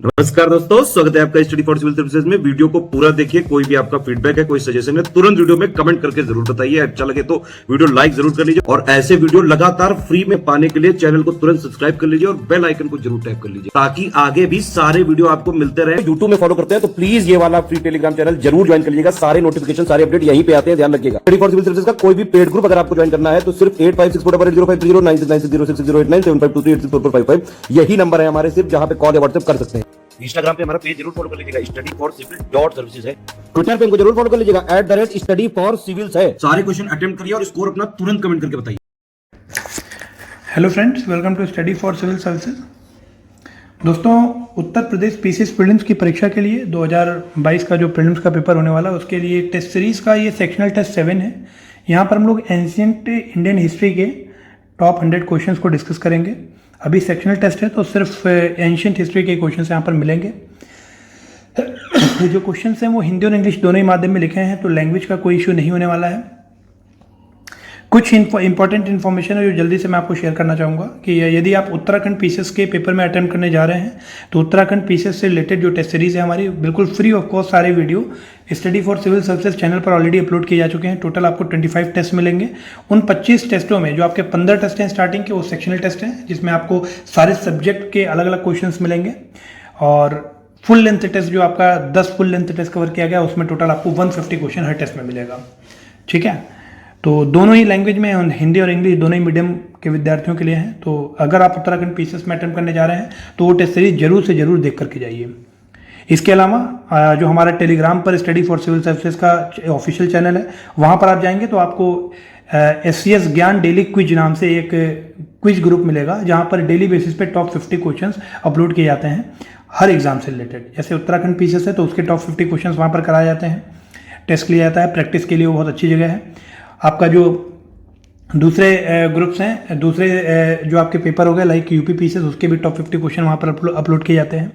नमस्कार दोस्तों, स्वागत है आपका स्टडी फॉर सिविल सर्विसेज में। वीडियो को पूरा देखिए। कोई भी आपका फीडबैक है, कोई सजेशन है, तुरंत वीडियो में कमेंट करके जरूर बताइए। अच्छा लगे तो वीडियो लाइक जरूर कर लीजिए और ऐसे वीडियो लगातार फ्री में पाने के लिए चैनल को तुरंत सब्सक्राइब कर लीजिए और बेल आइकन को जरूर टैप कर लीजिए ताकि आगे भी सारे वीडियो आपको मिलते रहे। यूट्यूब में फॉलो करते हैं तो प्लीज ये वाला फ्री टेलीग्राम चैनल जरूर ज्वाइन कर लीजिएगा। सारे नोटिफिकेशन, सारे अपडेट यहीं पे आते हैं, ध्यान रखिएगा। स्टडी फॉर सिविल सर्विसेज का कोई भी पेड ग्रुप अगर आपको ज्वाइन करना है तो सिर्फ 856480530969608978060455 यही नंबर है हमारे, सिर्फ जहां पे कॉल या व्हाट्सएप कर सकते हैं। इंस्टाग्राम पे हमारा पेज जरूर फॉलो कर लीजिएगा, studyforcivil.services है। ट्विटर पे हमको जरूर फॉलो कर लीजिएगा, @studyforcivils है। सारे क्वेश्चन अटेम्प्ट करिए और स्कोर अपना तुरंत कमेंट करके बताइए। Hello friends, welcome to study for civil services. दोस्तों, उत्तर प्रदेश पीसीएस प्रीलिम्स की परीक्षा के लिए 2022 का जो प्रीलिम्स का पेपर होने वाला है उसके लिए टेस्ट सीरीज का ये सेक्शनल टेस्ट 7 है। यहाँ पर हम लोग एंशिएंट इंडियन हिस्ट्री के टॉप 100 क्वेश्चंस को डिस्कस करेंगे। अभी सेक्शनल टेस्ट है तो सिर्फ एंशिएंट हिस्ट्री के क्वेश्चंस यहाँ पर मिलेंगे। जो क्वेश्चंस हैं वो हिंदी और इंग्लिश दोनों ही माध्यम में लिखे हैं, तो लैंग्वेज का कोई इशू नहीं होने वाला है। कुछ इंपॉर्टेंट इन्फॉर्मेशन है जो जल्दी से मैं आपको शेयर करना चाहूँगा कि यदि आप उत्तराखंड पीसीएस के पेपर में अटेम्प्ट करने जा रहे हैं तो उत्तराखंड पीसीएस से रिलेटेड जो टेस्ट सीरीज है हमारी, बिल्कुल फ्री ऑफ कॉस्ट सारे video study for civil services channel पर ऑलरेडी अपलोड किए जा चुके हैं। टोटल आपको 25 टेस्ट मिलेंगे। उन 25 टेस्टों में जो आपके 15 टेस्ट हैं स्टार्टिंग के, वो सेक्शनल टेस्ट हैं जिसमें आपको सारे सब्जेक्ट के अलग अलग क्वेश्चंस मिलेंगे। और फुल लेंथ टेस्ट जो आपका 10 फुल लेंथ टेस्ट कवर किया गया उसमें टोटल आपको 150 क्वेश्चन हर टेस्ट में मिलेगा। ठीक है, तो दोनों ही लैंग्वेज में, हिंदी और इंग्लिश दोनों ही मीडियम के विद्यार्थियों के लिए हैं। तो अगर आप उत्तराखंड पीसीएस में अटेम्प्ट करने जा रहे हैं तो वो टेस्ट सीरीज जरूर से जरूर देख करके जाइए। इसके अलावा जो हमारा टेलीग्राम पर स्टडी फॉर सिविल सर्विसेज का ऑफिशियल चैनल है, वहाँ पर आप जाएंगे तो आपको SCS ज्ञान डेली क्विज नाम से एक क्विज ग्रुप मिलेगा जहाँ पर डेली बेसिस पे टॉप 50 क्वेश्चंस अपलोड किए जाते हैं हर एग्जाम से रिलेटेड। जैसे उत्तराखंड पीसीएस है तो उसके टॉप 50 क्वेश्चंस वहाँ पर कराए जाते हैं, टेस्ट लिया जाता है। प्रैक्टिस के लिए वो बहुत अच्छी जगह है। आपका जो दूसरे ग्रुप्स हैं, दूसरे जो आपके पेपर हो गए लाइक यूपी पीसीएस, उसके भी टॉप 50 क्वेश्चन वहाँ पर अपलोड किए जाते हैं।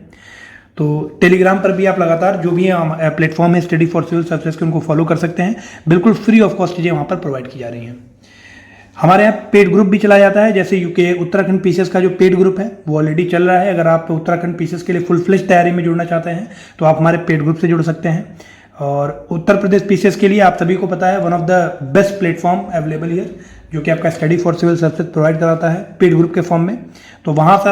तो टेलीग्राम पर भी आप लगातार जो भी प्लेटफॉर्म है स्टडी फॉर सिविल सर्विसेज के, उनको फॉलो कर सकते हैं। बिल्कुल फ्री ऑफ कॉस्ट चीज़ें वहाँ पर प्रोवाइड की जा रही हैं। हमारे यहाँ पेड ग्रुप भी चलाया जाता है, जैसे यूके उत्तराखंड पीसीएस का जो पेड ग्रुप है वो ऑलरेडी चल रहा है। अगर आप उत्तराखंड पीसीएस के लिए फुल फ्लेज तैयारी में जुड़ना चाहते हैं तो आप हमारे पेड ग्रुप से जुड़ सकते हैं। और उत्तर प्रदेश पीसीएस के लिए आप सभी को पता है one of the best platform available here, जो कि आपका study for civil services provide कराता है पेड ग्रुप के फॉर्म में। तो वहाँ से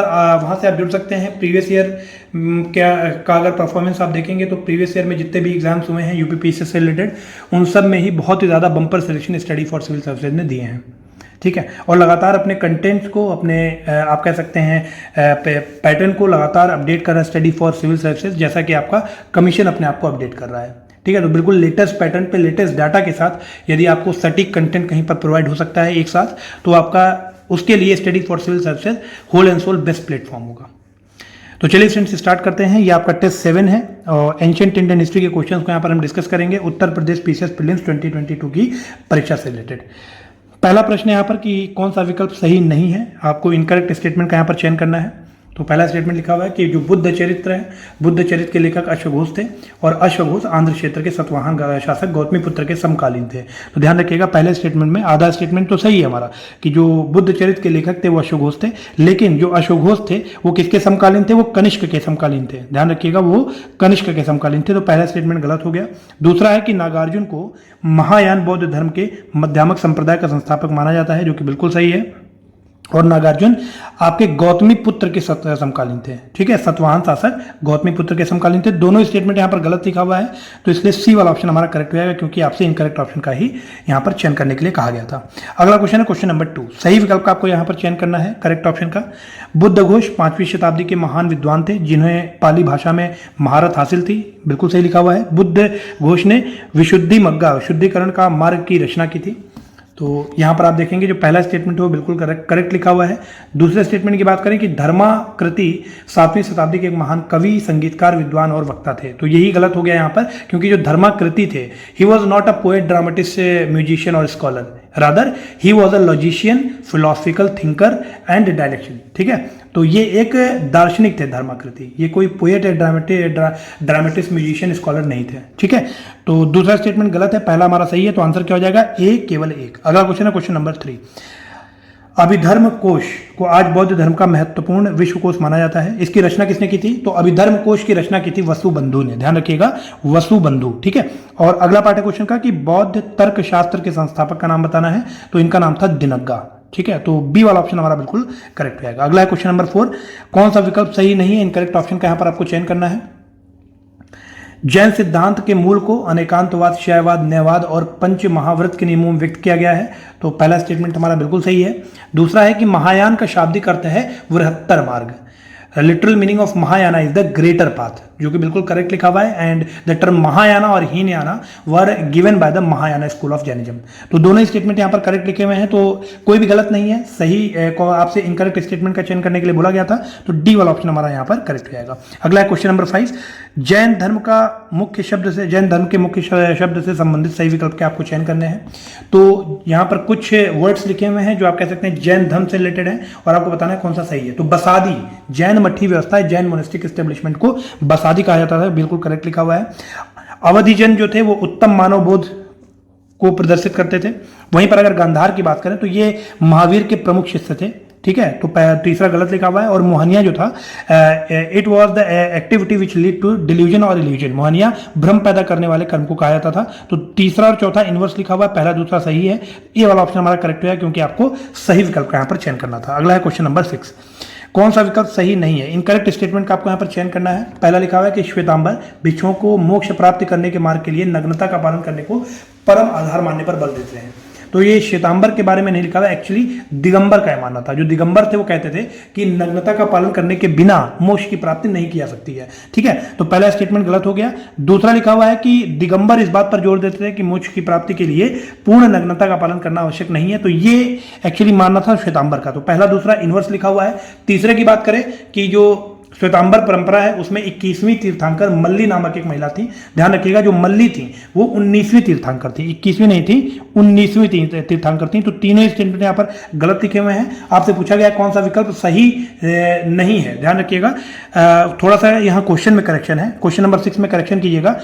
आप जुड़ सकते हैं। प्रीवियस ईयर का अगर परफॉर्मेंस आप देखेंगे तो प्रीवियस ईयर में जितने भी एग्जाम्स हुए हैं यूपी पीसीएस से रिलेटेड, उन सब में ही बहुत ही ज़्यादा bumper selection study for civil services ने दिए हैं। ठीक है, और लगातार अपने कंटेंट्स को, अपने आप कह सकते हैं पैटर्न को लगातार अपडेट कर रहा है स्टडी फॉर सिविल सर्विसेज, जैसा कि आपका कमीशन अपने आप को अपडेट कर रहा है। ठीक है, तो बिल्कुल लेटेस्ट पैटर्न पे लेटेस्ट डाटा के साथ यदि आपको सटीक कंटेंट कहीं पर प्रोवाइड हो सकता है एक साथ, तो आपका उसके लिए study for civil services whole and soul best platform होगा। तो चलिए फ्रेंड्स स्टार्ट करते हैं। ये आपका टेस्ट 7 है और एंशिएंट इंडियन हिस्ट्री के क्वेश्चंस को यहाँ पर हम डिस्कस करेंगे उत्तर प्रदेश पीसीएस प्रीलिम्स 2022 की परीक्षा से रिलेटेड। पहला प्रश्न यहाँ पर कि कौन सा विकल्प सही नहीं है, आपको इनकरेक्ट स्टेटमेंट का यहाँ पर चयन करना है। तो पहला स्टेटमेंट लिखा हुआ है कि जो बुद्ध चरित्र है, बुद्ध चरित्र के लेखक अश्वघोष थे और अश्वघोष आंध्र क्षेत्र के सतवाहन शासक गौतमीपुत्र के समकालीन थे। तो ध्यान रखिएगा, पहले स्टेटमेंट में आधा स्टेटमेंट तो सही है हमारा कि जो बुद्ध चरित्र के लेखक थे वो अश्वघोष थे, लेकिन जो अश्वघोष थे वो किसके समकालीन थे? वो कनिष्क के समकालीन थे। ध्यान रखिएगा, वो कनिष्क के समकालीन थे। तो पहला स्टेटमेंट गलत हो गया। दूसरा है कि नागार्जुन को महायान बौद्ध धर्म के मध्यामक संप्रदाय का संस्थापक माना जाता है, जो कि बिल्कुल सही है। और नागार्जुन आपके गौतमी पुत्र के समकालीन थे। ठीक है, सतवाहन शासक गौतमी पुत्र के समकालीन थे। दोनों स्टेटमेंट यहाँ पर गलत लिखा हुआ है, तो इसलिए सी वाला ऑप्शन हमारा करेक्ट हो जाएगा, क्योंकि आपसे इनकरेक्ट ऑप्शन का ही यहाँ पर चयन करने के लिए कहा गया था। अगला क्वेश्चन है क्वेश्चन नंबर 2। सही विकल्प का आपको यहाँ पर चयन करना है करेक्ट ऑप्शन का। बुद्ध घोष 5वीं शताब्दी के महान विद्वान थे जिन्हें पाली भाषा में महारत हासिल थी, बिल्कुल सही लिखा हुआ है। बुद्ध घोष ने विशुद्धि मग्गा, शुद्धिकरण का मार्ग की रचना की थी। तो यहाँ पर आप देखेंगे जो पहला स्टेटमेंट है वो बिल्कुल करेक्ट लिखा हुआ है। दूसरे स्टेटमेंट की बात करें कि धर्माकृति 7वीं शताब्दी के एक महान कवि, संगीतकार, विद्वान और वक्ता थे, तो यही गलत हो गया यहाँ पर, क्योंकि जो धर्माकृति थे, he was not a poet, dramatist, musician और scholar, rather he was a logician, philosophical thinker and dialectician. ठीक है, तो ये एक दार्शनिक थे धर्माकृति, ये कोई पोएट या ड्रामेटिस्ट, म्यूजिशियन, स्कॉलर नहीं थे। ठीक है, तो दूसरा स्टेटमेंट गलत है, पहला हमारा सही है। तो आंसर क्या हो जाएगा? ए, केवल एक। अगला क्वेश्चन है क्वेश्चन नंबर 3। अभिधर्म कोश को आज बौद्ध धर्म का महत्वपूर्ण विश्व कोश माना जाता है। इसकी रचना किसने की थी? तो अभिधर्म कोश की रचना की थी वसुबंधु ने। ध्यान रखिएगा, वसुबंधु। ठीक है। और अगला पार्ट है क्वेश्चन का कि बौद्ध तर्क शास्त्र के संस्थापक का नाम बताना है, तो इनका नाम था दिनग्गा। ठीक है, तो बी वाला ऑप्शन हमारा बिल्कुल करेक्ट रहेगा। अगला है क्वेश्चन नंबर 4, कौन सा विकल्प सही नहीं है? इनकरेक्ट ऑप्शन का यहां पर आपको चयन करना है। जैन सिद्धांत के मूल को अनेकांतवाद, क्षयवाद, न्यायवाद और पंच महाव्रत के नियमों में व्यक्त किया गया है, तो पहला स्टेटमेंट हमारा बिल्कुल सही है। दूसरा है कि महायान का शाब्दिक अर्थ है बृहत्तर मार्ग। Literal meaning of Mahayana is the greater path, जो कि बिल्कुल करेक्ट लिखा हुआ है। एंड द टर्म महायाना और Hinayana were given by the Mahayana school of Jainism. तो दोनों स्टेटमेंट यहाँ पर करेक्ट लिखे हुए हैं, तो कोई भी गलत नहीं है। सही को आपसे इनकरेक्ट स्टेटमेंट का चयन करने के लिए बोला गया था, तो डी वाला ऑप्शन हमारा यहाँ पर करेक्ट रहेगा। अगला है क्वेश्चन नंबर 5, जैन धर्म का मुख्य शब्द से, जैन धर्म के मुख्य शब्द से संबंधित सही विकल्प के आपको चयन करने हैं। तो यहाँ पर कुछ वर्ड्स लिखे हुए हैं जो आप कह सकते हैं जैन धर्म से रिलेटेड है, और आपको बताना है कौन सा सही है। तो बसादी, जैन मठी व्यवस्था, जैन मोनेस्टिक एस्टेब्लिशमेंट को बसादी कहा जाता था, बिल्कुल करेक्ट लिखा हुआ है। अवधिजन जो थे वो उत्तम मानव बोध को प्रदर्शित करते थे। वहीं पर अगर गांधार की बात करें तो ये महावीर के प्रमुख शिष्य थे। ठीक है, तो तीसरा गलत लिखा हुआ है। और मोहनिया जो था, it was the activity which lead to delusion और इल्यूजन, मोहनिया भ्रम पैदा करने वाले कर्म को कहा जाता था। तो तीसरा और चौथा इनवर्स लिखा हुआ है, पहला दूसरा सही है। ये वाला ऑप्शन हमारा करेक्ट है, क्योंकि आपको सही विकल्प का यहाँ पर चयन करना था। अगला है क्वेश्चन नंबर 6, कौन सा विकल्प सही नहीं है? इनकरेक्ट स्टेटमेंट का आपको यहाँ पर चयन करना है। पहला लिखा हुआ है कि श्वेतांबर भिक्षुओं को मोक्ष प्राप्ति करने के मार्ग के लिए नग्नता का पालन करने को परम आधार मानने पर बल देते हैं। तो ये श्वेतांबर के बारे में नहीं लिखा हुआ, एक्चुअली दिगंबर का मानना था। जो दिगंबर थे वो कहते थे कि नग्नता का पालन करने के बिना मोक्ष की प्राप्ति नहीं की जा सकती है। ठीक है, तो पहला स्टेटमेंट गलत हो गया। दूसरा लिखा हुआ है कि दिगंबर इस बात पर जोर देते थे कि मोक्ष की प्राप्ति के लिए पूर्ण नग्नता का पालन करना आवश्यक नहीं है, तो ये एक्चुअली मानना था श्वेतांबर का। तो पहला दूसरा इनवर्स लिखा हुआ है। तीसरे की बात करें कि जो श्वेतांबर परंपरा है उसमें 21वीं तीर्थंकर मल्ली नामक एक महिला थी। ध्यान रखिएगा, जो मल्ली थी वो 19वीं तीर्थंकर थी, 21वीं नहीं थी, 19वीं तीर्थंकर थी। तो तीनों स्टेटमेंट यहाँ पर गलत लिखे हुए हैं। आपसे पूछा गया कौन सा विकल्प सही नहीं है। ध्यान रखिएगा, थोड़ा सा यहाँ क्वेश्चन में करेक्शन है। क्वेश्चन नंबर 6 में करेक्शन कीजिएगा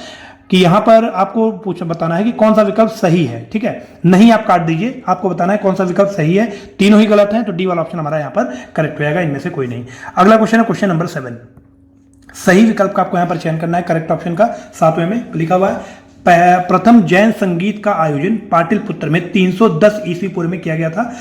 कि यहाँ पर आपको बताना है कि कौन सा विकल्प सही है। ठीक है, नहीं आप काट दीजिए, आपको बताना है कौन सा विकल्प सही है। तीनों ही गलत हैं, तो डी वाला ऑप्शन हमारा यहाँ पर करेक्ट रहेगा, इनमें से कोई नहीं। अगला क्वेश्चन है क्वेश्चन नंबर 7, सही विकल्प का आपको यहाँ पर चयन करना है। करेक्ट ऑप्शन का 7वें में लिखा हुआ है, प्रथम जैन संगीत का आयोजन पाटलिपुत्र में 310 ईस्वी पूर्व में किया गया था,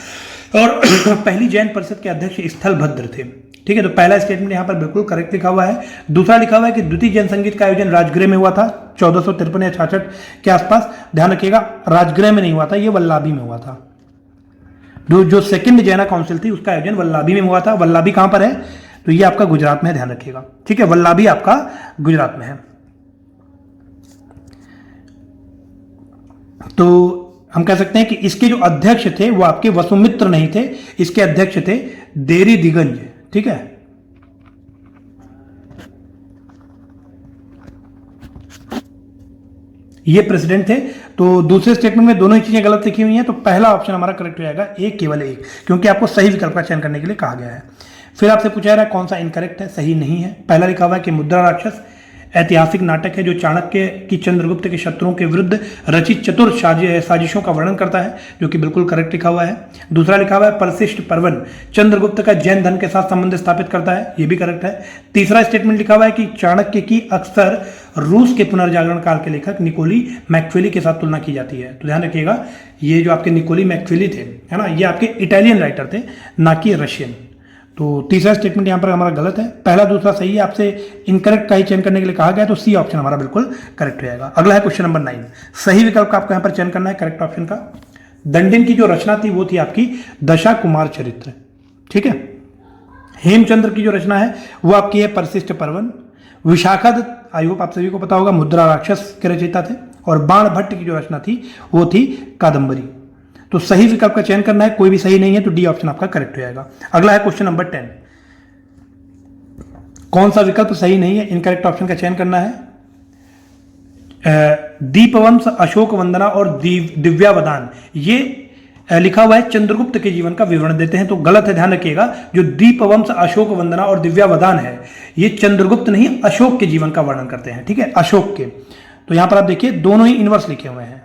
और पहली जैन परिषद के अध्यक्ष स्थलभद्र थे। ठीक है, तो पहला स्टेटमेंट यहाँ पर बिल्कुल करेक्ट लिखा हुआ है। दूसरा लिखा हुआ है कि द्वितीय जैन संगीत का आयोजन राजगृह में हुआ था 1453 या 66 के आसपास। ध्यान रखिएगा, राजगृह में नहीं हुआ था, ये वल्लाभी में हुआ था। जो सेकंड जैना काउंसिल थी उसका आयोजन वल्लाभी में हुआ था। वल्लाभी कहां पर है? तो ये आपका गुजरात में है, ध्यान रखिएगा। ठीक है, वल्लाभी आपका गुजरात में है। तो हम कह सकते हैं कि इसके जो अध्यक्ष थे वो आपके वसुमित्र नहीं थे, इसके अध्यक्ष थे देरी दिगंज। ठीक है, ये प्रेसिडेंट थे। तो दूसरे स्टेटमेंट में दोनों ही चीजें गलत लिखी हुई हैं, तो पहला ऑप्शन हमारा करेक्ट हो जाएगा, एक केवल एक, क्योंकि आपको सही विकल्प का चयन करने के लिए कहा गया है। फिर आपसे पूछा जा रहा है कौन सा इनकरेक्ट है, सही नहीं है। पहला लिखा हुआ है कि मुद्रा राक्षस ऐतिहासिक नाटक है जो चाणक्य की चंद्रगुप्त के शत्रुओं के विरुद्ध रचित चतुर साजिशों का वर्णन करता है, जो कि बिल्कुल करेक्ट लिखा हुआ है। दूसरा लिखा हुआ है परशिष्ट पर्वन चंद्रगुप्त का जैन धर्म के साथ संबंध स्थापित करता है, ये भी करेक्ट है। तीसरा स्टेटमेंट लिखा हुआ है कि चाणक्य की अक्सर रूस के पुनर्जागरण काल के लेखक निकोली मैकफिली के साथ तुलना की जाती है। तो ध्यान रखिएगा, ये जो आपके निकोली मैकफिली थे, है ना, ये आपके इटालियन राइटर थे, ना कि रशियन। तो तीसरा स्टेटमेंट यहाँ पर हमारा गलत है। पहला दूसरा सही है, आपसे इनकरेक्ट का ही चयन करने के लिए कहा गया, तो सी ऑप्शन हमारा बिल्कुल करेक्ट रहेगा। अगला है क्वेश्चन नंबर 9, सही विकल्प का आपको यहाँ पर चयन करना है करेक्ट ऑप्शन का। दंडिन की जो रचना थी वो थी आपकी दशा कुमार चरित्र। ठीक है, हेमचंद्र की जो रचना है वो आपकी है परशिष्ट पर्वन। विशाखादत्त, आई होप आप सभी को पता होगा, मुद्रा राक्षस के रचयिता थे। और बाण भट्ट की जो रचना थी वो थी कादम्बरी। तो सही विकल्प का चयन करना है, कोई भी सही नहीं है, तो डी ऑप्शन आपका करेक्ट हो जाएगा। अगला है क्वेश्चन नंबर 10, कौन सा विकल्प सही नहीं है, इनकरेक्ट ऑप्शन का चयन करना है। दीपवंश, अशोक वंदना और दिव्यावदान, ये लिखा हुआ है चंद्रगुप्त के जीवन का विवरण देते हैं, तो गलत है, ध्यान रखिएगा। जो दीपवंश, अशोक वंदना और दिव्यावदान है, ये चंद्रगुप्त नहीं अशोक के जीवन का वर्णन करते हैं। ठीक है, अशोक के। तो यहां पर आप देखिए दोनों ही इनवर्स लिखे हुए हैं।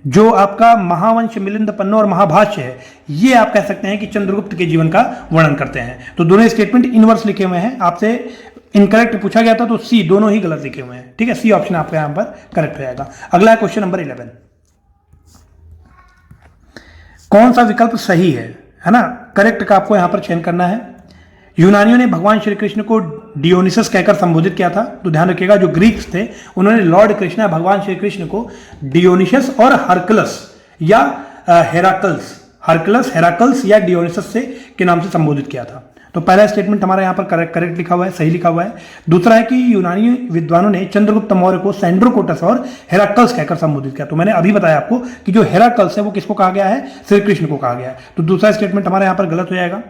जो आपका महावंश, मिलिंद, पन्नु और महाभाष्य है, ये आप कह सकते हैं कि चंद्रगुप्त के जीवन का वर्णन करते हैं। तो दोनों स्टेटमेंट इनवर्स लिखे हुए हैं। आपसे इनकरेक्ट पूछा गया था तो सी, दोनों ही गलत लिखे हुए हैं। ठीक है, सी ऑप्शन आपका यहां पर करेक्ट हो जाएगा। अगला है क्वेश्चन नंबर 11। कौन सा विकल्प सही है ना? करेक्ट का आपको यहां पर चयन करना है। यूनानियों ने भगवान श्री कृष्ण को डियोनिसस कहकर संबोधित किया था। तो ध्यान रखिएगा, जो ग्रीक्स थे उन्होंने लॉर्ड कृष्णा, भगवान श्री कृष्ण को डियोनिसस और हरकलस या हेराकल्स या डियोनिसस से के नाम से संबोधित किया था। तो पहला स्टेटमेंट हमारा यहाँ पर करेक्ट लिखा हुआ है, सही लिखा हुआ है। दूसरा है कि यूनानी विद्वानों ने चंद्रगुप्त मौर्य को सैंड्रोकोटस और हेराकल्स कहकर संबोधित किया। तो मैंने अभी बताया आपको कि जो हेराकल्स है वो किसको कहा गया है? श्री कृष्ण को कहा गया है। तो दूसरा स्टेटमेंट हमारा यहाँ पर गलत हो जाएगा।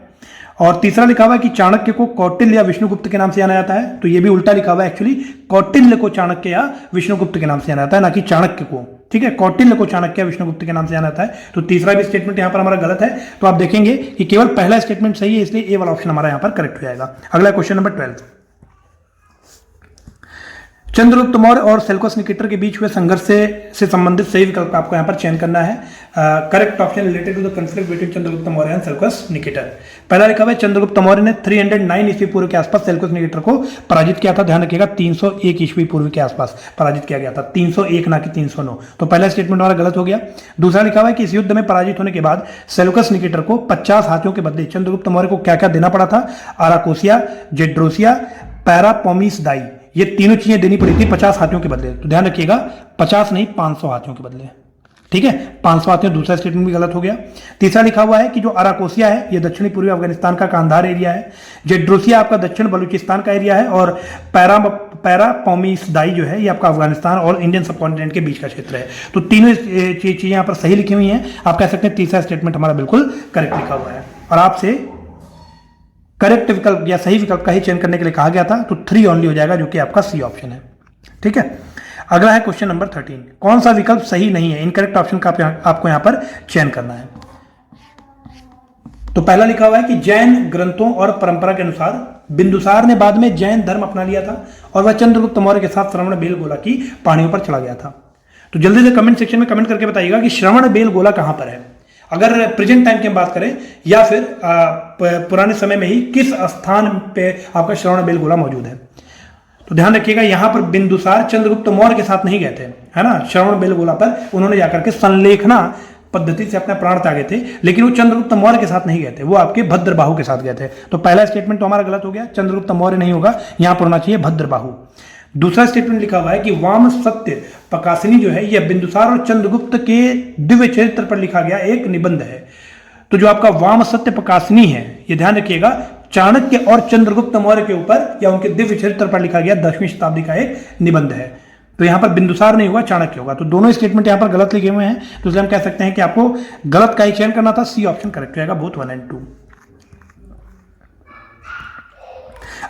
और तीसरा लिखा हुआ है कि चाणक्य को कौटिल्य या विष्णुगुप्त के नाम से जाना जाता है। तो ये भी उल्टा लिखा हुआ है, एक्चुअली कौटिल्य को चाणक्य या विष्णुगुप्त के नाम से जाना जाता है, ना कि चाणक्य को। ठीक है, कौटिल्य को चाणक्य या विष्णुगुप्त के नाम से जाना जाता है। तो तीसरा भी स्टेटमेंट यहां पर हमारा गलत है। तो आप देखेंगे कि केवल पहला स्टेटमेंट सही है, इसलिए ए वाला ऑप्शन हमारा यहां पर करेक्ट हो जाएगा। अगला क्वेश्चन नंबर 12। चंद्रगुप्त मौर्य और सेल्यूकस निकेटर के बीच हुए संघर्ष से संबंधित सही विकल्प का आपको यहां पर चयन करना है। Correct option related to the conflict between Chandragupta Maurya and Seleucus Nicator. पहला लिखा हुआ है चंद्रगुप्त मौर्य ने 309 ईस्वी पूर्व के आसपास सेल्यूकस निकेटर को पराजित किया था। ध्यान रखिएगा, 301 ईस्वी पूर्व के आसपास पराजित किया गया था, 301 ना कि 309। तो पहला स्टेटमेंट हमारा गलत हो गया। दूसरा लिखा हुआ है कि इस युद्ध में पराजित होने के बाद सेल्यूकस निकेटर को 50 हाथियों के बदले चंद्रगुप्त मौर्य को क्या क्या देना पड़ा था? आराकोसिया, जेड्रोसिया, पैरापोमिस दाई, ये तीनों चीजें देनी पड़ी थी 50 हाथियों के बदले। तो ध्यान रखिएगा, 50 नहीं 500 हाथियों के बदले। ठीक है, 500 हाथियों। दूसरा स्टेटमेंट भी गलत हो गया। तीसरा लिखा हुआ है कि जो अराकोसिया है ये दक्षिणी पूर्वी अफगानिस्तान का कांधार एरिया है, जेड्रोसिया आपका दक्षिण बलूचिस्तान का एरिया है, और पैरापोमिस दाई जो है ये आपका अफगानिस्तान और इंडियन सबकॉन्टिनेंट के बीच का क्षेत्र है। तो तीनों चीजें यहां पर सही लिखी हुई हैं। आप कह सकते हैं तीसरा स्टेटमेंट हमारा बिल्कुल करेक्ट लिखा हुआ है। और आपसे करेक्ट विकल्प या सही विकल्प का ही चयन करने के लिए कहा गया था। तो 3 ओनली हो जाएगा, जो कि आपका सी ऑप्शन है। ठीक है, अगला है क्वेश्चन नंबर 13। कौन सा विकल्प सही नहीं है? इनकरेक्ट ऑप्शन का आपको यहां पर चयन करना है। तो पहला लिखा हुआ है कि जैन ग्रंथों और परंपरा के अनुसार बिंदुसार ने बाद में जैन धर्म अपना लिया था और वह चंद्रगुप्त मौर्य के साथ श्रवण बेलगोला की पहाड़ियों पर चला गया था। तो जल्दी से कमेंट सेक्शन में कमेंट करके बताइएगा कि श्रवण बेलगोला कहां पर है, अगर प्रेजेंट टाइम की हम बात करें, या फिर पुराने समय में ही किस स्थान पे आपका श्रवण बेलगोला मौजूद है। तो ध्यान रखिएगा, यहां पर बिंदुसार चंद्रगुप्त मौर्य के साथ नहीं गए थे, है ना। श्रवण बेलगोला पर उन्होंने जाकर के संलेखना पद्धति से अपना प्राण त्यागे थे, लेकिन वो चंद्रगुप्त मौर्य के साथ नहीं गए थे, वो आपके भद्रबाहु के साथ गए थे। तो पहला स्टेटमेंट तो हमारा गलत हो गया, चंद्रगुप्त मौर्य नहीं होगा, यहां पर होना चाहिए भद्रबाहु। दूसरा स्टेटमेंट लिखा हुआ है कि वाम सत्य प्रकाशिनी जो है यह बिंदुसार और चंद्रगुप्त के दिव्य चरित्र पर लिखा गया एक निबंध है। तो जो आपका वाम सत्य प्रकाशिनी है, ये ध्यान रखिएगा, चाणक्य और चंद्रगुप्त मौर्य के ऊपर या उनके दिव्य चरित्र पर लिखा गया 10वीं शताब्दी का एक निबंध है। तो यहां पर बिंदुसार नहीं होगा, चाणक्य होगा। तो दोनों स्टेटमेंट यहां पर गलत लिखे हुए हैं, तो इसलिए हम कह सकते हैं कि आपको गलत का ही चयन करना था। सी ऑप्शन करेक्ट रहेगा, बोथ 1 और 2।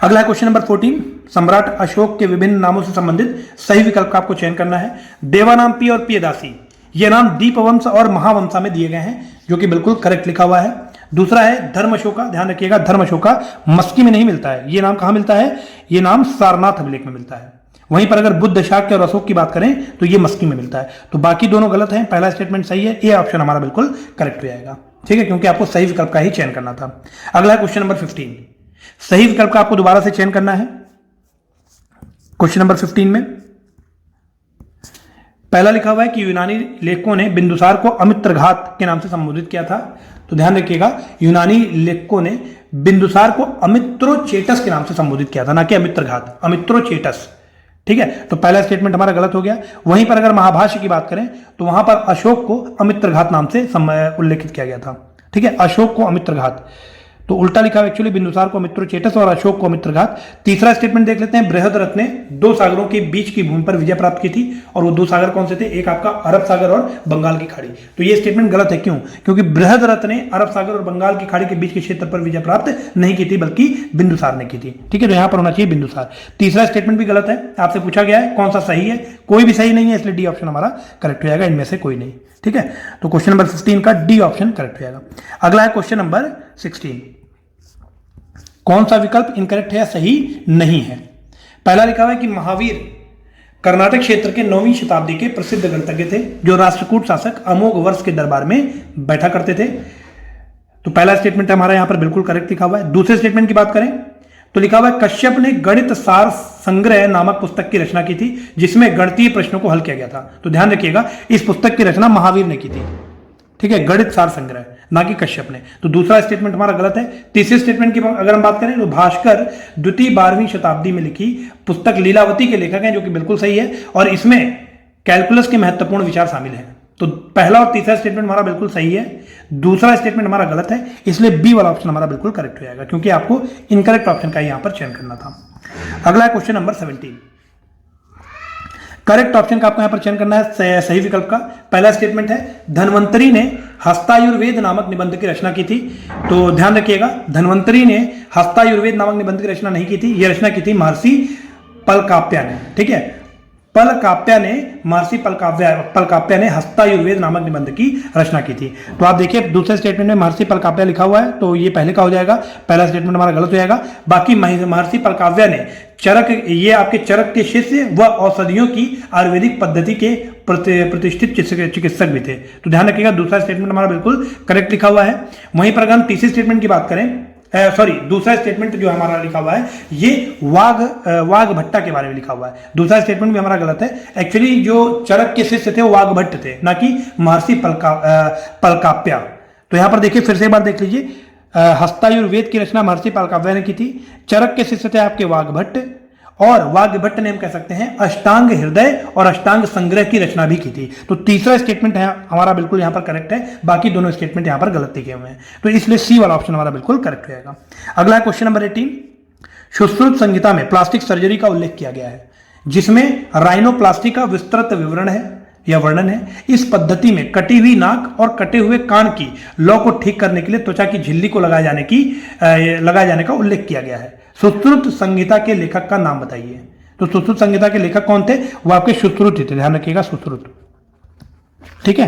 अगला है क्वेश्चन नंबर 14। सम्राट अशोक के विभिन्न नामों से संबंधित सही विकल्प का आपको चयन करना है। देवानाम्पी और पियदासी, ये नाम दीपवंश और महावंशा में दिए गए हैं, जो कि बिल्कुल करेक्ट लिखा हुआ है। दूसरा है धर्मअशोका, ध्यान रखिएगा, धर्मअशोका मस्की में नहीं मिलता है, ये नाम कहां मिलता है? ये नाम सारनाथ अभिलेख में मिलता है। वहीं पर अगर बुद्ध, शाक्य और अशोक की बात करें तो ये मस्की में मिलता है। तो बाकी दोनों गलत हैं, पहला स्टेटमेंट सही है, ए ऑप्शन हमारा बिल्कुल करेक्ट हो जाएगा। ठीक है, क्योंकि आपको सही विकल्प का ही चयन करना था। अगला क्वेश्चन नंबर 15। सही विकल्प का आपको दोबारा से चयन करना है। क्वेश्चन नंबर 15 में पहला लिखा हुआ है कि यूनानी लेखकों ने बिंदुसार को अमित्रघात के नाम से संबोधित किया था। तो ध्यान रखिएगा, यूनानी लेखकों ने बिंदुसार को अमित्रोचेटस के नाम से संबोधित किया था, ना कि अमित्रघात, अमित्रोचेटस। ठीक है, तो पहला स्टेटमेंट हमारा गलत हो गया। वहीं पर अगर महाभाष्य की बात करें तो वहां पर अशोक को अमित्रघात नाम से उल्लेखित किया गया था। ठीक है, अशोक को अमित्रघात, तो उल्टा लिखा है एक्चुअली, बिंदुसार को अमित्रोचेटस और अशोक को अमित्रघात। तीसरा स्टेटमेंट देख लेते हैं। बृहद्रथ ने 2 सागरों के बीच की भूमि पर विजय प्राप्त की थी, और वो 2 सागर कौन से थे? एक आपका अरब सागर और बंगाल की खाड़ी। तो ये स्टेटमेंट गलत है, क्यों? क्योंकि बृहद्रथ ने अरब सागर और बंगाल की खाड़ी के बीच के क्षेत्र पर विजय प्राप्त नहीं की थी, बल्कि बिंदुसार ने की थी। ठीक है, तो यहां पर होना चाहिए बिंदुसार। तीसरा स्टेटमेंट भी गलत है, आपसे पूछा गया है कौन सा सही है, कोई भी सही नहीं है, इसलिए डी ऑप्शन हमारा करेक्ट हो जाएगा, इनमें से कोई नहीं। ठीक है, तो क्वेश्चन नंबर 15 का डी ऑप्शन करेक्ट हो जाएगा। अगला है क्वेश्चन नंबर 16। कौन सा विकल्प इनकरेक्ट है या सही नहीं है? पहला लिखा हुआ है कि महावीर कर्नाटक क्षेत्र के 9वीं शताब्दी के प्रसिद्ध गणतज्ञ थे जो राष्ट्रकूट शासक अमोघ वर्ष के दरबार में बैठा करते थे। तो पहला स्टेटमेंट हमारा यहां पर बिल्कुल करेक्ट लिखा हुआ है। दूसरे स्टेटमेंट की बात करें तो लिखा हुआ है कश्यप ने गणित सार संग्रह नामक पुस्तक की रचना की थी जिसमें गणितीय प्रश्नों को हल किया गया था। तो ध्यान रखिएगा इस पुस्तक की रचना महावीर ने की थी, ठीक है, गणित सार संग्रह, ना कि कश्यप ने। तो दूसरा स्टेटमेंट हमारा गलत है। तीसरे स्टेटमेंट की अगर हम बात करें तो भास्कर द्वितीय 12वीं शताब्दी में लिखी पुस्तक लीलावती के लेखक हैं, जो कि बिल्कुल सही है और इसमें कैलकुलस के महत्वपूर्ण विचार शामिल हैं। तो पहला और तीसरा स्टेटमेंट हमारा बिल्कुल सही है, दूसरा स्टेटमेंट हमारा गलत है, इसलिए बी वाला ऑप्शन हमारा बिल्कुल करेक्ट हो जाएगा क्योंकि आपको इनकरेक्ट ऑप्शन का यहां पर चयन करना था। अगला है क्वेश्चन नंबर 17। करेक्ट ऑप्शन का आपको यहां पर चयन करना है सही विकल्प का। पहला स्टेटमेंट है धन्वंतरी ने हस्तायुर्वेद नामक निबंध की रचना की थी। तो ध्यान रखिएगा धन्वंतरी ने हस्तायुर्वेद नामक निबंध की रचना नहीं की थी, यह रचना की थी महर्षि पलकाप्या ने, ठीक है। महर्षि पलकाप्या ने हस्तायुर्वेद नामक निबंध की रचना की थी। तो आप देखिए दूसरे स्टेटमेंट में महर्षि पलकाप्या लिखा हुआ है, तो ये पहले का हो जाएगा, पहला स्टेटमेंट हमारा गलत हो जाएगा। बाकी महर्षि पलकाप्या ने ये आपके चरक के शिष्य व औषधियों की आयुर्वेदिक पद्धति के प्रतिष्ठित चिकित्सक भी थे। तो ध्यान रखिएगा दूसरा स्टेटमेंट हमारा बिल्कुल करेक्ट लिखा हुआ है। वहीं पर अगर हम तीसरे स्टेटमेंट की बात करें, दूसरा स्टेटमेंट जो हमारा लिखा हुआ है ये वाघ भट्टा के बारे में लिखा हुआ है। दूसरा स्टेटमेंट भी हमारा गलत है। एक्चुअली जो चरक के शिष्य थे वो वाघ भट्ट थे, ना कि महर्षि पलकाप्या। तो यहां पर देखिए फिर से एक बार देख लीजिए, हस्तायुर्वेद की रचना महर्षि पलकाप्या ने की थी, चरक के शिष्य थे आपके वाघ भट्ट, और वाघ भट्ट ने हम कह सकते हैं अष्टांग हृदय और अष्टांग संग्रह की रचना भी की थी। तो तीसरा स्टेटमेंट है हमारा बिल्कुल यहां पर करेक्ट है, बाकी दोनों स्टेटमेंट यहां पर गलत लिखे हुए हैं, तो इसलिए सी वाला ऑप्शन हमारा बिल्कुल करेक्ट हो जाएगा। अगला है क्वेश्चन नंबर 18। सुश्रुत संहिता में प्लास्टिक सर्जरी का उल्लेख किया गया है जिसमें राइनोप्लास्टी का विस्तृत विवरण है या वर्णन है। इस पद्धति में कटी हुई नाक और कटे हुए कान की लौ को ठीक करने के लिए त्वचा की झिल्ली को लगाए जाने का उल्लेख किया गया है। सुश्रुत संहिता के लेखक का नाम बताइए। तो सुश्रुत संहिता के लेखक कौन थे? वो आपके सुश्रुत थे, ध्यान रखिएगा सुश्रुत, ठीक है।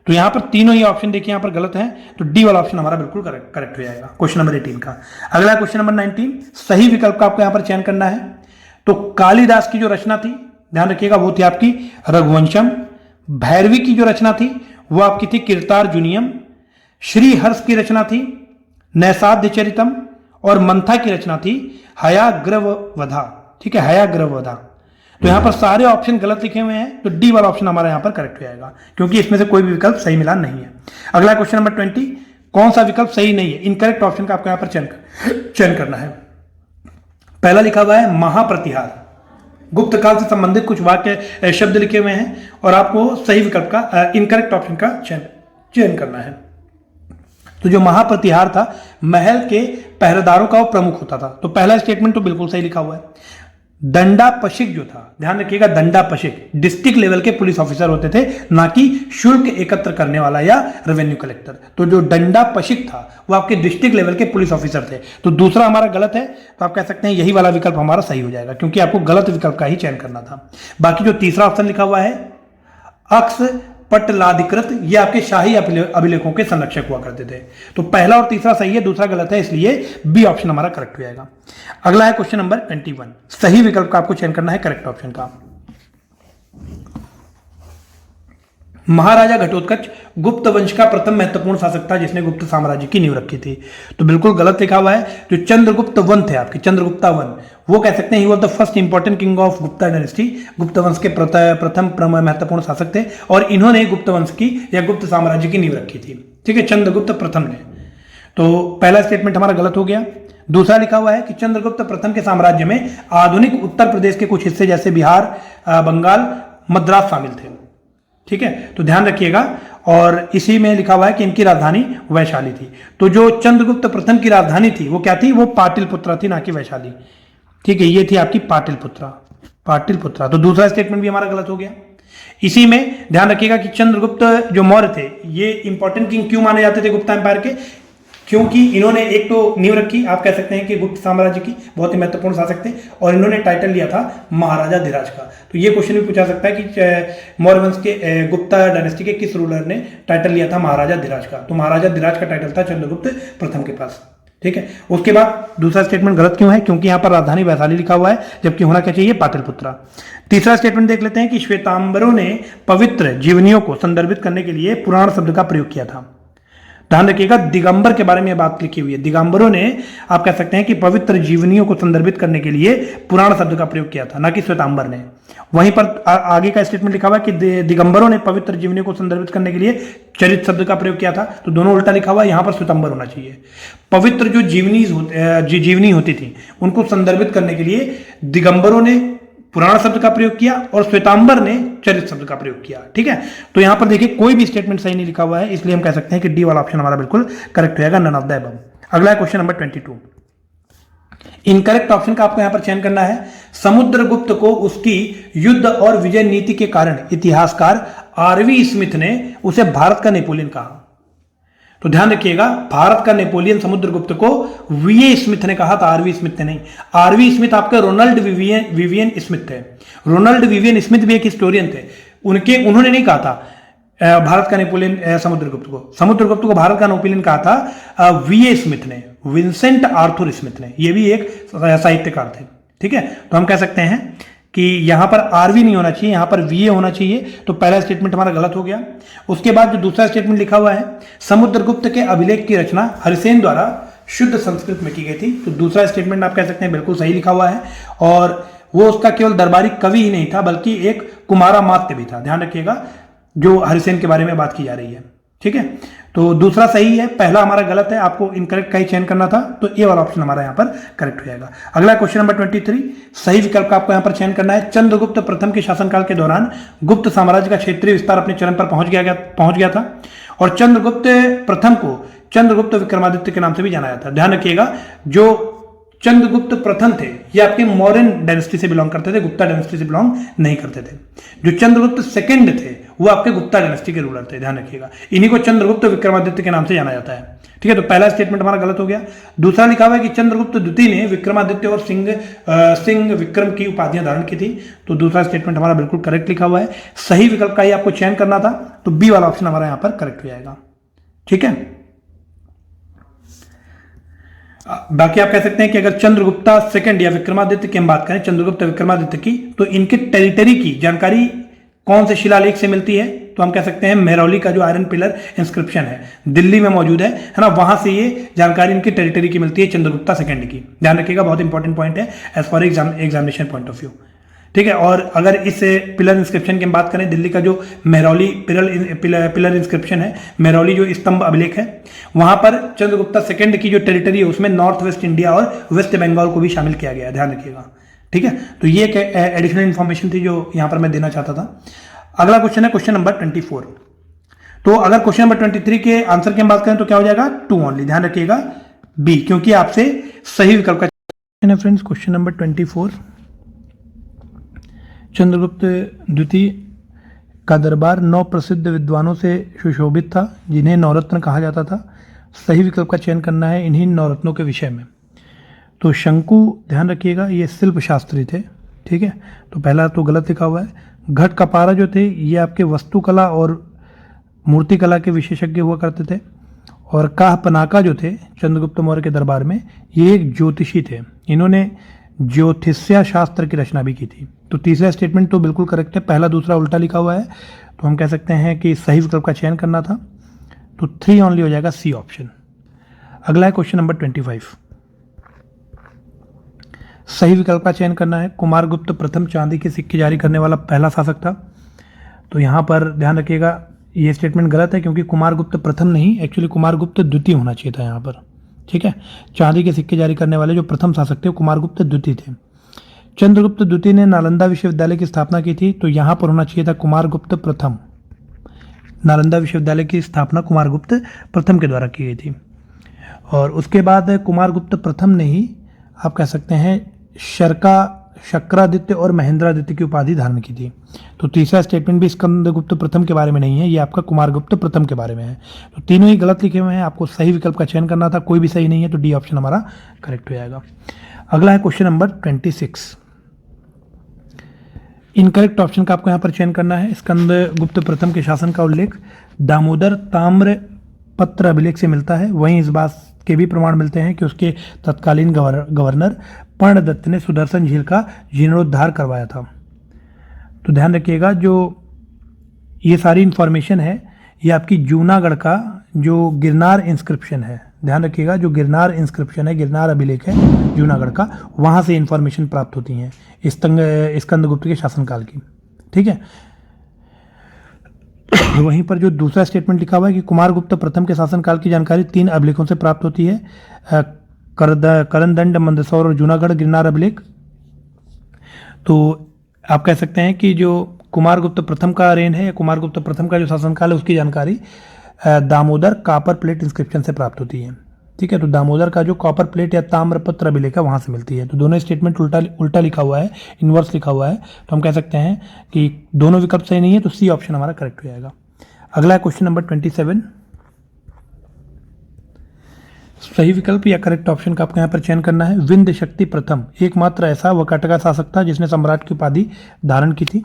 तो यहां पर तीनों ही ऑप्शन देखिए यहां पर गलत है, तो डी वाला ऑप्शन हमारा बिल्कुल करेक्ट हो जाएगा क्वेश्चन नंबर 18 का। अगला क्वेश्चन नंबर 19, सही विकल्प का आपको यहां पर चयन करना है। तो कालिदास की जो रचना थी ध्यान रखिएगा वो थी आपकी रघुवंशम। भैरवी की जो रचना थी वो आपकी थी कीर्तार्जुनियम। श्रीहर्ष की रचना थी नैषाद्य चरितम, और मंथा की रचना थी हयाग्रवधा, ठीक है, हयाग्रवधा। तो यहां पर सारे ऑप्शन गलत लिखे हुए हैं, तो डी वाला ऑप्शन हमारा यहां पर करेक्ट हो जाएगा क्योंकि इसमें से कोई भी विकल्प सही मिलान नहीं है। अगला क्वेश्चन नंबर 20, कौन सा विकल्प सही नहीं है? इनकरेक्ट ऑप्शन का आपको यहां पर चयन करना है। पहला लिखा हुआ है महाप्रतिहार, गुप्त काल से संबंधित कुछ वाक्य शब्द लिखे हुए हैं और आपको सही विकल्प का इनकरेक्ट ऑप्शन का चयन करना है। तो जो महाप्रतिहार था महल के पहरेदारों का वो प्रमुख होता था। तो पहला स्टेटमेंट तो बिल्कुल सही लिखा हुआ है। दंडापशिक जो था, ध्यान रखिएगा दंडापशिक डिस्ट्रिक्ट लेवल के पुलिस ऑफिसर होते थे, ना कि शुल्क एकत्र करने वाला या रेवेन्यू कलेक्टर। तो जो दंडापशिक था वो आपके डिस्ट्रिक्ट लेवल के पुलिस ऑफिसर थे। तो दूसरा हमारा गलत है, तो आप कह सकते हैं यही वाला विकल्प हमारा सही हो जाएगा क्योंकि आपको गलत विकल्प का ही चयन करना था। बाकी जो तीसरा ऑप्शन लिखा हुआ है अक्ष पटलाधिकृत, ये आपके शाही अभिलेखों के संरक्षक हुआ करते थे। तो पहला और तीसरा सही है, दूसरा गलत है, इसलिए बी ऑप्शन हमारा करेक्ट हो जाएगा। अगला है क्वेश्चन नंबर 21, सही विकल्प का आपको चयन करना है करेक्ट ऑप्शन का। महाराजा घटोत्कच गुप्त वंश का प्रथम महत्वपूर्ण शासक था जिसने गुप्त साम्राज्य की नींव रखी थी। तो बिल्कुल गलत लिखा हुआ है। जो चंद्रगुप्त वन थे आपके, चंद्रगुप्ता वन, वो कह सकते हैं ही was the first important king of Gupta dynasty. गुप्त वंश के प्रथम महत्वपूर्ण शासक थे और इन्होंने गुप्त वंश की या गुप्त साम्राज्य की नींव रखी थी, ठीक है, चंद्रगुप्त प्रथम ने। तो पहला स्टेटमेंट हमारा गलत हो गया। दूसरा लिखा हुआ है कि चंद्रगुप्त प्रथम के साम्राज्य में आधुनिक उत्तर प्रदेश के कुछ हिस्से जैसे बिहार, बंगाल, मद्रास शामिल थे, ठीक है। तो ध्यान रखिएगा, और इसी में लिखा हुआ है कि इनकी राजधानी वैशाली थी। तो जो चंद्रगुप्त प्रथम की राजधानी थी वो क्या थी? वो पाटलिपुत्रा थी, ना कि वैशाली, ठीक है। ये थी आपकी पाटलिपुत्रा। तो दूसरा स्टेटमेंट भी हमारा गलत हो गया। इसी में ध्यान रखिएगा कि चंद्रगुप्त जो मौर्य थे ये इंपॉर्टेंट किंग क्यों माने जाते थे गुप्ता एम्पायर के? क्योंकि इन्होंने एक तो नींव रखी, आप कह सकते हैं कि गुप्त साम्राज्य की बहुत ही महत्वपूर्ण शासक थे, और इन्होंने टाइटल लिया था महाराजा धीराज का। तो ये क्वेश्चन भी पूछा सकता है कि मौर्य वंश के गुप्ता डायनेस्टी के किस रूलर ने टाइटल लिया था महाराजा धीराज का? तो महाराजा धीराज का टाइटल था चंद्रगुप्त प्रथम के पास, ठीक है। उसके बाद दूसरा स्टेटमेंट गलत क्यों है? क्योंकि यहां पर राजधानी वैशाली लिखा हुआ है, जबकि होना क्या चाहिए? पाटलिपुत्रा। तीसरा स्टेटमेंट देख लेते हैं कि श्वेतांबरों ने पवित्र जीवनियों को संदर्भित करने के लिए पुराण शब्द का प्रयोग किया था। ध्यान रखिएगा, दिगंबर के बारे में बात लिखी हुई है। दिगंबरों ने, आप कह सकते हैं कि पवित्र जीवनियों को संदर्भित करने के लिए पुराण शब्द का प्रयोग किया था, ना कि श्वेतांबर ने। वहीं पर आगे का स्टेटमेंट लिखा हुआ है कि दिगंबरों ने पवित्र जीवनियों को संदर्भित करने के लिए चरित शब्द का प्रयोग किया था, तो दोनों उल्टा लिखा हुआ है, यहां पर श्वेतांबर होना चाहिए। पवित्र जो जीवनी होती थी उनको संदर्भित करने के लिए दिगंबरों ने पुराण शब्द का प्रयोग किया और श्वेतांबर ने चरित शब्द का प्रयोग किया। ठीक है, तो यहां पर देखिए कोई भी स्टेटमेंट सही नहीं लिखा हुआ है, इसलिए हम कह सकते हैं कि डी वाला ऑप्शन हमारा बिल्कुल करेक्ट होगा, नन ऑफ द अबव। अगला है क्वेश्चन नंबर 22। इनकरेक्ट ऑप्शन का आपको यहां पर चयन करना है। समुद्रगुप्त को उसकी युद्ध और विजय नीति के कारण इतिहासकार आरवी स्मिथ ने उसे भारत का नेपोलियन कहा। तो ध्यान रखिएगा, भारत का नेपोलियन समुद्रगुप्त को वीए स्मिथ ने कहा था, आरवी स्मिथ ने नहीं। आरवी स्मिथ आपके रोनाल्ड विवियन स्मिथ थे। रोनाल्ड विवियन स्मिथ भी एक हिस्टोरियन थे, उन्होंने नहीं कहा था भारत का नेपोलियन समुद्रगुप्त को भारत का नेपोलियन कहा था वीए स्मिथ ने, विंसेंट आर्थर स्मिथ ने, ये भी एक साहित्यकार थे। ठीक है, तो हम कह सकते हैं कि यहां पर आरवी नहीं होना चाहिए, यहां पर वीए होना चाहिए, तो पहला स्टेटमेंट हमारा गलत हो गया। उसके बाद जो दूसरा स्टेटमेंट लिखा हुआ है, समुद्रगुप्त के अभिलेख की रचना हरिसेन द्वारा शुद्ध संस्कृत में की गई थी, तो दूसरा स्टेटमेंट आप कह सकते हैं बिल्कुल सही लिखा हुआ है, और वो उसका केवल दरबारी कवि ही नहीं था बल्कि एक कुमारा मात्य भी था। ध्यान रखिएगा, जो हरिसेन के बारे में बात की जा रही है। ठीक है, तो दूसरा सही है, पहला हमारा गलत है, आपको इनकरेक्ट का ही चयन करना था, तो ए वाला ऑप्शन हमारा यहां पर करेक्ट हो जाएगा। अगला क्वेश्चन नंबर 23, सही विकल्प का आपको यहां पर चयन करना है। चंद्रगुप्त प्रथम के शासनकाल के दौरान गुप्त साम्राज्य का क्षेत्रीय विस्तार अपने चरम पर पहुंच गया था, और चंद्रगुप्त प्रथम को चंद्रगुप्त विक्रमादित्य के नाम से भी जाना जाता है। ध्यान रखिएगा, जो चंद्रगुप्त प्रथम थे ये आपके मौर्यन डायनेस्टी से बिलोंग करते थे, गुप्ता डायनेस्टी से बिलोंग नहीं करते थे। जो चंद्रगुप्त सेकंड थे वो आपके गुप्ता डायनेस्टी के रूलर थे। ध्यान रखिएगा, इन्हीं को चंद्रगुप्त विक्रमादित्य के नाम से जाना जाता है। ठीक है, तो पहला स्टेटमेंट हमारा गलत हो गया। दूसरा लिखा हुआ है कि चंद्रगुप्त द्वितीय ने विक्रमादित्य और सिंह विक्रम की उपाधियां धारण की थी, तो दूसरा स्टेटमेंट हमारा बिल्कुल करेक्ट लिखा हुआ है। सही विकल्प का ही आपको चयन करना था, तो बी वाला ऑप्शन हमारा यहां पर करेक्ट हो जाएगा। ठीक है, बाकी आप कह सकते हैं कि अगर चंद्रगुप्ता सेकंड या विक्रमादित्य की हम बात करें, चंद्रगुप्त विक्रमादित्य की, तो इनके टेरिटरी की जानकारी कौन से शिलालेख से मिलती है? तो हम कह सकते हैं मेहरौली का जो आयरन पिलर इंस्क्रिप्शन है दिल्ली में मौजूद है ना, वहां से ये जानकारी इनकी टेरिटरी की मिलती है, चंद्रगुप्ता सेकंड की। ध्यान रखिएगा, बहुत इंपॉर्टेंट पॉइंट है as for examination point of view. ठीक है, और अगर इस पिलर इंस्क्रिप्शन की हम बात करें, दिल्ली का जो मेहरौली पिलर इंस्क्रिप्शन है, मेहरौली जो स्तंभ अभिलेख है, वहां पर चंद्रगुप्ता सेकंड की जो टेरिटरी है उसमें नॉर्थ वेस्ट इंडिया और वेस्ट बंगाल को भी शामिल किया गया है। ध्यान रखिएगा। ठीक है, तो ये एक एडिशनल इंफॉर्मेशन थी जो यहां पर मैं देना चाहता था। अगला क्वेश्चन है क्वेश्चन नंबर 24। तो अगर क्वेश्चन नंबर 23 के आंसर की हम बात करें तो क्या हो जाएगा? 2 ओनली। ध्यान रखिएगा, बी, क्योंकि आपसे सही विकल्प का क्वेश्चन है। फ्रेंड्स, क्वेश्चन नंबर 24, चंद्रगुप्त द्वितीय का दरबार 9 प्रसिद्ध विद्वानों से सुशोभित था जिन्हें नवरत्न कहा जाता था। सही विकल्प का चयन करना है इन्हीं नवरत्नों के विषय में। तो शंकु, ध्यान रखिएगा, ये शिल्प शास्त्री थे। ठीक है, तो पहला तो गलत लिखा हुआ है। घट कपारा जो थे ये आपके वस्तुकला और मूर्तिकला के विशेषज्ञ हुआ करते थे, और काह पनाका जो थे चंद्रगुप्त मौर्य के दरबार में ये एक ज्योतिषी थे, इन्होंने ज्योतिष्या शास्त्र की रचना भी की थी। तो तीसरा स्टेटमेंट तो बिल्कुल करेक्ट है, पहला दूसरा उल्टा लिखा हुआ है, तो हम कह सकते हैं कि सही विकल्प का चयन करना था, तो 3 ओनली हो जाएगा, सी ऑप्शन। अगला है क्वेश्चन नंबर 25। सही विकल्प का चयन करना है। कुमारगुप्त प्रथम चांदी के सिक्के जारी करने वाला पहला शासक था, तो यहाँ पर ध्यान रखिएगा ये स्टेटमेंट गलत है, क्योंकि कुमारगुप्त प्रथम नहीं, एक्चुअली कुमारगुप्त द्वितीय होना चाहिए था यहाँ पर। ठीक है, चांदी के सिक्के जारी करने वाले जो प्रथम शासक थे वो कुमारगुप्त द्वितीय थे। चंद्रगुप्त द्वितीय ने नालंदा विश्वविद्यालय की स्थापना की थी, तो यहाँ पर होना चाहिए था कुमारगुप्त प्रथम। नालंदा विश्वविद्यालय की स्थापना कुमारगुप्त प्रथम के द्वारा की गई थी, और उसके बाद कुमारगुप्त प्रथम ने ही आप कह सकते हैं शक्रादित्य और महेंद्रादित्य की उपाधि धारण की थी। तो तीसरा स्टेटमेंट भी स्कंदगुप्त प्रथम के बारे में नहीं है, ये आपका कुमारगुप्त प्रथम के बारे में है। तो तीनों ही गलत लिखे हुए हैं, आपको सही विकल्प का चयन करना था, कोई भी सही नहीं है, तो डी ऑप्शन हमारा करेक्ट हो जाएगा। अगला है क्वेश्चन नंबर 26। इनकरेक्ट ऑप्शन का आपको यहाँ पर चयन करना है। स्कंदगुप्त प्रथम के शासन का उल्लेख दामोदर ताम्रपत्र अभिलेख से मिलता है, वहीं इस बात के भी प्रमाण मिलते हैं कि उसके तत्कालीन गवर्नर पर्णदत्त ने सुदर्शन झील का जीर्णोद्धार करवाया था। तो ध्यान रखिएगा, जो ये सारी इंफॉर्मेशन है ये आपकी जूनागढ़ का जो गिरनार इंस्क्रिप्शन है, ध्यान रखिएगा, जो गिरनार इंस्क्रिप्शन है, गिरनार अभिलेख है जूनागढ़ का, वहाँ से इंफॉर्मेशन प्राप्त होती हैं स्कंदगुप्त के शासनकाल की। ठीक है। वहीं पर जो दूसरा स्टेटमेंट लिखा हुआ है कि कुमारगुप्त प्रथम के शासनकाल की जानकारी 3 अभिलेखों से प्राप्त होती है, करंदंड, मंदसौर और जूनागढ़ गिरनार अभिलेख। तो आप कह सकते हैं कि जो कुमारगुप्त प्रथम का रेन है या कुमारगुप्त प्रथम का जो शासनकाल है उसकी जानकारी दामोदर कॉपर प्लेट इंस्क्रिप्शन से प्राप्त होती है। ठीक है। तो दामोदर का जो कॉपर प्लेट या ताम्रपत्र अभिलेख है वहाँ से मिलती है। तो दोनों स्टेटमेंट उल्टा लिखा हुआ है, इन्वर्स लिखा हुआ है, तो हम कह सकते हैं कि दोनों विकल्प सही नहीं है, तो सी ऑप्शन हमारा करेक्ट हो जाएगा। अगला है क्वेश्चन नंबर 27। सही विकल्प या करेक्ट ऑप्शन का आपको यहाँ पर चयन करना है। विंध्य शक्ति प्रथम एकमात्र ऐसा वकाटका शासक था जिसने सम्राट की उपाधि धारण की थी।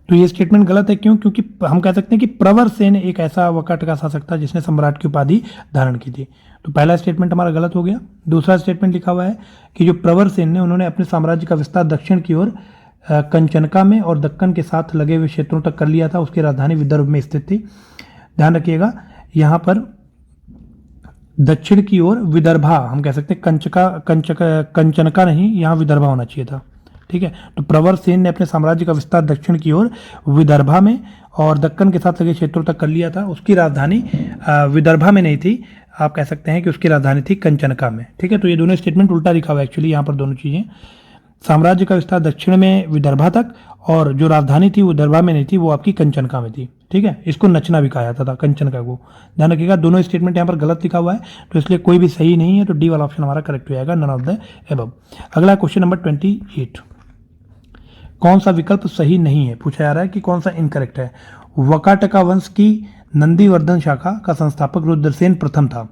तो ये स्टेटमेंट गलत है, क्यों? क्योंकि हम कह सकते हैं कि प्रवर सेन एक ऐसा वकाटका शासक था जिसने सम्राट की उपाधि धारण की थी। तो पहला स्टेटमेंट हमारा गलत हो गया। दूसरा स्टेटमेंट लिखा हुआ है कि जो प्रवर सेन ने उन्होंने अपने साम्राज्य का विस्तार दक्षिण की ओर कंचनका में और दक्कन के साथ लगे हुए क्षेत्रों तक कर लिया था। उसकी राजधानी विदर्भ में स्थित थी। ध्यान रखिएगा, यहाँ पर दक्षिण की ओर विदर्भा, हम कह सकते हैं कंचनका नहीं, यहाँ विदर्भा होना चाहिए था। ठीक है। तो प्रवर सेन ने अपने साम्राज्य का विस्तार दक्षिण की ओर विदर्भा में और दक्कन के साथ लगे क्षेत्रों तक कर लिया था। उसकी राजधानी विदर्भा में नहीं थी, आप कह सकते हैं कि उसकी राजधानी थी कंचनका में। ठीक है। तो ये दोनों स्टेटमेंट उल्टा लिखा हुआ है एक्चुअली यहाँ पर दोनों चीज़ें। साम्राज्य का विस्तार दक्षिण में विदर्भा तक और जो राजधानी थी वो विदर्भा में नहीं थी, वो आपकी कंचनका में थी। ठीक है। इसको नचना भी कहा जाता था, कंचनका को। ध्यान रखिएगा, दोनों स्टेटमेंट यहाँ पर गलत लिखा हुआ है, तो इसलिए कोई भी सही नहीं है। तो डी वाला ऑप्शन हमारा करेक्ट हो जाएगा, नन ऑफ द एबव। अगला क्वेश्चन नंबर 28। कौन सा विकल्प सही नहीं है, पूछा जा रहा है कि कौन सा इनकरेक्ट है। वकाटका वंश की नंदीवर्धन शाखा का संस्थापक रुद्रसेन प्रथम था।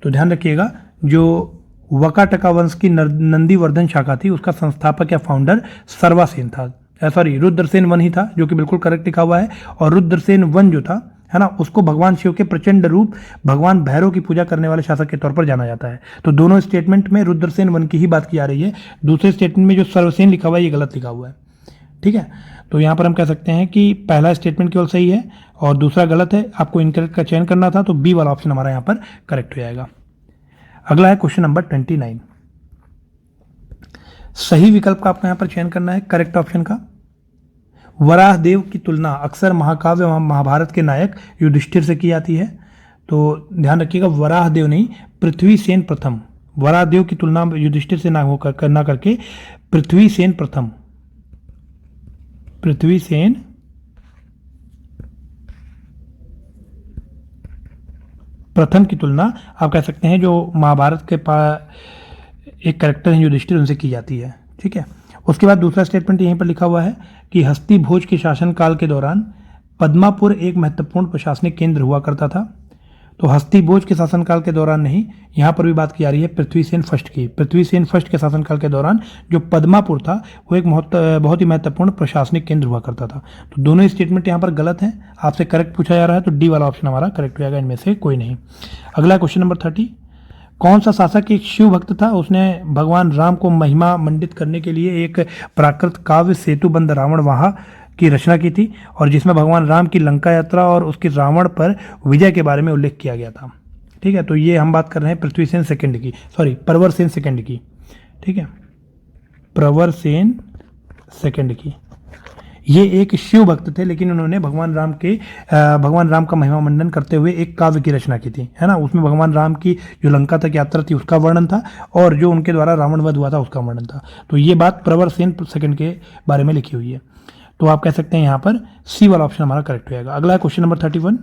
तो ध्यान रखिएगा, जो वकाटका वंश की नंदीवर्धन शाखा थी उसका संस्थापक या फाउंडर सर्वासेन था, सॉरी रुद्रसेन वन ही था, जो कि बिल्कुल करेक्ट लिखा हुआ है। और रुद्रसेन वन जो था, है ना, उसको भगवान शिव के प्रचंड रूप भगवान भैरव की पूजा करने वाले शासक के तौर पर जाना जाता है। तो दोनों स्टेटमेंट में रुद्रसेन वन की ही बात की जा रही है। दूसरे स्टेटमेंट में जो सर्वसेन लिखा हुआ है ये गलत लिखा हुआ है। ठीक है। तो यहाँ पर हम कह सकते हैं कि पहला स्टेटमेंट केवल सही है और दूसरा गलत है। आपको इनकरेक्ट का चयन करना था, तो बी वाला ऑप्शन हमारा यहाँ पर करेक्ट हो जाएगा। अगला है क्वेश्चन नंबर 29। सही विकल्प का आपको यहाँ पर चयन करना है करेक्ट ऑप्शन का। वराहदेव की तुलना अक्सर महाकाव्य महाभारत के नायक युधिष्ठिर से की जाती है। तो ध्यान रखिएगा, वराहदेव नहीं, पृथ्वीसेन प्रथम। वराहदेव की तुलना युधिष्ठिर से ना करके पृथ्वीसेन प्रथम, पृथ्वीसेन प्रथम की तुलना आप कह सकते हैं जो महाभारत के एक कैरेक्टर हैं युधिष्ठिर, उनसे की जाती है। ठीक है। उसके बाद दूसरा स्टेटमेंट यहीं पर लिखा हुआ है कि हस्ती भोज के शासनकाल के दौरान पद्मापुर एक महत्वपूर्ण प्रशासनिक केंद्र हुआ करता था। तो हस्ती भोज के शासनकाल के दौरान नहीं, यहाँ पर भी बात की जा रही है पृथ्वीसेन फर्स्ट की। पृथ्वीसेन फर्स्ट के शासनकाल के दौरान जो पद्मापुर था वो एक बहुत ही महत्वपूर्ण प्रशासनिक केंद्र हुआ करता था। तो दोनों स्टेटमेंट यहाँ पर गलत हैं, आपसे करेक्ट पूछा जा रहा है, तो डी वाला ऑप्शन हमारा करेक्ट हो जाएगा, इनमें से कोई नहीं। अगला क्वेश्चन नंबर 30। कौन सा शासक एक शिव भक्त था? उसने भगवान राम को महिमा मंडित करने के लिए एक प्राकृत काव्य सेतुबंध रावण वहा की रचना की थी, और जिसमें भगवान राम की लंका यात्रा और उसकी रावण पर विजय के बारे में उल्लेख किया गया था। ठीक है। तो ये हम बात कर रहे हैं पृथ्वीसेन सेकंड की, सॉरी प्रवरसेन सेकंड की। ठीक है, प्रवरसेन सेकंड की। ये एक शिव भक्त थे, लेकिन उन्होंने भगवान राम का महिमा मंडन करते हुए एक काव्य की रचना की थी, है ना। उसमें भगवान राम की जो लंका तक यात्रा थी उसका वर्णन था, और जो उनके द्वारा रावण वध हुआ था उसका वर्णन था। तो ये बात प्रवरसेन सेकंड के बारे में लिखी हुई है। तो आप कह सकते हैं यहाँ पर सी वाला ऑप्शन हमारा करेक्ट हो जाएगा। अगला है क्वेश्चन नंबर 31।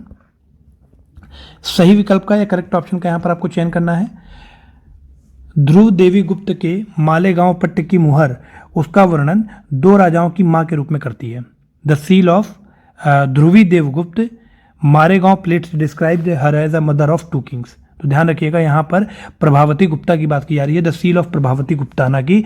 सही विकल्प का या करेक्ट ऑप्शन का यहाँ पर आपको चयन करना है। ध्रुव देवी गुप्त के मालेगांव पट्ट की मुहर उसका वर्णन दो राजाओं की मां के रूप में करती है। The seal of Dhruvi Devagupta Malegaon plates describe her as a mother of two kings. तो ध्यान रखिएगा, यहाँ पर प्रभावती गुप्ता की बात की जा रही है। The seal of Prabhavati Gupta, ना कि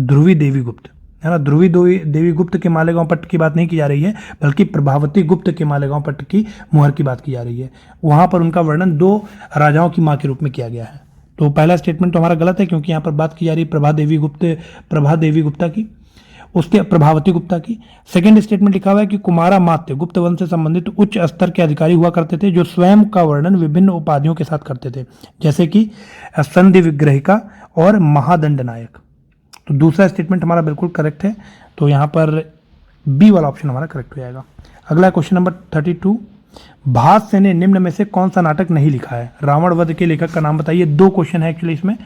ध्रुवी देवी गुप्त। है ना। ध्रुवी देवी गुप्त के मालेगांव पट्ट की बात नहीं की जा रही है, बल्कि प्रभावती गुप्त के मालेगांव पट्ट की मुहर की बात की जा रही है। वहां पर उनका वर्णन 2 राजाओं की मां के रूप में किया गया है। तो पहला स्टेटमेंट तो हमारा गलत है, क्योंकि यहाँ पर बात की जा रही है प्रभा देवी गुप्ता की, उसके प्रभावती गुप्ता की। सेकंड स्टेटमेंट लिखा हुआ है कि कुमारामात्य गुप्त वंश से संबंधित उच्च स्तर के अधिकारी हुआ करते थे, जो स्वयं का वर्णन विभिन्न उपाधियों के साथ करते थे, जैसे कि संधि विग्रहिका और महादंड नायक। तो दूसरा स्टेटमेंट हमारा बिल्कुल करेक्ट है, तो यहाँ पर बी वाला ऑप्शन हमारा करेक्ट हो जाएगा। अगला क्वेश्चन नंबर 32, भास्य ने निम्न में से कौन सा नाटक नहीं लिखा है? रावण वध के लेखक का नाम बताइए। 2 क्वेश्चन है एक्चुअली इसमें।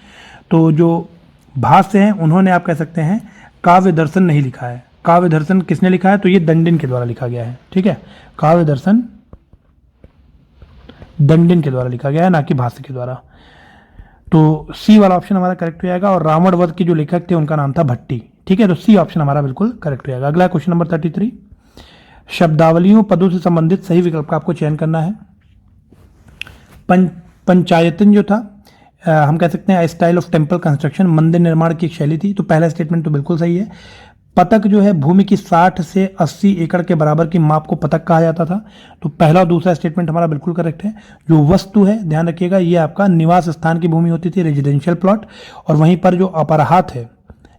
तो जो भास्य हैं उन्होंने, आप कह सकते हैं, काव्य दर्शन नहीं लिखा है। काव्य दर्शन किसने लिखा है? तो ये दंडिन के द्वारा लिखा गया है, ठीक है। काव्य दर्शन दंडिन के द्वारा लिखा गया है, ना कि भास्य के द्वारा। तो सी वाला ऑप्शन हमारा करेक्ट हो जाएगा। और रावण वध के जो लेखक थे उनका नाम था भट्टी, ठीक है। तो सी ऑप्शन हमारा बिल्कुल करेक्ट हो जाएगा। अगला क्वेश्चन नंबर 33, शब्दावलियों पदों से संबंधित सही विकल्प का आपको चयन करना है। पंचायतन जो था, हम कह सकते हैं स्टाइल ऑफ टेम्पल कंस्ट्रक्शन, मंदिर निर्माण की एक शैली थी। तो पहला स्टेटमेंट तो बिल्कुल सही है। पतक जो है भूमि की 60 से 80 एकड़ के बराबर की माप को पतक कहा जाता था। तो पहला और दूसरा स्टेटमेंट हमारा बिल्कुल करेक्ट है। जो वस्तु है, ध्यान रखिएगा, ये आपका निवास स्थान की भूमि होती थी, रेजिडेंशियल प्लॉट। और वहीं पर जो अपराहात है,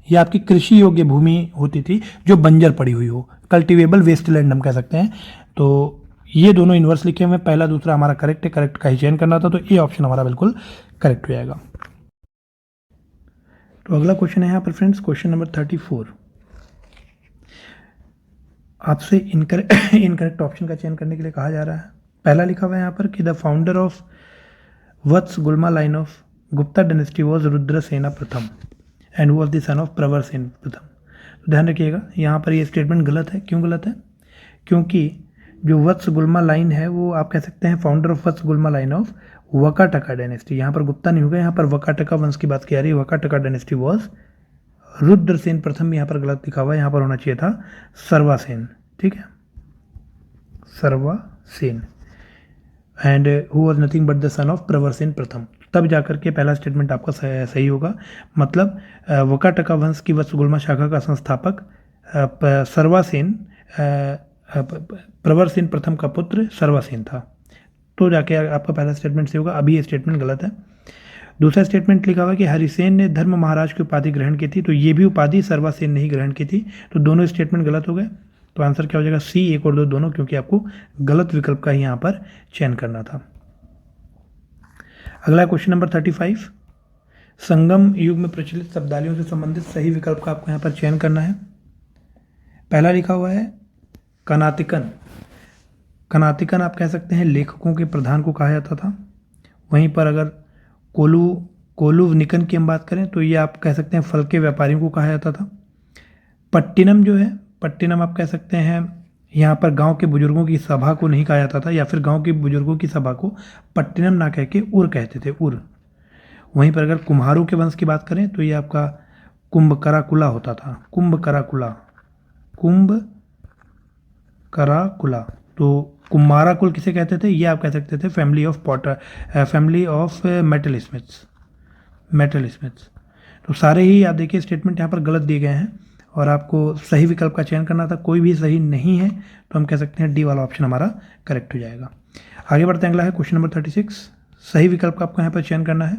ये आपकी कृषि योग्य भूमि होती थी, जो बंजर पड़ी हुई हो, कल्टिवेबल वेस्टलैंड हम कह सकते हैं। तो ये दोनों इन्वर्स लिखे हुए हैं, पहला दूसरा हमारा करेक्ट है, करेक्ट का ही चयन करना था। तो ये ऑप्शन हमारा बिल्कुल करेक्ट हो जाएगा। तो अगला क्वेश्चन है यहाँ पर फ्रेंड्स, क्वेश्चन नंबर 34। आपसे इनकरेक्ट ऑप्शन का चयन करने के लिए कहा जा रहा है। पहला लिखा हुआ है यहाँ पर कि the founder of Vatsa Gulma line of Gupta dynasty was Rudrasena प्रथम and was the son of Pravarasena प्रथम। तो ध्यान रखिएगा, यहाँ पर ये स्टेटमेंट गलत है। क्यों गलत है? क्योंकि जो वत्स गुल्मा लाइन है, वो आप कह सकते हैं founder of Vatsa Gulma line of Vakataka dynasty, यहाँ पर गुप्ता नहीं होगा, यहाँ पर वकाटका वंश की बात की जा रही है। वकाटका डायनेस्टी वॉज रुद्रसेन प्रथम, यहाँ पर गलत लिखा हुआ है, यहाँ पर होना चाहिए था सर्वासेन, ठीक है, Sarvasena. And who was nothing but the son of Pravarasena प्रथम, तब जाकर के पहला स्टेटमेंट आपका सही होगा। मतलब वकाटका वंश की वत्सगुल्मा शाखा का संस्थापक सर्वासेन, प्रवरसेन प्रथम का पुत्र सर्वासेन था। तो जाके आपका पहला स्टेटमेंट सही होगा। अभी ये स्टेटमेंट गलत है। दूसरा स्टेटमेंट लिखा हुआ कि हरिसेन ने धर्म महाराज की उपाधि ग्रहण की थी, तो ये भी उपाधि सर्वासेन ने ही ग्रहण की थी। तो दोनों स्टेटमेंट गलत हो गए। तो आंसर क्या हो जाएगा? सी, 1 और 2 दोनों, क्योंकि आपको गलत विकल्प का ही यहाँ पर चयन करना था। अगला क्वेश्चन नंबर 35, संगम युग में प्रचलित शब्दावलियों से संबंधित सही विकल्प का आपको यहाँ पर चयन करना है। पहला लिखा हुआ है कनातिकन। कनातिकन आप कह सकते हैं लेखकों के प्रधान को कहा जाता था। वहीं पर अगर कोलुवनिकन की हम बात करें तो ये आप कह सकते हैं फल के व्यापारियों को कहा जाता था। पट्टिनम जो है, पट्टिनम आप कह सकते हैं यहाँ पर गांव के बुजुर्गों की सभा को नहीं कहा जाता था, या फिर गांव के बुजुर्गों की सभा को पट्टिनम ना कह के उर कहते थे, उर। वहीं पर अगर कुम्हारों के वंश की बात करें तो ये आपका कुंभकराकुला होता था, कुंभकराकुला। तो कुम्हाराकुल किसे कहते थे? ये आप कह सकते थे फैमिली ऑफ मेटल स्मिथ्स। तो सारे ही आप देखिए स्टेटमेंट यहाँ पर गलत दिए गए हैं और आपको सही विकल्प का चयन करना था। कोई भी सही नहीं है, तो हम कह सकते हैं डी वाला ऑप्शन हमारा करेक्ट हो जाएगा। आगे बढ़ते हैं, अगला है क्वेश्चन नंबर 36। सही विकल्प का आपको यहाँ पर चयन करना है।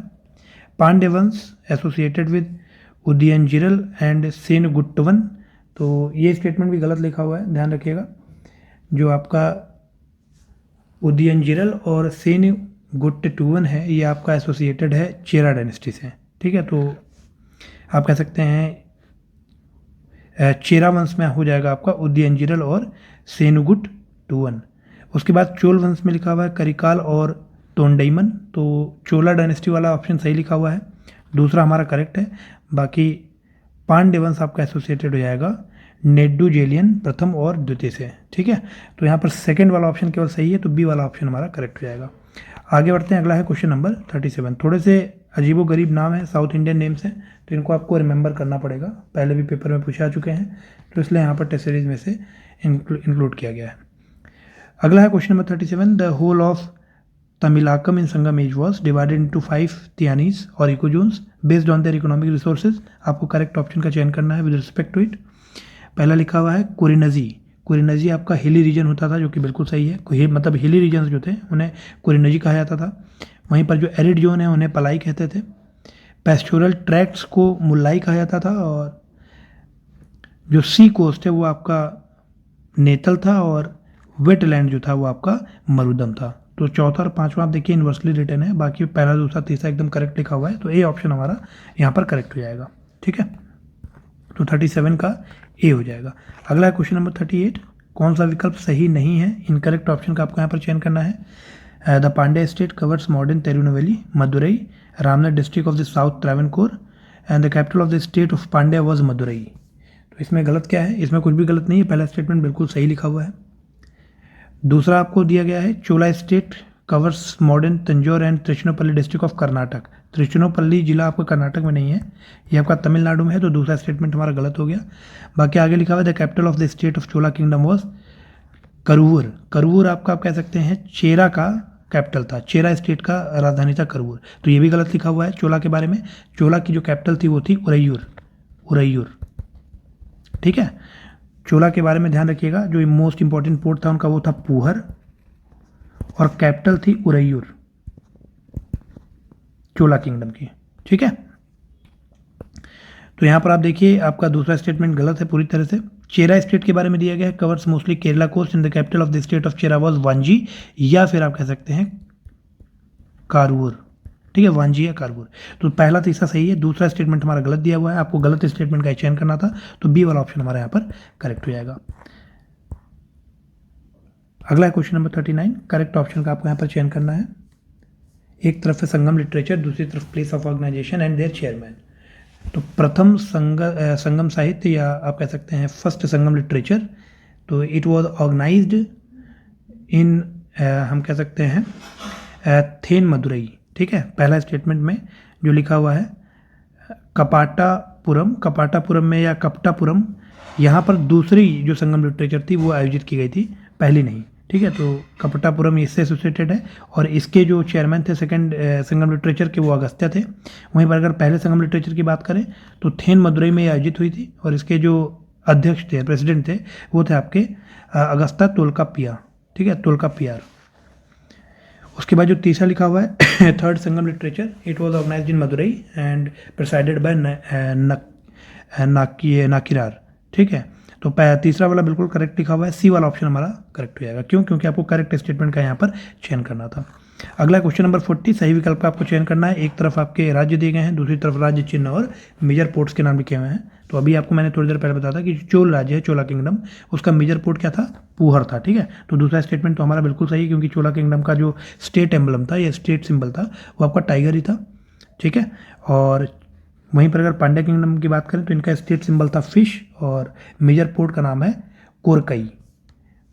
पांड्य वंश एसोसिएटेड विद उदयनजिरल एंड सेनगुट्टवन। तो ये स्टेटमेंट भी गलत लिखा हुआ है, ध्यान रखिएगा। जो आपका उदयनजिरल और सेनगुट्टवन है, ये आपका एसोसिएटेड है चेरा डायनेस्टी से, ठीक है। तो आप कह सकते हैं चेरा वंश में हो जाएगा आपका उदयनजिरल और सेनगुट्टवन। उसके बाद चोल वंश में लिखा हुआ है करिकाल और तोंडईमन। तो चोला डायनेस्टी वाला ऑप्शन सही लिखा हुआ है, दूसरा हमारा करेक्ट है। बाकी पांड्य वंश आपका एसोसिएटेड हो जाएगा नेडुजेलियन प्रथम और द्वितीय से, ठीक है। तो यहाँ पर सेकंड वाला ऑप्शन केवल सही है, तो बी वाला ऑप्शन हमारा करेक्ट हो जाएगा। आगे बढ़ते हैं, अगला है क्वेश्चन नंबर 37। थोड़े से अजीबो गरीब नाम है, साउथ इंडियन नेम्स हैं, तो इनको आपको रिमेंबर करना पड़ेगा। पहले भी पेपर में पूछा चुके हैं, तो इसलिए यहाँ पर टेस्ट सीरीज में से इंक्लूड किया गया है। अगला है question number 37। The whole of Tamilakam in Sangam age was divided into 5 Tianis or ecozones based on their economic resources. आपको करेक्ट ऑप्शन का चयन करना है विद रिस्पेक्ट टू इट। पहला लिखा हुआ है कुरिनजी। कुरिनजी आपका हिली रीजन होता था, जो कि बिल्कुल सही है। मतलब हिली रीजन्स जो थे उन्हें कुरिनजी कहा जाता था। वहीं पर जो एरिड जोन है उन्हें पलाई कहते थे। पेस्टोरल ट्रैक्ट्स को मुल्लाई कहा जाता था, और जो सी कोस्ट है वो आपका नेतल था, और वेटलैंड जो था वो आपका मरुदम था। तो चौथा और पांचवा आप देखिए इन्वर्सली रिटर्न है, बाकी पहला दूसरा तीसरा एकदम करेक्ट लिखा हुआ है। तो ए ऑप्शन हमारा यहाँ पर करेक्ट हो जाएगा। ठीक है, तो 37 का ए हो जाएगा। अगला क्वेश्चन नंबर 38, कौन सा विकल्प सही नहीं है? इनकरेक्ट ऑप्शन का आपको यहाँ पर चयन करना है। The Pandya state covers modern Tirunelveli, Madurai, Ramanagar district of the south Travancore and the capital of the state of Pandya was Madurai. तो इसमें गलत क्या है? इसमें कुछ भी गलत नहीं है, पहला स्टेटमेंट बिल्कुल सही लिखा हुआ है। दूसरा आपको दिया गया है Chola state covers modern Tanjore and Trichinopoly district of Karnataka. Trichinopoly जिला आपका कर्नाटक में नहीं है, ये आपका तमिलनाडु में है, तो दूसरा स्टेटमेंट हमारा गलत हो गया। बाकी आगे लिखा हुआ है the capital of the state of Chola kingdom was Karuvur. Karuvur आपका आप कह सकते हैं चेरा का कैपिटल था, चेरा स्टेट का राजधानी था करवूर, तो ये भी गलत लिखा हुआ है चोला के बारे में। चोला की जो कैपिटल थी वो थी उरैयूर, उरैयूर। ठीक है, चोला के बारे में ध्यान रखिएगा, जो मोस्ट इंपॉर्टेंट पोर्ट था उनका वो था पूहर, और कैपिटल थी उरैयूर चोला किंगडम की। ठीक है, तो यहां पर आप देखिए आपका दूसरा स्टेटमेंट गलत है पूरी तरह से। चेरा स्टेट के बारे में दिया गया है covers mostly Kerala coast and the capital of the state of Chera was Vanji, या फिर आप कह सकते हैं कारूर। ठीक है, वांजी या कारगुर। तो पहला तीसरा सही है, दूसरा स्टेटमेंट हमारा गलत दिया हुआ है, आपको गलत स्टेटमेंट का चयन करना था, तो बी वाला ऑप्शन हमारा यहाँ पर करेक्ट हो जाएगा। अगला क्वेश्चन नंबर 39, करेक्ट ऑप्शन का आपको यहाँ पर चयन करना है। एक तरफ है संगम लिटरेचर, दूसरी तरफ place of organization and their chairman. तो प्रथम संगम साहित्य, या आप कह सकते हैं फर्स्ट संगम लिटरेचर, तो इट वॉज ऑर्गेनाइज्ड इन हम कह सकते हैं थेन मदुरई। ठीक है, पहला स्टेटमेंट में जो लिखा हुआ है कपाटापुरम, कपाटापुरम में या कपटापुरम, यहाँ पर दूसरी जो संगम लिटरेचर थी वो आयोजित की गई थी, पहली नहीं। ठीक है, तो कपटापुरम इससे एसोसिएटेड है, और इसके जो चेयरमैन थे सेकंड संगम लिटरेचर के वो अगस्त्य थे। वहीं पर अगर पहले संगम लिटरेचर की बात करें तो थेन मदुरई में आयोजित हुई थी, और इसके जो अध्यक्ष थे, प्रेसिडेंट थे, वो थे आपके अगस्ता तोल्कापिया। ठीक है, तोल्कापियार। उसके बाद जो तीसरा लिखा हुआ है third Sangam literature, it was organised in Madurai and presided by Nakkirar. ठीक है, तो तीसरा वाला बिल्कुल करेक्ट लिखा हुआ है, सी वाला ऑप्शन हमारा करेक्ट हो जाएगा। क्यों? क्योंकि आपको करेक्ट स्टेटमेंट का यहाँ पर चयन करना था। अगला क्वेश्चन नंबर 40, सही विकल्प का आपको चयन करना है। एक तरफ आपके राज्य दिए गए हैं, दूसरी तरफ राज्य चिन्ह और मेजर पोर्ट्स के नाम लिखे हुए हैं। तो अभी आपको मैंने थोड़ी देर पहले बताया था कि चोल राज्य है, चोला किंगडम, उसका मेजर पोर्ट क्या था? पूहर था। ठीक है, तो दूसरा स्टेटमेंट तो हमारा बिल्कुल सही है, क्योंकि चोला किंगडम का जो स्टेट एम्बलम था या स्टेट सिंबल था वो आपका टाइगर ही था। ठीक है, और वहीं पर अगर पांड्या किंगडम की बात करें तो इनका स्टेट सिंबल था फिश, और मेजर पोर्ट का नाम है कोरकई।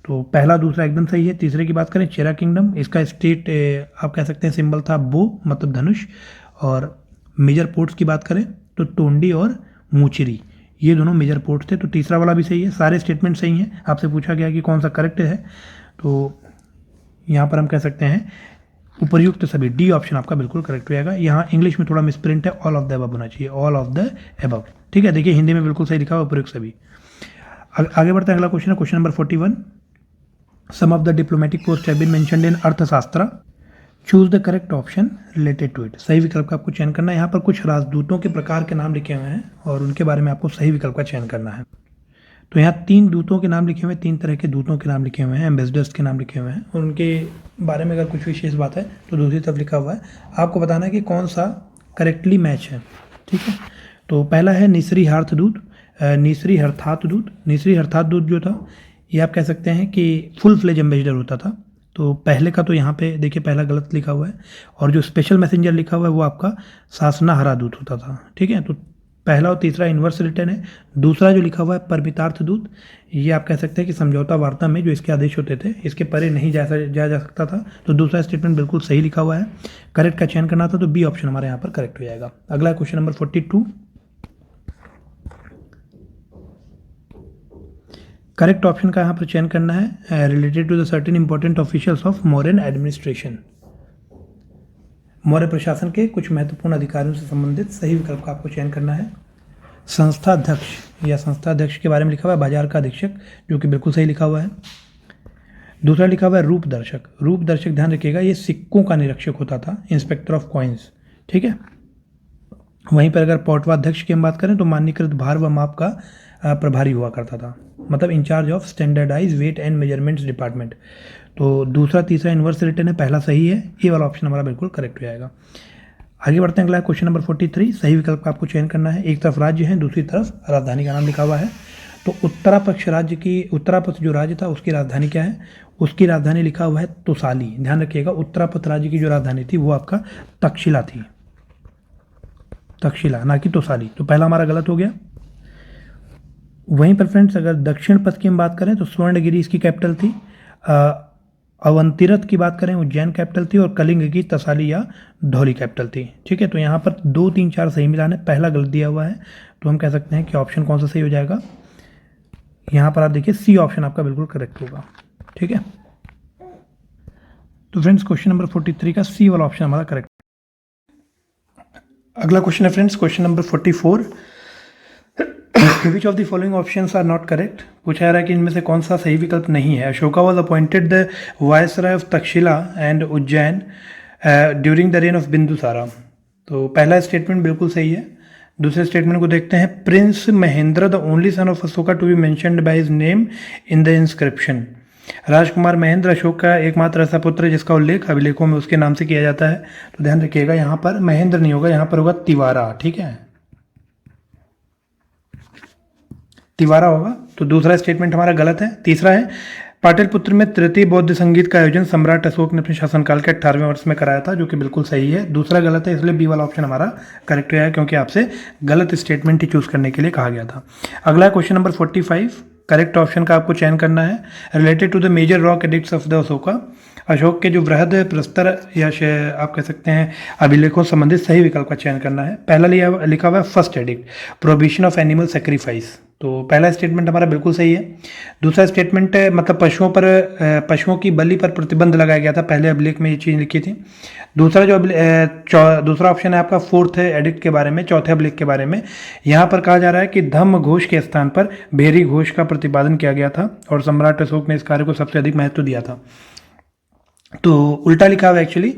तो पहला दूसरा एकदम सही है। तीसरे की बात करें चेरा किंगडम, इसका स्टेट आप कह सकते हैं सिंबल था बो, मतलब धनुष, और मेजर पोर्ट्स की बात करें तो टोंडी और मूचिरी, ये दोनों मेजर पोर्ट्स थे। तो तीसरा वाला भी सही है, सारे स्टेटमेंट सही हैं। आपसे पूछा गया कि कौन सा करेक्ट है, तो यहाँ पर हम कह सकते हैं उपर्युक्त सभी, डी ऑप्शन आपका बिल्कुल करेक्ट हो जाएगा। यहाँ इंग्लिश में थोड़ा मिसप्रिंट है, ऑल ऑफ द अबव होना चाहिए, ऑल ऑफ द अबव। ठीक है, देखिए हिंदी में बिल्कुल सही लिखा हुआ उपर्युक्त सभी। आगे बढ़ते हैं, अगला क्वेश्चन है question number 41, some of the diplomatic post have been mentioned in Arthashastra, choose the correct option related to it. सही विकल्प का आपको चयन करना है। यहाँ पर कुछ राजदूतों के प्रकार के नाम लिखे हुए हैं और उनके बारे में आपको सही विकल्प का चयन करना है। तो यहाँ 3 दूतों के नाम लिखे हुए हैं, 3 तरह के दूतों के नाम लिखे हुए हैं, एम्बेसडर्स के नाम लिखे हुए हैं, और उनके बारे में अगर कुछ विशेष बात है तो दूसरी तरफ लिखा हुआ है। आपको बताना है कि कौन सा करेक्टली मैच है। ठीक है, तो पहला है निसरी हार्थदूत, निसरी हर्थातदूत। निसरी हर्थातदूत जो था ये आप कह सकते हैं कि फुल फ्लेज एम्बेसडर होता था। तो पहले का तो यहाँ पे देखिए पहला गलत लिखा हुआ है, और जो स्पेशल मैसेंजर लिखा हुआ है वो आपका सासना हरा दूत होता था। ठीक है, तो पहला और तीसरा इन्वर्स रिटर्न है। दूसरा जो लिखा हुआ है परमितार्थ दूत, ये आप कह सकते हैं कि समझौता वार्ता में जो इसके आदेश होते थे इसके परे नहीं जाया जा सकता था। तो दूसरा स्टेटमेंट बिल्कुल सही लिखा हुआ है, करेक्ट का चयन करना था, तो बी ऑप्शन हमारे यहाँ पर करेक्ट हो जाएगा। अगला क्वेश्चन नंबर 42, करेक्ट ऑप्शन का यहाँ पर चयन करना है related to the certain important officials of modern administration. Maurya प्रशासन के कुछ महत्वपूर्ण अधिकारियों से संबंधित सही विकल्प का आपको चयन करना है। संस्था अध्यक्ष या संस्था अध्यक्ष के बारे में लिखा हुआ है बाजार का अधीक्षक, जो कि बिल्कुल सही लिखा हुआ है। दूसरा लिखा हुआ है रूप दर्शक। रूप दर्शक ध्यान रखिएगा, ये सिक्कों का निरीक्षक होता था, इंस्पेक्टर ऑफ कॉइन्स, ठीक है। वहीं पर अगर पौटवाध्यक्ष की हम बात करें तो मानकीकृत भार व माप का प्रभारी हुआ करता था, मतलब incharge of standardize weight and measurements department. तो दूसरा तीसरा इन्वर्स रिटर्न है, पहला सही है, ये वाला ऑप्शन हमारा बिल्कुल करेक्ट हो जाएगा। आगे बढ़ते हैं, अगला क्वेश्चन नंबर 43। सही विकल्प का आपको चयन करना है। एक तरफ राज्य है, दूसरी तरफ राजधानी का नाम लिखा हुआ है। तो उत्तरापथ जो राज्य था उसकी राजधानी क्या है? उसकी राजधानी लिखा हुआ है तोसाली। ध्यान रखिएगा, उत्तरापथ राज्य की जो राजधानी थी वो आपका तक्षशिला थी, तक्षशिला, ना कि तोसाली। तो पहला हमारा गलत हो गया। वहीं पर फ्रेंड्स अगर दक्षिण पथ की हम बात करें तो स्वर्णगिरी इसकी कैपिटल थी। अवंतिरथ की बात करें उज्जैन कैपिटल थी, और कलिंग की तसाली या धौली कैपिटल थी, ठीक है। तो यहाँ पर 2 3 4 सही मिलान है, पहला गलत दिया हुआ है। तो हम कह सकते हैं कि ऑप्शन कौन सा सही हो जाएगा? यहाँ पर आप देखिए सी ऑप्शन आपका बिल्कुल करेक्ट होगा, ठीक है। तो फ्रेंड्स क्वेश्चन नंबर 43 का सी वाला ऑप्शन हमारा करेक्ट। अगला क्वेश्चन है friends question number 44। Which of the following options are not correct? पूछा जा रहा है कि इनमें से कौन सा सही विकल्प नहीं है। Ashoka was appointed the viceroy of Takshashila and Ujjain during the rain of Bindusara. तो पहला स्टेटमेंट बिल्कुल सही है। दूसरे स्टेटमेंट को देखते हैं। Prince Mahendra the only son of Ashoka to be mentioned by his name in the inscription. राजकुमार महेंद्र अशोक का एकमात्र ऐसा पुत्र है जिसका उल्लेख अभिलेखों में उसके नाम से किया जाता है। तो ध्यान रखिएगा, यहाँ पर महेंद्र नहीं होगा, यहाँ पर होगा तिवारा, ठीक है, तिवारा होगा। तो दूसरा स्टेटमेंट हमारा गलत है। तीसरा है पाटलिपुत्र में तृतीय बौद्ध संगीत का आयोजन सम्राट अशोक ने अपने शासनकाल के 18वें वर्ष में कराया था, जो कि बिल्कुल सही है। दूसरा गलत है, इसलिए बी वाला ऑप्शन हमारा करेक्ट है, क्योंकि आपसे गलत स्टेटमेंट ही चूज करने के लिए कहा गया था। अगला क्वेश्चन नंबर 45। करेक्ट ऑप्शन का आपको चयन करना है। Related to the major rock edicts of the Ashoka. Ashoka के जो बृहद प्रस्तर या आप कह सकते हैं अभिलेखों संबंधित सही विकल्प का चयन करना है। पहला लिखा हुआ है first addict, prohibition of animal sacrifice. तो पहला स्टेटमेंट हमारा बिल्कुल सही है। दूसरा स्टेटमेंट मतलब पशुओं की बलि पर प्रतिबंध लगाया गया था, पहले अभिलेख में ये चीज़ लिखी थी। दूसरा ऑप्शन है आपका फोर्थ एडिक्ट के बारे में, चौथे अभिलेख के बारे में। यहाँ पर कहा जा रहा है कि धम्म घोष के स्थान पर भेरी घोष का प्रतिपादन किया गया था और सम्राट अशोक ने इस कार्य को सबसे अधिक महत्व दिया था। तो उल्टा लिखा हुआ actually,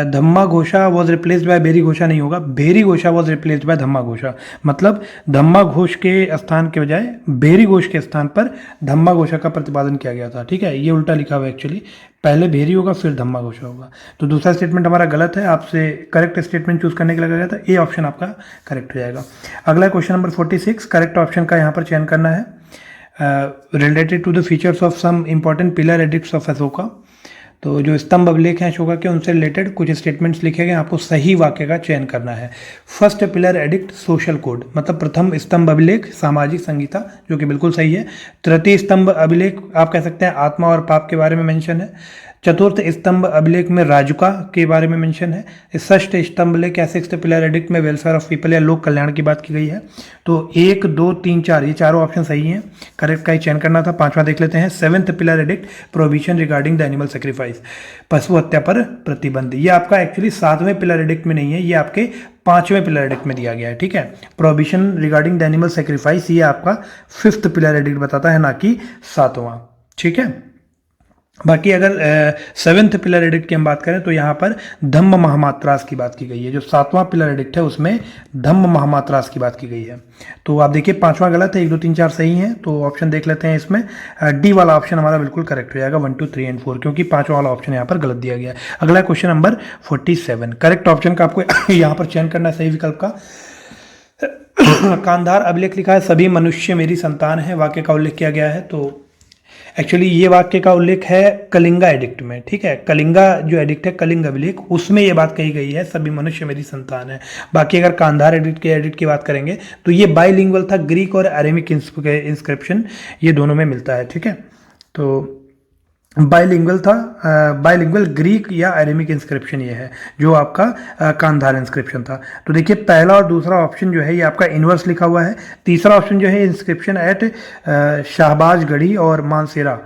dhamma ghosha was replaced by bheri ghosha नहीं होगा, bheri ghosha was replaced by dhamma ghosha. मतलब धम्मा घोष के स्थान के बजाय भेरी घोष के स्थान पर धम्मा घोषा का प्रतिपादन किया गया था, ठीक है। ये उल्टा लिखा हुआ एक्चुअली, पहले भेरी होगा फिर धम्मा घोषा होगा। तो दूसरा स्टेटमेंट हमारा गलत है, आपसे करेक्ट स्टेटमेंट चूज करने के लिए कहा गया था, ए ऑप्शन आपका करेक्ट हो जाएगा। अगला क्वेश्चन नंबर 46। करेक्ट ऑप्शन का यहाँ पर चयन करना है। Related to the features of some important pillar edicts of Ashoka. तो जो स्तंभ अभिलेख हैं अशोका के, उनसे रिलेटेड कुछ स्टेटमेंट्स लिखे गए, आपको सही वाक्य का चयन करना है। First pillar addict social code, मतलब प्रथम स्तंभ अभिलेख सामाजिक संहिता, जो कि बिल्कुल सही है। तृतीय स्तंभ अभिलेख आप कह सकते हैं आत्मा और पाप के बारे में मेंशन है। चतुर्थ स्तंभ अभिलेख में राजुका के बारे में मेंशन है। षष्ठ स्तंभ अभिलेख या सिक्स्थ पिलर एडिक्ट में वेलफेयर ऑफ पीपल या लोक कल्याण की बात की गई है। तो 1 2 3 4 ये चारों ऑप्शन सही हैं, करेक्ट का ही चयन करना था। पांचवा देख लेते हैं। Seventh pillar addict prohibition regarding the animal sacrifice, पशु हत्या पर प्रतिबंध। ये आपका एक्चुअली 7वें पिलर एडिक्ट में नहीं है, ये आपके 5वें पिलर एडिक्ट में दिया गया है, ठीक है। Prohibition regarding the animal sacrifice ये आपका 5th पिलर एडिक्ट बताता है, ना कि 7वां, ठीक है। बाकी अगर 7th पिलर एडिक्ट की हम बात करें तो यहाँ पर धम्म महामात्रास की बात की गई है। जो 7वां पिलर एडिक्ट है उसमें धम्म महामात्रास की बात की गई है। तो आप देखिए 5वां गलत है, 1 2 3 4 सही है। तो ऑप्शन देख लेते हैं, इसमें डी वाला ऑप्शन हमारा बिल्कुल करेक्ट हो जाएगा, 1 2 3 एंड 4, क्योंकि 5वां वाला ऑप्शन यहाँ पर गलत दिया गया है। अगला क्वेश्चन नंबर 47। करेक्ट ऑप्शन का आपको यहाँ पर चयन करना है सही विकल्प का। कांधार अभिलेख लिखा है सभी मनुष्य मेरी संतान है, वाक्य का उल्लेख किया गया है। तो एक्चुअली ये वाक्य का उल्लेख है कलिंगा एडिक्ट में, ठीक है। कलिंगा जो एडिक्ट है, कलिंग अभिलेख, उसमें ये बात कही गई है सभी मनुष्य मेरी संतान है। बाकी अगर कांधार एडिक्ट की बात करेंगे तो ये बाइलिंगुअल था, ग्रीक और अरेमिक इंस्क्रिप्शन ये दोनों में मिलता है, ठीक है। तो बाइलिंगुअल था, बाइलिंगुअल ग्रीक या अरेमिक इंस्क्रिप्शन ये है जो आपका कांधार इंस्क्रिप्शन था। तो देखिए पहला और दूसरा ऑप्शन जो है ये आपका इनवर्स लिखा हुआ है। तीसरा ऑप्शन जो है इंस्क्रिप्शन एट शाहबाज गढ़ी और Mansehra,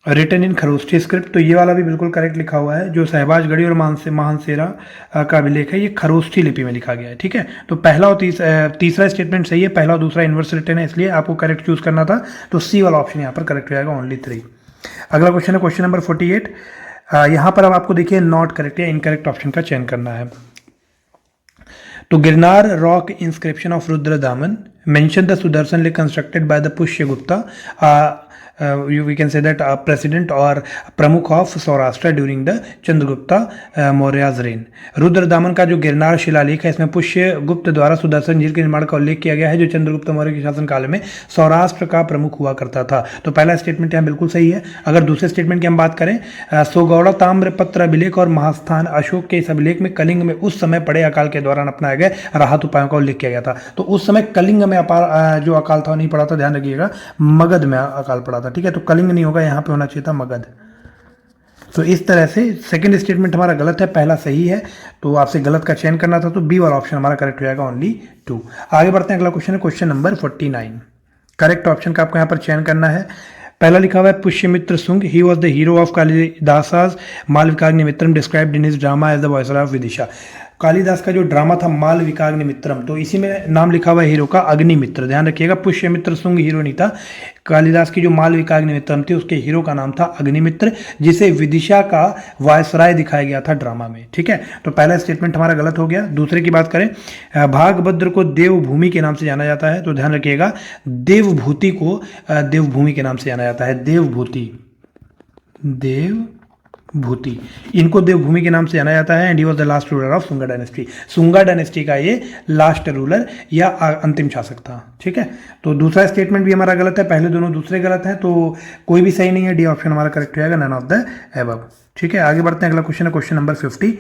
written in Kharoshthi script, तो ये वाला भी बिल्कुल करेक्ट लिखा हुआ है। जो सहबाज गढ़ी और मानसेरा का अभिलेख है, ये खरोष्ठी लिपि में लिखा गया है, ठीक है। तो पहला और तीसरा स्टेटमेंट सही है, पहला और दूसरा इन्वर्स रिटन है, इसलिए आपको करेक्ट चूज करना था, तो सी वाला ऑप्शन यहाँ पर करेक्ट हो जाएगा, ओनली 3। अगला क्वेश्चन है क्वेश्चन नंबर 48। यहाँ पर अब आपको देखिए नॉट करेक्ट या इनकरेक्ट ऑप्शन का चयन करना है। तो Girnar rock inscription of Rudradaman mention the Sudarshan lake constructed by the Pushyagupta, we can say that president or प्रमुख of Saurashtra during the Chandragupta Maurya's reign. Rudradaman का जो गिरनार शिलालेख है, इसमें पुष्यगुप्त द्वारा सुदर्शन झील के निर्माण का उल्लेख किया गया है, जो चंद्रगुप्त मौर्य के शासनकाल में सौराष्ट्र का प्रमुख हुआ करता था। तो पहला स्टेटमेंट यहाँ बिल्कुल सही है। अगर दूसरे स्टेटमेंट की हम बात करें, सोगौड़ा ताम्रपत्र अभिलेख और महास्थान अशोक के इस अभिलेख में कलिंग में उस समय पड़े अकाल के दौरान अपनाए गए राहत उपायों का उल्लेख किया गया था। तो उस समय कलिंग में जो अकाल था नहीं पड़ा था, ध्यान रखिएगा, मगध में अकाल पड़ा था, ठीक है। तो कलिंग नहीं होगा, यहाँ पे होना चाहिए था मगध। तो इस तरह से सेकंड स्टेटमेंट हमारा गलत है, पहला सही है, तो आपसे गलत का चयन करना था, तो बी वाला ऑप्शन हमारा करेक्ट हो जाएगा, ओनली 2। आगे बढ़ते हैं, अगला क्वेश्चन है क्वेश्चन नंबर 49। करेक्ट ऑप्शन का आपको यहाँ पर चयन करना है। पहला लिखा हुआ है Pushyamitra Sunga, he was the hero of Kalidasa's Malavikagnimitram described in his drama as the viceroy of Vidisha. Kalidasa का जो ड्रामा था मालविकाग्निमित्रम, तो इसी में नाम लिखा हुआ है हीरो का अग्निमित्र, ध्यान रखिएगा। पुष्यमित्र सुंग हीरो नहीं था, कालिदास की जो मालविकाग्निमित्रम थी उसके हीरो का नाम था अग्निमित्र, जिसे विदिशा का वायसराय दिखाया गया था ड्रामा में, ठीक है। तो पहला स्टेटमेंट हमारा गलत हो गया। दूसरे की बात करें, भागभद्र को देवभूमि के नाम से जाना जाता है, तो ध्यान रखिएगा देवभूति को देवभूमि के नाम से जाना जाता है, देवभूति, भूति, इनको देवभूमि के नाम से जाना जाता है। And he was the last ruler of Sunga dynasty, Sunga dynasty का ये लास्ट रूलर या अंतिम शासक था, ठीक है। तो दूसरा स्टेटमेंट भी हमारा गलत है, पहले दोनों दूसरे गलत हैं, तो कोई भी सही नहीं है, डी ऑप्शन हमारा करेक्ट हो जाएगा, नन ऑफ द एबव, ठीक है। आगे बढ़ते हैं, अगला क्वेश्चन है question number 50।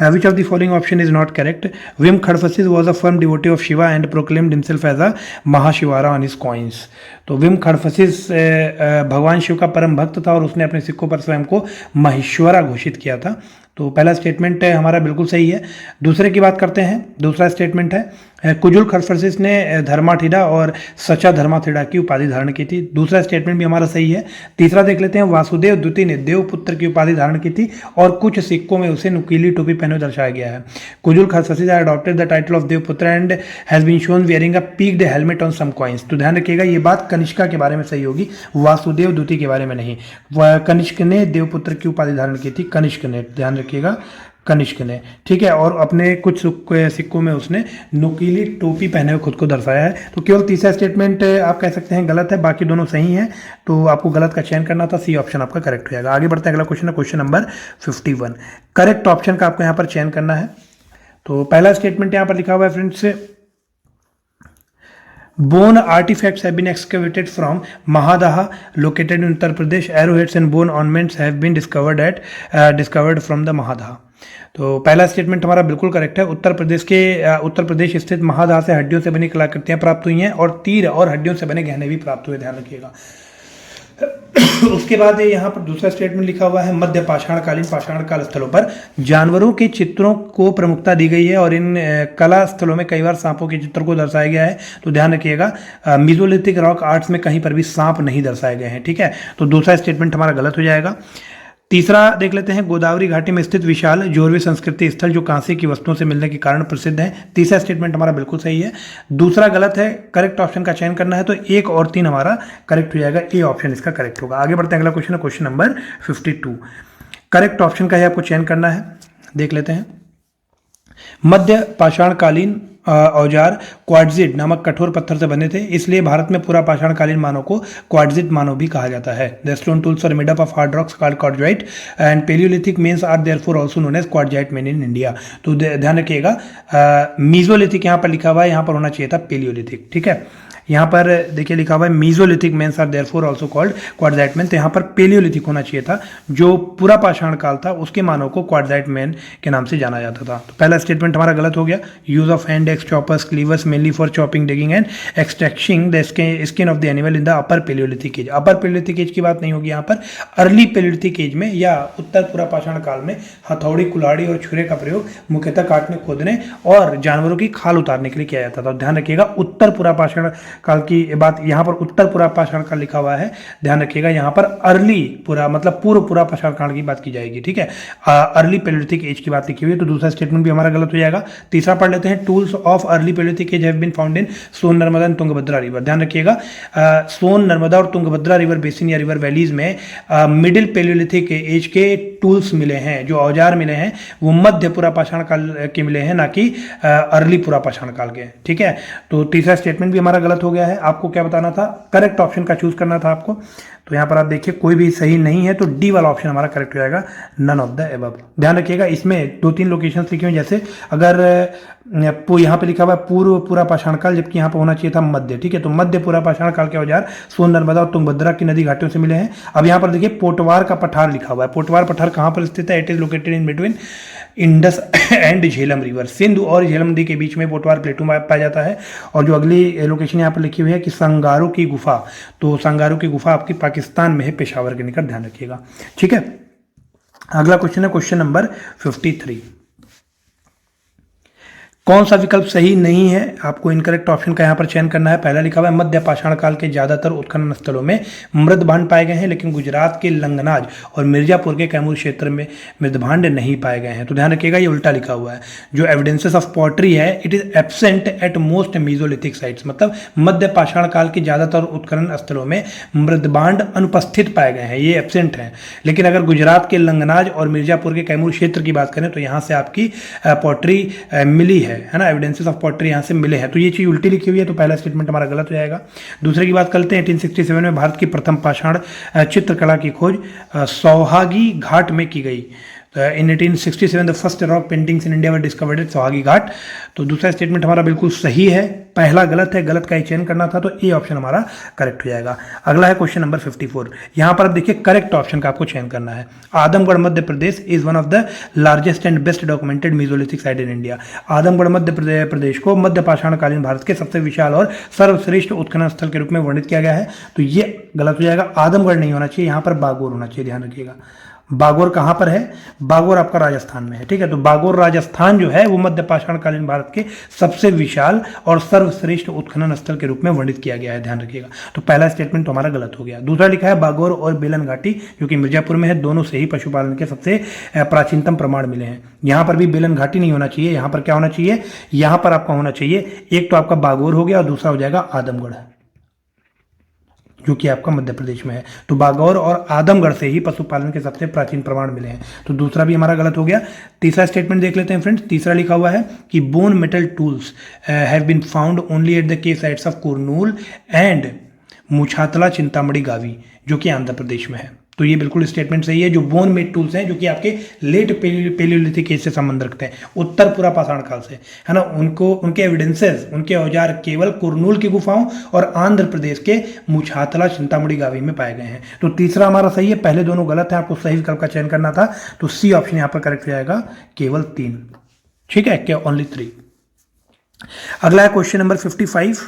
Which of the following option is not correct? Wima Kadphises was a firm devotee of Shiva and proclaimed himself as a Maheshvara on his coins. तो विम खड़फसीस भगवान शिव का परम भक्त था और उसने अपने सिक्कों पर स्वयं को महेश्वरा घोषित किया था। तो पहला स्टेटमेंट हमारा बिल्कुल सही है। दूसरे की बात करते हैं, दूसरा स्टेटमेंट है कुजुल खड़फसीस ने धर्माठिडा और सचा धर्माठिडा की उपाधि धारण की थी, दूसरा स्टेटमेंट भी हमारा सही है। तीसरा देख लेते हैं, वासुदेव द्वितीय ने देवपुत्र की उपाधि धारण की थी और कुछ सिक्कों में उसे नुकीली टोपी पहने हुए दर्शाया गया है। Kujula Kadphises adopted the title of Devaputra and has been shown wearing a peaked helmet on some coins. तो ध्यान रखिएगा ये बात कनिष्का के बारे में सही होगी, वासुदेव द्वितीय के बारे में नहीं। कनिष्क ने देवपुत्र की उपाधि धारण की थी, कनिष्क ने, ध्यान रखिएगा कनिष्क ने, ठीक है। और अपने कुछ सिक्कों में उसने नुकीली टोपी पहने हुए खुद को दर्शाया है। तो केवल तीसरा स्टेटमेंट आप कह सकते हैं गलत है, बाकी दोनों सही हैं, तो आपको गलत का चयन करना था, सी ऑप्शन आपका करेक्ट हो जाएगा। आगे बढ़ते हैं, अगला क्वेश्चन है क्वेश्चन नंबर 51। करेक्ट ऑप्शन का आपको यहाँ पर चयन करना है। तो पहला स्टेटमेंट यहाँ पर लिखा हुआ है friends, bone artifacts have been excavated from Mahadaha located in Uttar Pradesh. Arrowheads and bone ornaments have been discovered from the Mahadaha. तो पहला स्टेटमेंट हमारा बिल्कुल करेक्ट है। उत्तर प्रदेश स्थित महादाह से हड्डियों से बनी कलाकृतियां प्राप्त हुई हैं और तीर और हड्डियों से बने गहने भी प्राप्त हुए, ध्यान रखिएगा। उसके बाद यहाँ पर दूसरा स्टेटमेंट लिखा हुआ है, मध्य पाषाणकालीन पाषाण काल स्थलों पर जानवरों के चित्रों को प्रमुखता दी गई है और इन कला स्थलों में कई बार सांपों के चित्र को दर्शाया गया है। तो ध्यान रखिएगा मीजोलिथिक रॉक आर्ट्स में कहीं पर भी सांप नहीं दर्शाए गए हैं, ठीक है। तो दूसरा स्टेटमेंट हमारा गलत हो जाएगा। तीसरा देख लेते हैं, गोदावरी घाटी में स्थित विशाल जोरवे संस्कृति स्थल जो कांसे की वस्तुओं से मिलने के कारण प्रसिद्ध है। तीसरा स्टेटमेंट हमारा बिल्कुल सही है, दूसरा गलत है। करेक्ट ऑप्शन का चयन करना है, तो 1 और 3 हमारा करेक्ट हो जाएगा, ए ऑप्शन इसका करेक्ट होगा। आगे बढ़ते हैं, अगला क्वेश्चन है क्वेश्चन नंबर 52। करेक्ट ऑप्शन का ही आपको चयन करना है, देख लेते हैं। मध्य पाषाणकालीन औजार क्वार्ट्जिट नामक कठोर पत्थर से बने थे, इसलिए भारत में पूरा पाषाणकालीन मानव को क्वार्ट्जिट मानव भी कहा जाता है। The stone tools are made up of hard rocks called quartzite and palaeolithic mens are therefore also known as quartzite men in India. तो ध्यान रखिएगा मीजोलिथिक यहाँ पर लिखा हुआ है, यहाँ पर होना चाहिए था पेलियोलिथिक, ठीक है। यहाँ पर देखिए लिखा हुआ है mesolithic mens are therefore also called quartzite men, तो यहाँ पर पेलियोलिथिक होना चाहिए था। जो पूरा पाषाण काल था उसके मानव को क्वार्ट्जाइट मेन के नाम से जाना जाता था। तो पहला स्टेटमेंट हमारा गलत हो गया। Use of hand axe choppers cleavers mainly for chopping digging and extracting the skin of the animal in the upper palaeolithic age. Upper palaeolithic age की बात नहीं होगी यहाँ पर, अर्ली पेलियोलिथिक एज में या उत्तर पूरा पाषाण काल में हथौड़ी कुल्हाड़ी और छुरे का प्रयोग मुख्यतः काटने खोदने और जानवरों की खाल उतारने के लिए किया जाता था। ध्यान रखिएगा उत्तर पूरा पाषाण काल की बात, यहाँ पर उत्तर पूर्व पाषाण काल लिखा हुआ है, ध्यान रखिएगा यहाँ पर अर्ली पूरा मतलब पूर्व पूरा पाषाण काल की बात की जाएगी, ठीक है। अर्ली पैलियोलिथिक एज की बात लिखी हुई है, तो दूसरा स्टेटमेंट भी हमारा गलत हो जाएगा। तीसरा पढ़ लेते हैं, tools of early palaeolithic age have been found in Son Narmada and Tungabhadra river. ध्यान रखिएगा सोन नर्मदा और तुंगभद्रा रिवर बेसिन या रिवर वैलीज में मिडिल पैलियोलिथिक एज के टूल्स मिले हैं, जो औजार मिले हैं वो मध्य पूरा पाषाण काल के मिले हैं, ना कि अर्ली पूरा पाषाण काल के, ठीक है। तो तीसरा स्टेटमेंट भी हमारा गलत हो गया है। आपको क्या बताना था, करेक्ट ऑप्शन का चूज करना था आपको। तो यहाँ पर आप देखिए कोई भी सही नहीं है, तो डी वाला ऑप्शन हमारा करेक्ट हो जाएगा, नन ऑफ द एबव। ध्यान रखिएगा इसमें 2-3 लोकेशन लिखे हुए, जैसे अगर यहाँ पे लिखा हुआ है पूर्व पूरा पाषाण काल, जबकि यहाँ पे होना चाहिए था मध्य, ठीक है। तो मध्य पूरा पाषाण काल के औजार सोन नर्मदा और तुंगभद्रा की नदी घाटियों से मिले हैं। अब यहाँ पर देखिए पोटवार का पठार लिखा हुआ है। पोटवार पठार कहाँ पर स्थित है? It is located in between Indus and Jhelum river. Sindhu और झेलम नदी के बीच में पोटवार प्लेटू पाया जाता है। और जो अगली लोकेशन यहाँ पर लिखी हुई है कि संगारू की गुफा, तो संगारू की गुफा आपकी पाकिस्तान में है, पेशावर के निकट, ध्यान रखिएगा, ठीक है। अगला क्वेश्चन है क्वेश्चन नंबर 53। कौन सा विकल्प सही नहीं है? आपको इनकरेक्ट ऑप्शन का यहाँ पर चयन करना है। पहला लिखा हुआ है मध्य पाषाण काल के ज्यादातर उत्खनन स्थलों में मृदभांड पाए गए हैं, लेकिन गुजरात के लंगनाज और मिर्जापुर के कैमूर क्षेत्र में मृदभांड नहीं पाए गए हैं। तो ध्यान रखिएगा ये उल्टा लिखा हुआ है। जो एविडेंसेस ऑफ पॉटरी है it is absent at most mesolithic sites, मतलब मध्य पाषाण काल के ज्यादातर उत्खनन स्थलों में मृदभांड अनुपस्थित पाए गए हैं, ये एब्सेंट हैं। लेकिन अगर गुजरात के लंगनाज और मिर्जापुर के कैमूर क्षेत्र की बात करें तो यहाँ से आपकी पॉटरी मिली है ना, एविडेंसेस ऑफ पॉटरी यहाँ से मिले हैं। तो ये चीज उल्टी लिखी हुई है, तो पहला स्टेटमेंट हमारा गलत हो जाएगा। दूसरे की बात करते हैं, 1867 में भारत की प्रथम पाषाण चित्रकला की खोज सौहागी घाट में की गई। In 1867 the first rock paintings in India were discovered at Sohagi Ghat. तो दूसरा स्टेटमेंट हमारा बिल्कुल सही है, पहला गलत है, गलत का ही चयन करना था, तो ए ऑप्शन हमारा करेक्ट हो जाएगा। अगला है क्वेश्चन नंबर 54। यहाँ पर आप देखिए करेक्ट ऑप्शन का आपको चयन करना है। Adamgarh Madhya Pradesh is one of the largest and best documented mesolithic site in India. Adamgarh Madhya Pradesh को मध्य पाषाणकालीन भारत के सबसे विशाल और सर्वश्रेष्ठ उत्खनन स्थल के रूप में वर्णित किया गया है। तो ये गलत हो जाएगा, आदमगढ़ नहीं होना चाहिए, यहाँ पर बागोर होना चाहिए, ध्यान रखिएगा। बागोर कहाँ पर है? बागोर आपका राजस्थान में है, ठीक है। तो बागोर राजस्थान जो है वो मध्य पाषाणकालीन भारत के सबसे विशाल और सर्वश्रेष्ठ उत्खनन स्थल के रूप में वर्णित किया गया है, ध्यान रखिएगा। तो पहला स्टेटमेंट तो हमारा गलत हो गया। दूसरा लिखा है बागोर और बेलन घाटी जो कि मिर्जापुर में है, दोनों से ही पशुपालन के सबसे प्राचीनतम प्रमाण मिले हैं। यहाँ पर भी बेलन घाटी नहीं होना चाहिए, यहाँ पर क्या होना चाहिए? यहाँ पर आपका होना चाहिए, एक तो आपका बागोर हो गया और दूसरा हो जाएगा आदमगढ़, जो कि आपका मध्य प्रदेश में है। तो बागौर और आदमगढ़ से ही पशुपालन के सबसे प्राचीन प्रमाण मिले हैं। तो दूसरा भी हमारा गलत हो गया। तीसरा स्टेटमेंट देख लेते हैं फ्रेंड्स। तीसरा लिखा हुआ है कि bone metal tools have been found only at the cave sites of Kurnool and Muchchatla Chintamani Gavi, जो कि आंध्र प्रदेश में है। तो ये बिल्कुल स्टेटमेंट सही है। जो बोन मेड टूल्स हैं जो कि आपके लेट पैलियोलिथिक एज से संबंध रखते हैं, उत्तर पूरा पाषाण काल से, है ना, उनके एविडेंसेस, उनके औजार केवल कुरनूल की गुफाओं और आंध्र प्रदेश के मुछातला चिंतामणि गावी में पाए गए हैं। तो तीसरा हमारा सही है, पहले दोनों गलत है, आपको सही विकल्प का चयन करना था। तो सी ऑप्शन यहाँ पर करेक्ट हो जाएगा, केवल 3, ठीक है, क्या ओनली 3। अगला है question number 55।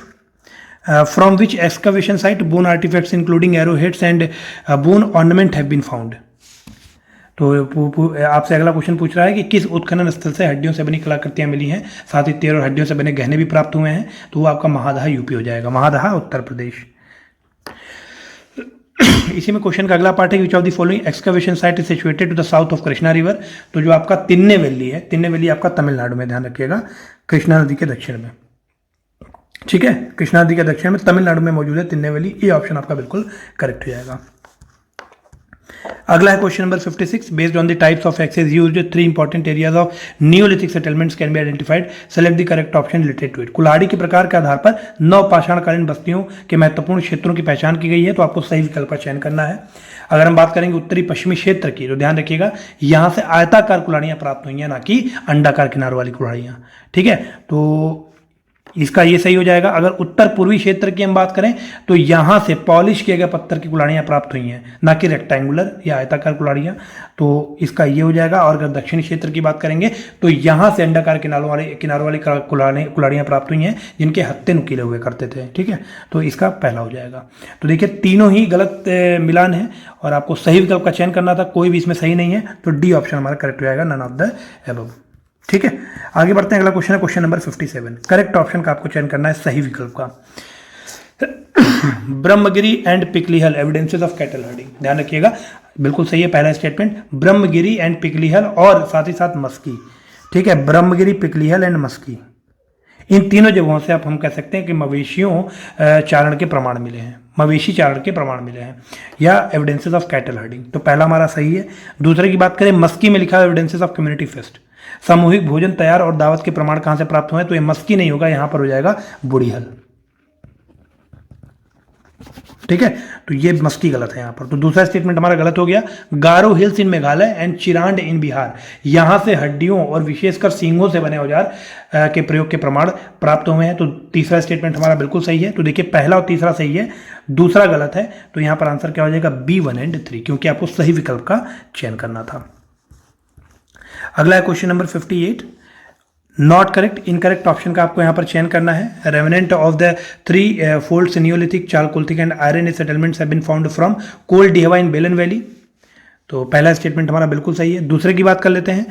From which excavation site bone artifacts including arrowheads and bone ornament have been found? तो आपसे अगला क्वेश्चन पूछ रहा है कि किस उत्खनन स्थल से हड्डियों से बनी कलाकृतियां मिली हैं, साथ ही 13 हड्डियों से बने गहने भी प्राप्त हुए हैं। तो वो आपका महादहा यूपी हो जाएगा, महादहा उत्तर प्रदेश। इसी में क्वेश्चन का अगला पार्ट है, which of the following excavation site is situated to the south of Krishna river. तो जो आपका तिन्ने वैली है, तिन्ने वैली आपका तमिलनाडु में, ध्यान रखिएगा, कृष्णा नदी के दक्षिण में, ठीक है, कृष्णा नदी के दक्षिण में तमिलनाडु में मौजूद है तिन्ने वैली। ये ऑप्शन आपका बिल्कुल करेक्ट हो जाएगा। अगला है question number 56। Based on the types of axes used 3 important areas of neolithic settlements can be identified, select the correct option related to it. कुल्हाड़ी के प्रकार के आधार पर 9 पाषाणकालीन बस्तियों के महत्वपूर्ण क्षेत्रों की पहचान की गई है। तो आपको सही विकल्प का चयन करना है। अगर हम बात करेंगे उत्तरी पश्चिमी क्षेत्र की, तो ध्यान रखिएगा यहां से आयताकार कुल्हाड़ियां प्राप्त हुई हैं, ना कि अंडाकार किनारों वाली कुल्हाड़ियां, ठीक है। तो इसका ये सही हो जाएगा। अगर उत्तर पूर्वी क्षेत्र की हम बात करें तो यहां से पॉलिश किए गए पत्थर की कुल्हाड़ियां प्राप्त हुई हैं, ना कि रेक्टेंगुलर या आयताकार कुल्हाड़ियां। तो इसका ये हो जाएगा। और अगर दक्षिणी क्षेत्र की बात करेंगे तो यहां से अंडाकार किनारों वाली कुल्हाड़ियां प्राप्त हुई हैं, जिनके हत्थे नुकीले हुए करते थे, ठीक है। तो इसका पहला हो जाएगा। तो देखिए तीनों ही गलत मिलान है और आपको सही विकल्प का चयन करना था, कोई भी इसमें सही नहीं है। तो डी ऑप्शन हमारा करेक्ट हो जाएगा, नन ऑफ द एबव, ठीक है। आगे बढ़ते हैं। अगला क्वेश्चन है क्वेश्चन नंबर 57। करेक्ट ऑप्शन का आपको चयन करना है, सही विकल्प का। Brahmagiri and Piklihal evidences of cattle herding, ध्यान रखिएगा, बिल्कुल सही है पहला स्टेटमेंट, ब्रह्मगिरी एंड पिकलीहल और साथ ही साथ मस्की, ठीक है, ब्रह्मगिरी, पिकलीहल एंड मस्की, इन तीनों जगहों से आप हम कह सकते हैं कि मवेशियों चारण के प्रमाण मिले हैं, मवेशी चारण के प्रमाण मिले हैं या एविडेंसेस ऑफ कैटल हर्डिंग। तो पहला हमारा सही है। दूसरे की बात करें, मस्की में लिखा है एविडेंसेस ऑफ कम्युनिटी फेस्ट, सामूहिक भोजन तैयार और दावत के प्रमाण कहां से प्राप्त हुए, तो ये मस्की नहीं होगा, यहां पर हो जाएगा बुढ़ीहल, ठीक है, तो ये मस्की गलत है यहां पर। तो दूसरा स्टेटमेंट हमारा गलत हो गया। गारो hills in Meghalaya and Chirand इन बिहार, यहां से हड्डियों और विशेषकर सींगों से बने औजार के प्रयोग के प्रमाण प्राप्त हुए हैं। तो तीसरा स्टेटमेंट हमारा बिल्कुल सही है। तो देखिए पहला और तीसरा सही है, दूसरा गलत है। तो यहां पर आंसर क्या हो जाएगा, B1 एंड 3, क्योंकि आपको सही विकल्प का चयन करना था। अगला है question number 58, not correct, incorrect option का आपको यहां पर चयन करना है। Remnant of the 3 folds neolithic, chalcolithic and iron age settlements have been found from Koldihwa in Belan valley. तो पहला स्टेटमेंट हमारा बिल्कुल सही है। दूसरे की बात कर लेते हैं,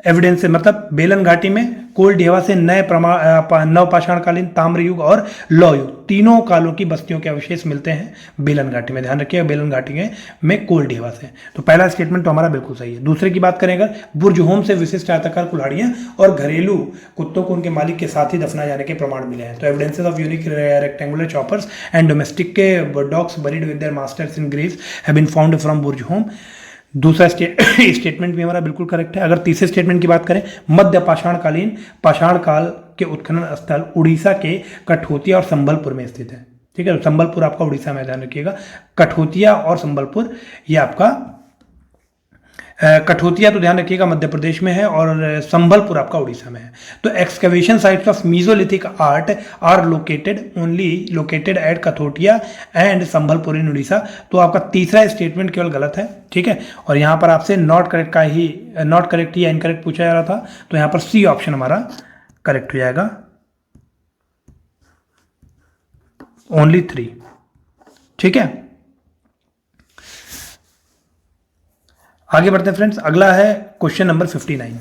एविडेंस से मतलब बेलन घाटी में कोल डिहवा से नवपाषाणकालीन, ताम्र युग और लौह युग, तीनों कालों की बस्तियों के अवशेष मिलते हैं बेलन घाटी में, ध्यान रखिएगा, बेलन घाटी में कोल डिहवा से। तो पहला स्टेटमेंट तो हमारा बिल्कुल सही है। दूसरे की बात करें अगर, बुर्जहोम से विशिष्ट आयताकार कुल्हाड़ियां और घरेलू कुत्तों को उनके मालिक के साथ ही दफनाए जाने के प्रमाण मिले हैं। तो evidences of unique rectangular choppers and domestic के dogs buried with their masters in graves have been found from Burzahom. दूसरा स्टेटमेंट भी हमारा बिल्कुल करेक्ट है। अगर तीसरे स्टेटमेंट की बात करें, मध्य पाषाणकालीन पाषाण काल के उत्खनन स्थल उड़ीसा के कठोतिया और संबलपुर में स्थित है, ठीक है, तो संबलपुर आपका उड़ीसा में, ध्यान रखिएगा, कठोतिया और संबलपुर ये आपका कठोतिया तो ध्यान रखिएगा मध्य प्रदेश में है और संबलपुर आपका उड़ीसा में है। तो excavation sites of mesolithic art are located at Kathotia and Sambalpur in Orissa. तो आपका तीसरा स्टेटमेंट केवल गलत है, ठीक है, और यहाँ पर आपसे नॉट करेक्ट या इनकरेक्ट पूछा जा रहा था। तो यहाँ पर सी ऑप्शन हमारा करेक्ट हो जाएगा, ओनली 3, ठीक है। आगे बढ़ते हैं फ्रेंड्स, अगला है क्वेश्चन नंबर 59।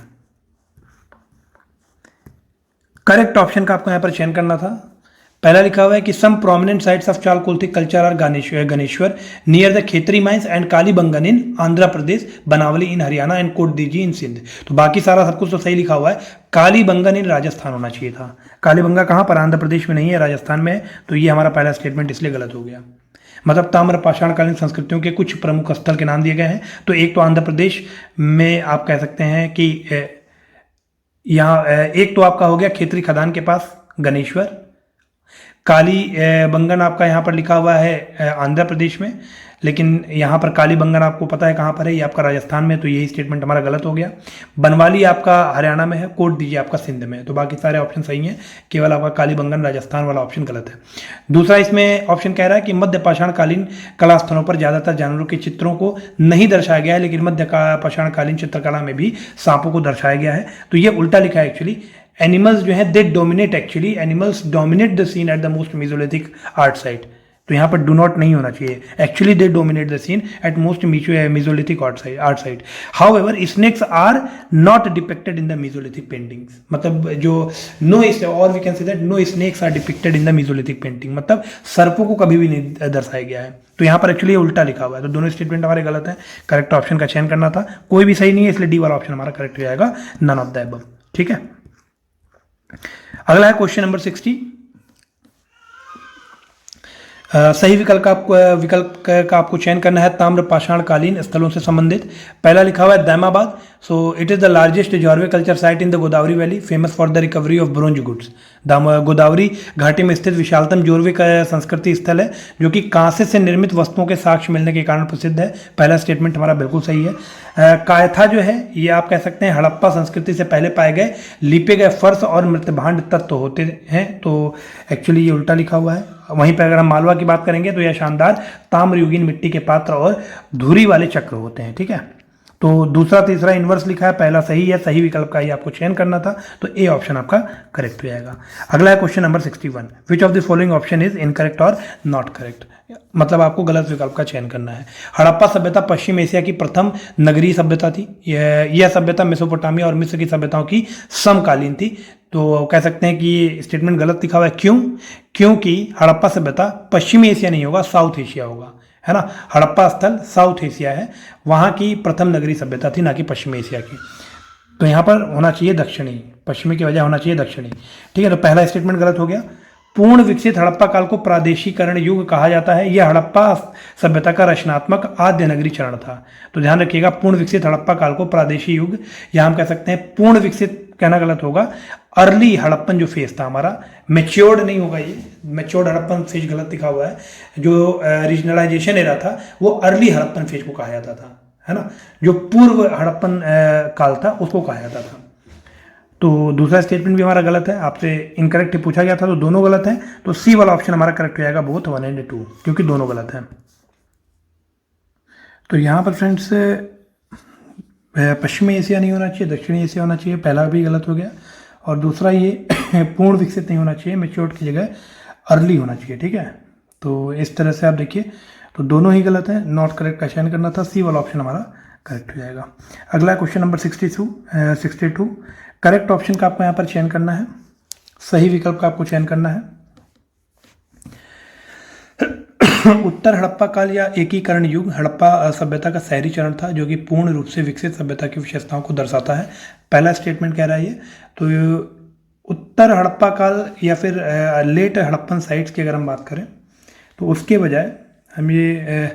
करेक्ट ऑप्शन का आपको यहां पर चयन करना था। पहला लिखा हुआ है कि some prominent sites of chalcolithic culture are Ganeshwar near the Khetri mines and Kalibangan in Andhra Pradesh, Banawali in Haryana and Kotdiji in Sindh. तो बाकी सारा सब कुछ तो सही लिखा हुआ है, कालीबंगन इन राजस्थान होना चाहिए था। कालीबंगा कहां पर, आंध्र प्रदेश में नहीं है, राजस्थान में है। तो ये हमारा पहला स्टेटमेंट इसलिए गलत हो गया। मतलब ताम्र पाषाणकालीन संस्कृतियों के कुछ प्रमुख स्थल के नाम दिए गए हैं। तो एक तो आंध्र प्रदेश में आप कह सकते हैं कि यहाँ एक तो आपका हो गया खेतरी खदान के पास गणेश्वर, काली बंगन आपका यहाँ पर लिखा हुआ है आंध्र प्रदेश में, लेकिन यहाँ पर काली बंगन आपको पता है कहाँ पर है, ये आपका राजस्थान में। तो यही स्टेटमेंट हमारा गलत हो गया। बनवाली आपका हरियाणा में है, कोटदीजी आपका सिंध में। तो बाकी सारे ऑप्शन सही हैं, केवल आपका काली बंगन राजस्थान वाला ऑप्शन गलत है। दूसरा इसमें ऑप्शन कह रहा है कि मध्य पाषाणकालीन कला स्थलों पर ज्यादातर जानवरों के चित्रों को नहीं दर्शाया गया है, लेकिन मध्य पाषाणकालीन चित्रकला में भी सांपों को दर्शाया गया है। तो ये उल्टा लिखा है एक्चुअली। एनिमल्स जो है they dominate, actually animals dominate the scene at the most mesolithic art site. तो यहाँ पर डू नॉट नहीं होना चाहिए, actually they dominate the scene at most mesolithic art site. However snakes are not depicted in the mesolithic paintings, मतलब जो no, और we can say that no snakes are depicted in the mesolithic painting, मतलब सर्पों को कभी भी नहीं दर्शाया गया है। तो यहाँ पर एक्चुअली उल्टा लिखा हुआ है। तो दोनों स्टेटमेंट हमारे गलत है, करेक्ट ऑप्शन का चयन करना था, कोई भी सही नहीं है, इसलिए डी वाला ऑप्शन हमारा करेक्ट हो जाएगा, नन ऑफ द अबव, ठीक है। अगला है क्वेश्चन नंबर 60। सही विकल्प का आपको चयन करना है ताम्र पाषाणकालीन स्थलों से संबंधित। पहला लिखा हुआ है Daimabad. So it is the largest Jorwe culture site in the Godavari valley, famous for the recovery of bronze goods. Godavari घाटी में स्थित विशालतम जोरवे का संस्कृति स्थल है, जो कि कांसे से निर्मित वस्तुओं के साक्ष्य मिलने के कारण प्रसिद्ध है। पहला स्टेटमेंट हमारा बिल्कुल सही है। कायथा जो है ये आप कह सकते हैं हड़प्पा संस्कृति से पहले पाए गए लिपे गए फर्श और मृतभांड तत्व होते हैं। तो एक्चुअली ये उल्टा लिखा हुआ है। वहीं पर अगर हम मालवा की बात करेंगे तो यह शानदार ताम्रयुगीन मिट्टी के पात्र और धुरी वाले चक्र होते हैं, ठीक है। तो दूसरा तीसरा इनवर्स लिखा है, पहला सही है, सही विकल्प का ही आपको चयन करना था। तो ए ऑप्शन आपका करेक्ट हो जाएगा। अगला है question number 61। Which of the following option is incorrect और नॉट करेक्ट, मतलब आपको गलत विकल्प का चयन करना है। हड़प्पा सभ्यता पश्चिम एशिया की प्रथम नगरीय सभ्यता थी। यह सभ्यता मेसोपोटामिया और मिस्र की सभ्यताओं की समकालीन थी। तो कह सकते हैं कि ये स्टेटमेंट गलत लिखा हुआ है। क्यों? क्योंकि हड़प्पा सभ्यता पश्चिमी एशिया नहीं होगा, साउथ एशिया होगा, है ना। हड़प्पा स्थल साउथ एशिया है, वहाँ की प्रथम नगरीय सभ्यता थी, ना कि पश्चिमी एशिया की। तो यहाँ पर होना चाहिए दक्षिणी, पश्चिमी की वजह होना चाहिए दक्षिणी। ठीक है, तो पहला स्टेटमेंट गलत हो गया। पूर्ण विकसित हड़प्पा काल को प्रादेशिकरण युग कहा जाता है। यह हड़प्पा सभ्यता का रचनात्मक आद्य नगरी चरण था। तो ध्यान रखिएगा, पूर्ण विकसित हड़प्पा काल को प्रादेशिक युग, या हम कह सकते हैं पूर्ण विकसित कहना गलत होगा, अर्ली हड़प्पन जो फेज था हमारा, मेच्योर्ड नहीं होगा, ये मेच्योर्ड हड़प्पन फेज गलत लिखा हुआ है। जो रीजनलाइजेशन एरा था वो अर्ली हड़प्पन फेज को कहा जाता था, है ना। जो पूर्व हड़प्पन काल था उसको कहा जाता था। तो दूसरा स्टेटमेंट भी हमारा गलत है, आपसे इनकरेक्ट पूछा गया था तो दोनों गलत हैं। तो सी वाला ऑप्शन हमारा करेक्ट हो जाएगा, बोथ 1 and 2, क्योंकि दोनों गलत हैं। तो यहाँ पर फ्रेंड्स पश्चिमी एशिया नहीं होना चाहिए, दक्षिणी एशिया होना चाहिए, पहला भी गलत हो गया। और दूसरा ये पूर्ण विकसित नहीं होना चाहिए, मेच्योर्ड की जगह अर्ली होना चाहिए। ठीक है, तो इस तरह से आप देखिए, तो दोनों ही गलत है, नॉट करेक्ट का चयन करना था, सी वाला ऑप्शन हमारा करेक्ट हो जाएगा। अगला क्वेश्चन नंबर 62 करेक्ट ऑप्शन का आपको यहाँ पर चयन करना है, सही विकल्प का आपको चयन करना है। उत्तर हड़प्पा काल या एकीकरण युग हड़प्पा सभ्यता का शहरी चरण था, जो कि पूर्ण रूप से विकसित सभ्यता की विशेषताओं को दर्शाता है। पहला स्टेटमेंट कह रहा है ये। तो उत्तर हड़प्पा काल या फिर लेट हड़प्पन साइट्स की अगर हम बात करें तो उसके बजाय हम ये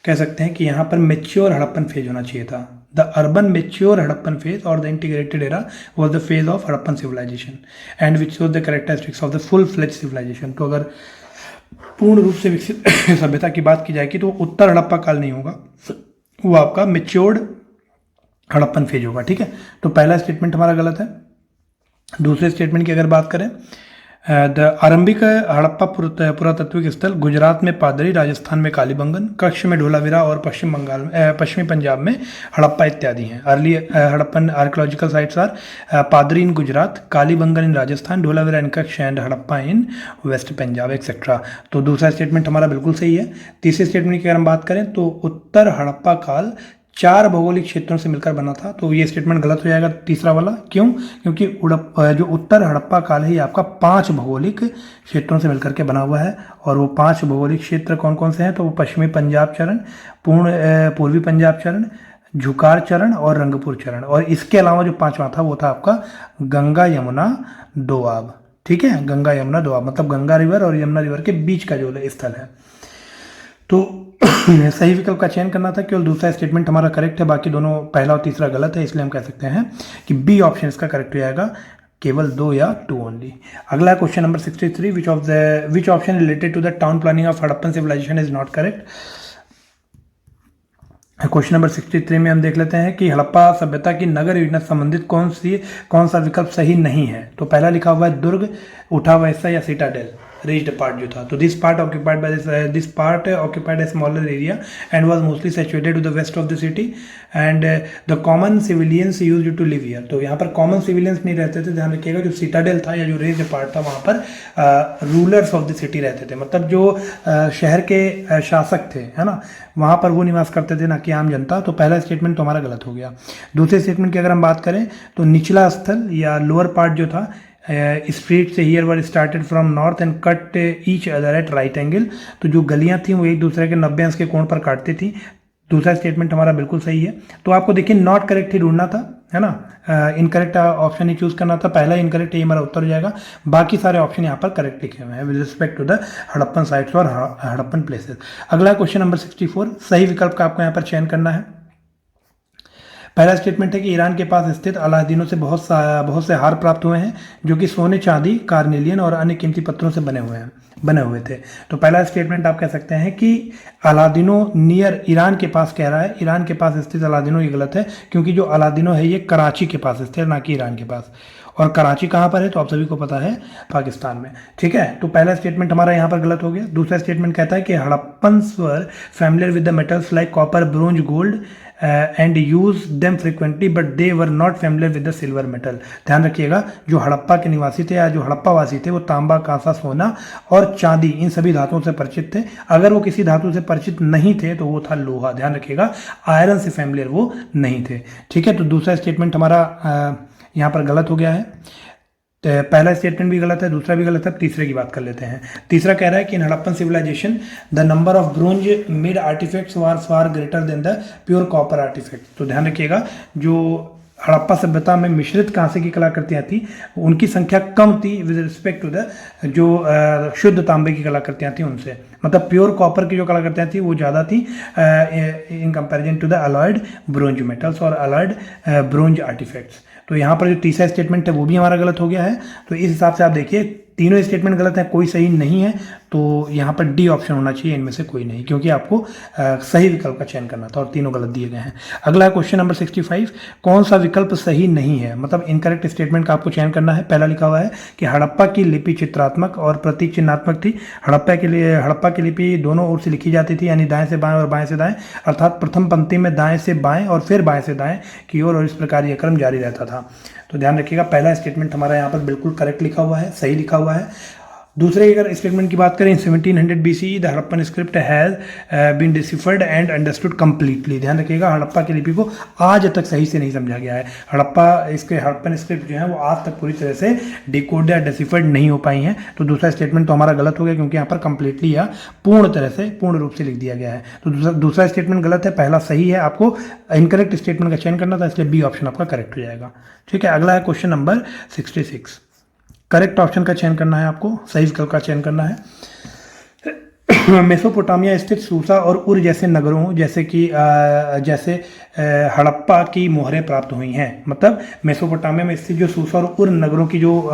कह सकते हैं कि यहाँ पर मेच्योर हड़प्पन फेज होना चाहिए था। The urban mature Harappan phase और the integrated era was the phase of Harappan civilisation and which shows the characteristics of the full fledge civilisation. तो अगर पूर्ण रूप से विकसित सभ्यता की बात की जाएगी तो उत्तर हड़प्पा काल नहीं होगा, वो आपका मेच्योर्ड हड़प्पन फेज होगा। ठीक है, तो पहला स्टेटमेंट हमारा गलत है। दूसरे स्टेटमेंट की अगर बात करें, द आरंभिक हड़प्पा पुरातत्विक स्थल गुजरात में पादरी, राजस्थान में कालीबंगन, कच्छ में ढोलावीरा और पश्चिमी पंजाब में हड़प्पा इत्यादि हैं। Early Harappan archaeological sites are Padri in Gujarat, Kalibangan in Rajasthan, Dholavira in Kutch and Harappa in west Punjab etcetera. तो दूसरा स्टेटमेंट हमारा बिल्कुल सही है। तीसरे स्टेटमेंट की अगर हम बात करें तो उत्तर हड़प्पा काल 4 भौगोलिक क्षेत्रों से मिलकर बना था, तो ये स्टेटमेंट गलत हो जाएगा तीसरा वाला। क्यों? क्योंकि जो उत्तर हड़प्पा काल है ये आपका 5 भौगोलिक क्षेत्रों से मिलकर के बना हुआ है, और वो 5 भौगोलिक क्षेत्र कौन कौन से हैं? तो वो पश्चिमी पंजाब चरण, पूर्वी पंजाब चरण, झुकार चरण और रंगपुर चरण। और इसके अलावा जो 5वां था वो था आपका गंगा यमुना दोआब। ठीक है, गंगा यमुना दोआब मतलब गंगा रिवर और यमुना रिवर के बीच का जो स्थल है। तो सही विकल्प का चयन करना था, केवल दूसरा स्टेटमेंट हमारा करेक्ट है, बाकी दोनों पहला और तीसरा गलत है। इसलिए हम कह सकते हैं कि बी ऑप्शन इसका करेक्ट हो जाएगा, केवल 2 या 2 ओनली। अगला question number 63, which option related to the town planning of Harappan civilization is not correct. Question number 63 में हम देख लेते हैं कि हड़प्पा सभ्यता की नगर योजना संबंधित कौन सा विकल्प सही नहीं है। तो पहला लिखा हुआ है दुर्ग, उठा हुआ हिस्सा या सिटाडेल, रेज्ड पार्ट जो था। तो this part occupied a smaller area and was mostly situated to the west of the city and the common civilians used to live here। तो यहाँ पर कॉमन सिविलियंस नहीं रहते थे, ध्यान रखिएगा। जो सिटाडेल था या जो रेज्ड पार्ट था वहाँ पर रूलर्स ऑफ द सिटी रहते थे, मतलब जो शहर के शासक थे, है ना, वहाँ पर वो निवास करते थे, ना कि आम जनता। तो पहला स्टेटमेंट तो हमारा गलत हो गया। दूसरे स्टेटमेंट की अगर हम बात करें तो निचला स्थल या लोअर पार्ट जो था, स्ट्रीट से here were started from north and cut each other at right angle. तो जो गलियां थी वो एक दूसरे के 90 अंश के कोण पर काटती थी। दूसरा स्टेटमेंट हमारा बिल्कुल सही है। तो आपको देखिए नॉट करेक्ट ही ढूंढना था, है ना, इनकरेक्ट ऑप्शन ही चूज करना था। पहला इनकरेक्ट ही हमारा उत्तर हो जाएगा, बाकी सारे ऑप्शन यहाँ पर करेक्ट लिखे हुए हैं with respect to the Harappan sites और हड़प्पन प्लेसेस। अगला क्वेश्चन नंबर 64, सही विकल्प का आपको यहाँ पर चयन करना है। पहला स्टेटमेंट है कि ईरान के पास स्थित अलादीनों से बहुत से हार प्राप्त हुए हैं, जो कि सोने, चांदी, कार्नेलियन और अन्य कीमती पत्थरों से बने हुए थे। तो पहला स्टेटमेंट आप कह सकते हैं कि अलादीनो नियर ईरान के पास कह रहा है, ईरान के पास स्थित अलादीनो, ये गलत है, क्योंकि जो अलादीनो है ये कराची के पास स्थित है, ना कि ईरान के पास। और कराची कहाँ पर है? तो आप सभी को पता है, पाकिस्तान में। ठीक है, तो पहला स्टेटमेंट हमारा यहाँ पर गलत हो गया। दूसरा स्टेटमेंट कहता है कि Harappans were familiar with the metals like copper, bronze, gold and use them frequently but they were not familiar with the silver metal. ध्यान रखिएगा, जो हड़प्पा के निवासी थे या जो हड़प्पावासी थे वो तांबा, कांसा, सोना और चांदी, इन सभी धातुओं से परिचित थे। अगर वो किसी धातु से परिचित नहीं थे तो वो था लोहा। ध्यान रखिएगा, आयरन से फैमिलियर वो नहीं थे। ठीक है, तो दूसरा स्टेटमेंट हमारा यहाँ पर गलत हो गया है। तो पहला स्टेटमेंट भी गलत है, दूसरा भी गलत है। तीसरे की बात कर लेते हैं। तीसरा कह रहा है कि in Harappan civilisation the number of bronze made artefacts were far greater than the pure copper artefact. तो ध्यान रखिएगा, जो हड़प्पा सभ्यता में मिश्रित कांसे की कलाकृतियां थी उनकी संख्या कम थी विद रिस्पेक्ट टू द जो शुद्ध तांबे की कलाकृतियां थी उनसे। मतलब प्योर कॉपर की जो कलाकृतियां थी वो ज़्यादा थी in comparison to the alloyed bronze metals और अलॉयड ब्रोंज आर्टिफैक्ट्स। तो यहाँ पर जो तीसरा स्टेटमेंट है वो भी हमारा गलत हो गया है। तो इस हिसाब से आप देखिए तीनों स्टेटमेंट गलत हैं, कोई सही नहीं है। तो यहाँ पर डी ऑप्शन होना चाहिए इनमें से कोई नहीं, क्योंकि आपको सही विकल्प का चयन करना था और तीनों गलत दिए गए हैं। अगला क्वेश्चन नंबर 65, कौन सा विकल्प सही नहीं है, मतलब इनकरेक्ट स्टेटमेंट का आपको चयन करना है। पहला लिखा हुआ है कि हड़प्पा की लिपि चित्रात्मक और प्रतीक चिन्हात्मक थी। हड़प्पा की लिपि दोनों ओर से लिखी जाती थी, यानी दाएं से बाएं और बाएं से दाएं, अर्थात प्रथम पंक्ति में दाएं से बाएं और फिर बाएं से दाएं की ओर, और इस प्रकार यह क्रम जारी रहता था। तो ध्यान रखिएगा, पहला स्टेटमेंट हमारा यहाँ पर बिल्कुल करेक्ट लिखा हुआ है, सही लिखा हुआ है। दूसरे अगर स्टेटमेंट की बात करें, 1700 BCE the Harappan script has been deciphered and understood completely. ध्यान रखिएगा, हड़प्पा की लिपि को आज तक सही से नहीं समझा गया है। हड़प्पन स्क्रिप्ट जो है वो आज तक पूरी तरह से डिकोड या डिसिफर्ड नहीं हो पाई हैं। तो दूसरा स्टेटमेंट तो हमारा गलत हो गया, क्योंकि यहाँ पर कंप्लीटली या पूर्ण रूप से लिख दिया गया है। तो दूसरा स्टेटमेंट गलत है, पहला सही है। आपको इनकरेक्ट स्टेटमेंट का चयन करना था, इसलिए बी ऑप्शन आपका करेक्ट हो जाएगा। ठीक है, अगला है क्वेश्चन नंबर 66। करेक्ट ऑप्शन का चयन करना है, आपको सही विकल्प का चयन करना है। मेसोपोटामिया स्थित सूसा और उर जैसे नगरों जैसे हड़प्पा की मोहरें प्राप्त हुई हैं। मतलब मेसोपोटामिया में स्थित जो सूसा और उर नगरों की जो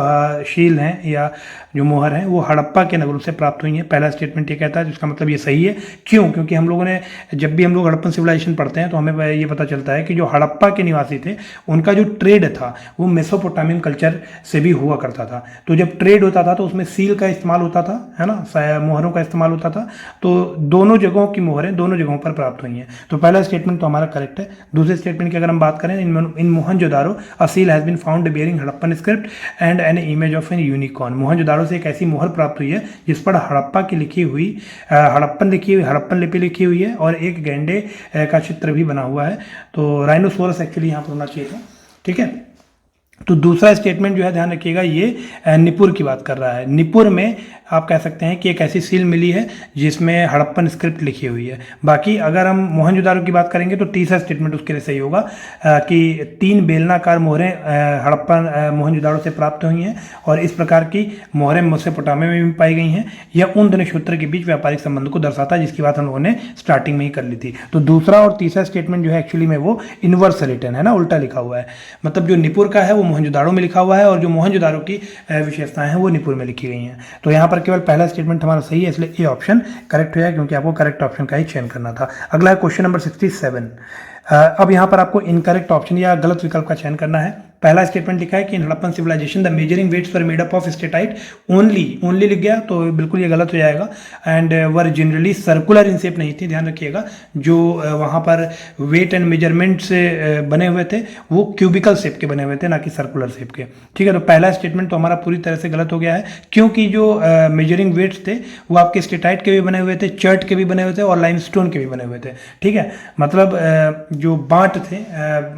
शील हैं या जो मोहर हैं वो हड़प्पा के नगरों से प्राप्त हुई हैं। पहला स्टेटमेंट ये कहता है, जिसका मतलब ये सही है। क्यों? क्योंकि हम लोगों ने जब भी हम लोग हड़प्पन सिविलाइजेशन पढ़ते हैं तो हमें ये पता चलता है कि जो हड़प्पा के निवासी थे उनका जो ट्रेड था वो मेसोपोटामियन कल्चर से भी हुआ करता था। तो जब ट्रेड होता था तो उसमें सील का इस्तेमाल होता था, है ना, मोहरों का इस्तेमाल होता था। तो दोनों जगहों की मोहरें दोनों जगहों पर प्राप्त हुई हैं। तो पहला स्टेटमेंट तो हमारा करेक्ट है। दूसरे स्टेटमेंट की अगर हम बात करें, in Mohenjodaro a seal has been found bearing Harappan script and an image of an unicorn. Mohenjodaro से एक ऐसी मोहर प्राप्त हुई है जिस पर हड़प्पा की लिखी हुई हड़प्पन लिपि लिखी हुई है और एक गैंडे का चित्र भी बना हुआ है। तो राइनोसोरस एक्चुअली यहाँ पर होना चाहिए था। ठीक है, तो दूसरा स्टेटमेंट जो है ध्यान रखिएगा ये निपुर की बात कर रहा है। निपुर में आप कह सकते हैं कि एक ऐसी सील मिली है जिसमें हड़प्पन स्क्रिप्ट लिखी हुई है। बाकी अगर हम मोहनजोदारो की बात करेंगे तो तीसरा स्टेटमेंट उसके लिए सही होगा कि 3 बेलनाकार मोहरें हड़प्पन मोहनजोदारो से प्राप्त हुई हैं और इस प्रकार की मोहरें मेसोपोटामिया में भी पाई गई हैं। यह उन दोनों क्षेत्र के बीच व्यापारिक संबंध को दर्शाता है, जिसकी बात हम लोगों ने स्टार्टिंग में ही कर ली थी। तो दूसरा और तीसरा स्टेटमेंट जो है एक्चुअली में वो इनवर्स रिटन है ना, उल्टा लिखा हुआ है। मतलब जो निपुर का है वो मोहनजोदारो में लिखा हुआ है और जो मोहनजोदारो की विशेषताएं हैं वो निपुर में लिखी गई हैं। तो यहाँ पर केवल पहला स्टेटमेंट हमारा सही है, इसलिए ए ऑप्शन करेक्ट हो जाएगा, क्योंकि आपको करेक्ट ऑप्शन का ही चयन करना था। अगला है क्वेश्चन नंबर 67। अब यहाँ पर आपको इनकरेक्ट ऑप्शन या गलत विकल्प का चयन करना है। पहला स्टेटमेंट लिखा है कि in Harappan civilisation the measuring weights were made up of steatite only लिख गया, तो बिल्कुल ये गलत हो जाएगा। And were generally circular in shape नहीं थी। ध्यान रखिएगा, जो वहाँ पर वेट एंड मेजरमेंट से बने हुए थे वो क्यूबिकल शेप के बने हुए थे, ना कि सर्कुलर शेप के। ठीक है, तो पहला स्टेटमेंट तो हमारा पूरी तरह से गलत हो गया है, क्योंकि जो मेजरिंग वेट्स थे वो आपके स्टेटाइट के भी बने हुए थे, चर्ट के भी बने हुए थे और लाइमस्टोन के भी बने हुए थे। ठीक है, मतलब जो बांट थे,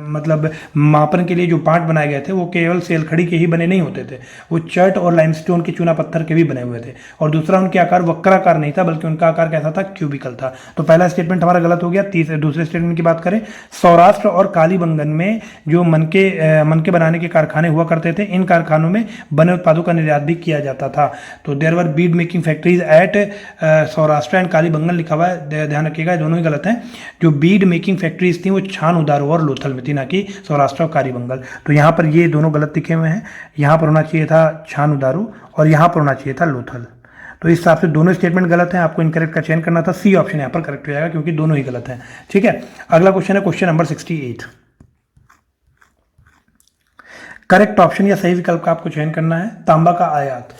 मतलब मापन के लिए जो बांट बनाए गए थे वो केवल सेलखड़ी के ही बने नहीं होते थे, वो चर्ट और लाइमस्टोन के चूना पत्थर के भी बने हुए थे। और दूसरा, उनके आकार वक्राकार नहीं था, बल्कि उनका आकार कैसा था, क्यूबिकल था। तो पहला स्टेटमेंट हमारा गलत हो गया। दूसरे स्टेटमेंट की बात करें, सौराष्ट्र और कालीबंगन में जो मनके बनाने के कारखाने हुआ करते थे, इन कारखानों में बने उत्पादों का निर्यात भी किया जाता था। तो there were bead making factories at Saurashtra and Kalibangan लिखा हुआ है, ध्यान रखिएगा दोनों ही गलत हैं। जो बीड मेकिंग फैक्ट्रीज थी वो छान उदारो और लोथल में थी, ना कि सौराष्ट्र और कालीबंगन। तो यहाँ पर ये दोनों गलत लिखे हुए हैं। यहाँ पर होना चाहिए था छान उदारो और यहाँ पर होना चाहिए था लोथल। तो इस हिसाब से दोनों स्टेटमेंट गलत हैं, आपको इनकरेक्ट का चयन करना था। सी ऑप्शन यहाँ पर करेक्ट हो जाएगा, क्योंकि दोनों ही गलत हैं। ठीक है, अगला क्वेश्चन है क्वेश्चन नंबर 68। करेक्ट ऑप्शन या सही विकल्प का आपको चयन करना है। तांबा का आयात,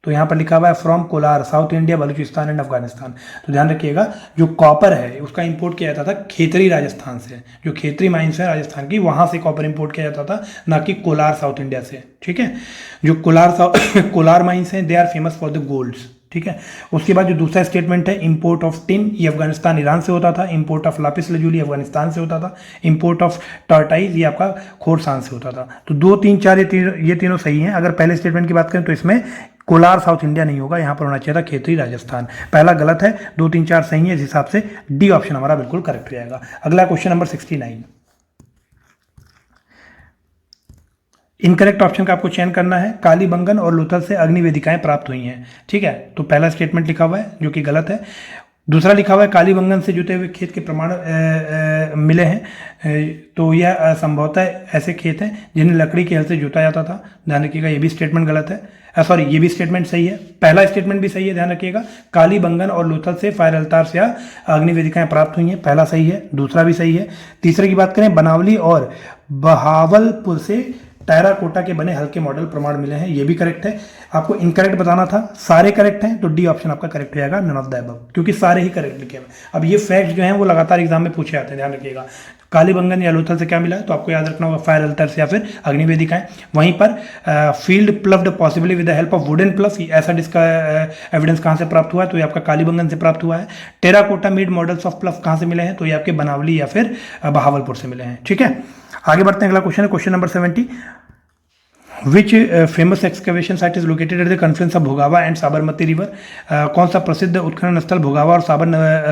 तो यहाँ पर लिखा हुआ है from Kolar, south India, Balochistan and Afghanistan. तो ध्यान रखिएगा, जो कॉपर है उसका इंपोर्ट किया जाता था खेतरी राजस्थान से, जो खेतरी माइंस है राजस्थान की, वहाँ से कॉपर इंपोर्ट किया जाता था, ना कि कोलार साउथ इंडिया से। ठीक है, जो कोलार माइंस हैं they are famous for the golds. ठीक है। उसके बाद जो दूसरा स्टेटमेंट है, इंपोर्ट ऑफ टिन, ये अफगानिस्तान ईरान से होता था। Import of lapis lazuli Afghanistan से होता था। इंपोर्ट ऑफ टर्टाइज ये आपका खोरसान से होता था। तो 2, 3, 4 ये तीनों सही हैं। अगर पहले स्टेटमेंट की बात करें तो इसमें कोलार साउथ इंडिया नहीं होगा, यहाँ पर होना चाहिए था खेतरी राजस्थान। पहला गलत है, 2, 3, 4 सही है। इस हिसाब से डी ऑप्शन हमारा बिल्कुल करेक्ट हो जाएगा। अगला क्वेश्चन नंबर 69। इनकरेक्ट ऑप्शन का आपको चयन करना है। कालीबंगन और लोथल से अग्नि वेदिकाएं प्राप्त हुई हैं, ठीक है। तो पहला स्टेटमेंट लिखा हुआ है जो कि गलत है। दूसरा लिखा हुआ है कालीबंगन से जुते हुए खेत के प्रमाण मिले हैं। तो यह संभवतः ऐसे खेत हैं जिन्हें लकड़ी के हल से जोता जाता था। ध्यान रखिएगा, ये भी स्टेटमेंट गलत है। सॉरी, ये भी स्टेटमेंट सही है। पहला स्टेटमेंट भी सही है, ध्यान रखिएगा। कालीबंगन और लोथल से फायर अल्तार से अग्नि वेदिकाएं प्राप्त हुई हैं, पहला सही है। दूसरा भी सही है। तीसरे की बात करें, बनावली और बहावलपुर से टेराकोटा के बने हल्के मॉडल प्रमाण मिले हैं, ये भी करेक्ट है। आपको इनकरेक्ट बताना था, सारे करेक्ट हैं, तो डी ऑप्शन आपका करेक्ट हो जाएगा, नन ऑफ द अबव, क्योंकि सारे ही करेक्ट लिखे हैं। अब ये फैक्ट जो हैं वो लगातार एग्जाम में पूछे जाते हैं, ध्यान रखिएगा। कालीबंगन या लोथल से क्या मिला है, तो आपको याद रखना होगा फायर अल्तार से या फिर अग्नि वेदिकाएं। वहीं पर field ploughed possibly with the help of wooden plough, ऐसा जिसका एविडेंस कहाँ से प्राप्त हुआ है, तो ये आपका कालीबंगन से प्राप्त हुआ है। टेराकोटा मेड मॉडल्स ऑफ प्लफ कहाँ से मिले हैं, तो ये आपके बनावली या फिर बहावलपुर से मिले हैं, ठीक है। आगे बढ़ते हैं, अगला क्वेश्चन है question number 70। Which famous excavation site is located at the confluence of भोगावा एंड साबरमती रिवर? कौन सा प्रसिद्ध उत्खनन स्थल भोगावा और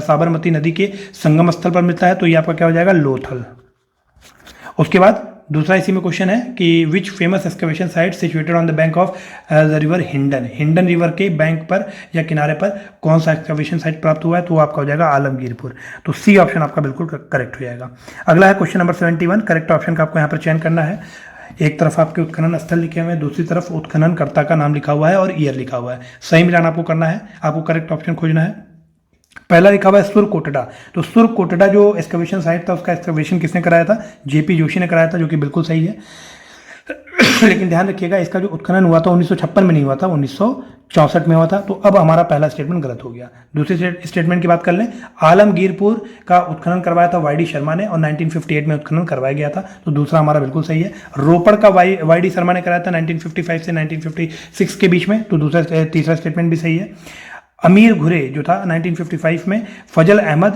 साबरमती नदी के संगम स्थल पर मिलता है, तो ये आपका क्या हो जाएगा, लोथल। उसके बाद दूसरा इसी में क्वेश्चन है कि which famous excavation site situated on the bank of the river Hindon, Hindon river के बैंक पर या किनारे पर कौन सा एक्सकवेशन साइट प्राप्त हुआ है, तो वो आपका हो जाएगा आलमगीरपुर। तो सी ऑप्शन आपका बिल्कुल करेक्ट हो जाएगा। अगला है क्वेश्चन नंबर 71। करेक्ट ऑप्शन का आपको यहाँ पर चयन करना है। एक तरफ आपके उत्खनन स्थल लिखे हुए हैं, दूसरी तरफ उत्खननकर्ता का नाम लिखा हुआ है और ईयर लिखा हुआ है। सही मिलान आपको करना है, आपको करेक्ट ऑप्शन खोजना है। पहला लिखा हुआ है सुरकोटड़ा, तो सुरकोटड़ा जो एक्सकवेशन साइट था उसका एक्सकवेशन किसने कराया था, जेपी जोशी ने कराया था, जो कि बिल्कुल सही है। लेकिन ध्यान रखिएगा, इसका जो उत्खनन हुआ था 1956 में नहीं हुआ था, 1964 में हुआ था। तो अब हमारा पहला स्टेटमेंट गलत हो गया। दूसरे स्टेटमेंट की बात कर लें, आलमगीरपुर का उत्खनन करवाया था वाई डी शर्मा ने और 1958 में उत्खनन करवाया गया था, तो दूसरा हमारा बिल्कुल सही है। रोपड़ का वाई डी शर्मा ने कराया था 1955 से 1956 के बीच में, तो तीसरा स्टेटमेंट भी सही है। अमीर घुरे जो था 1955 में, फजल अहमद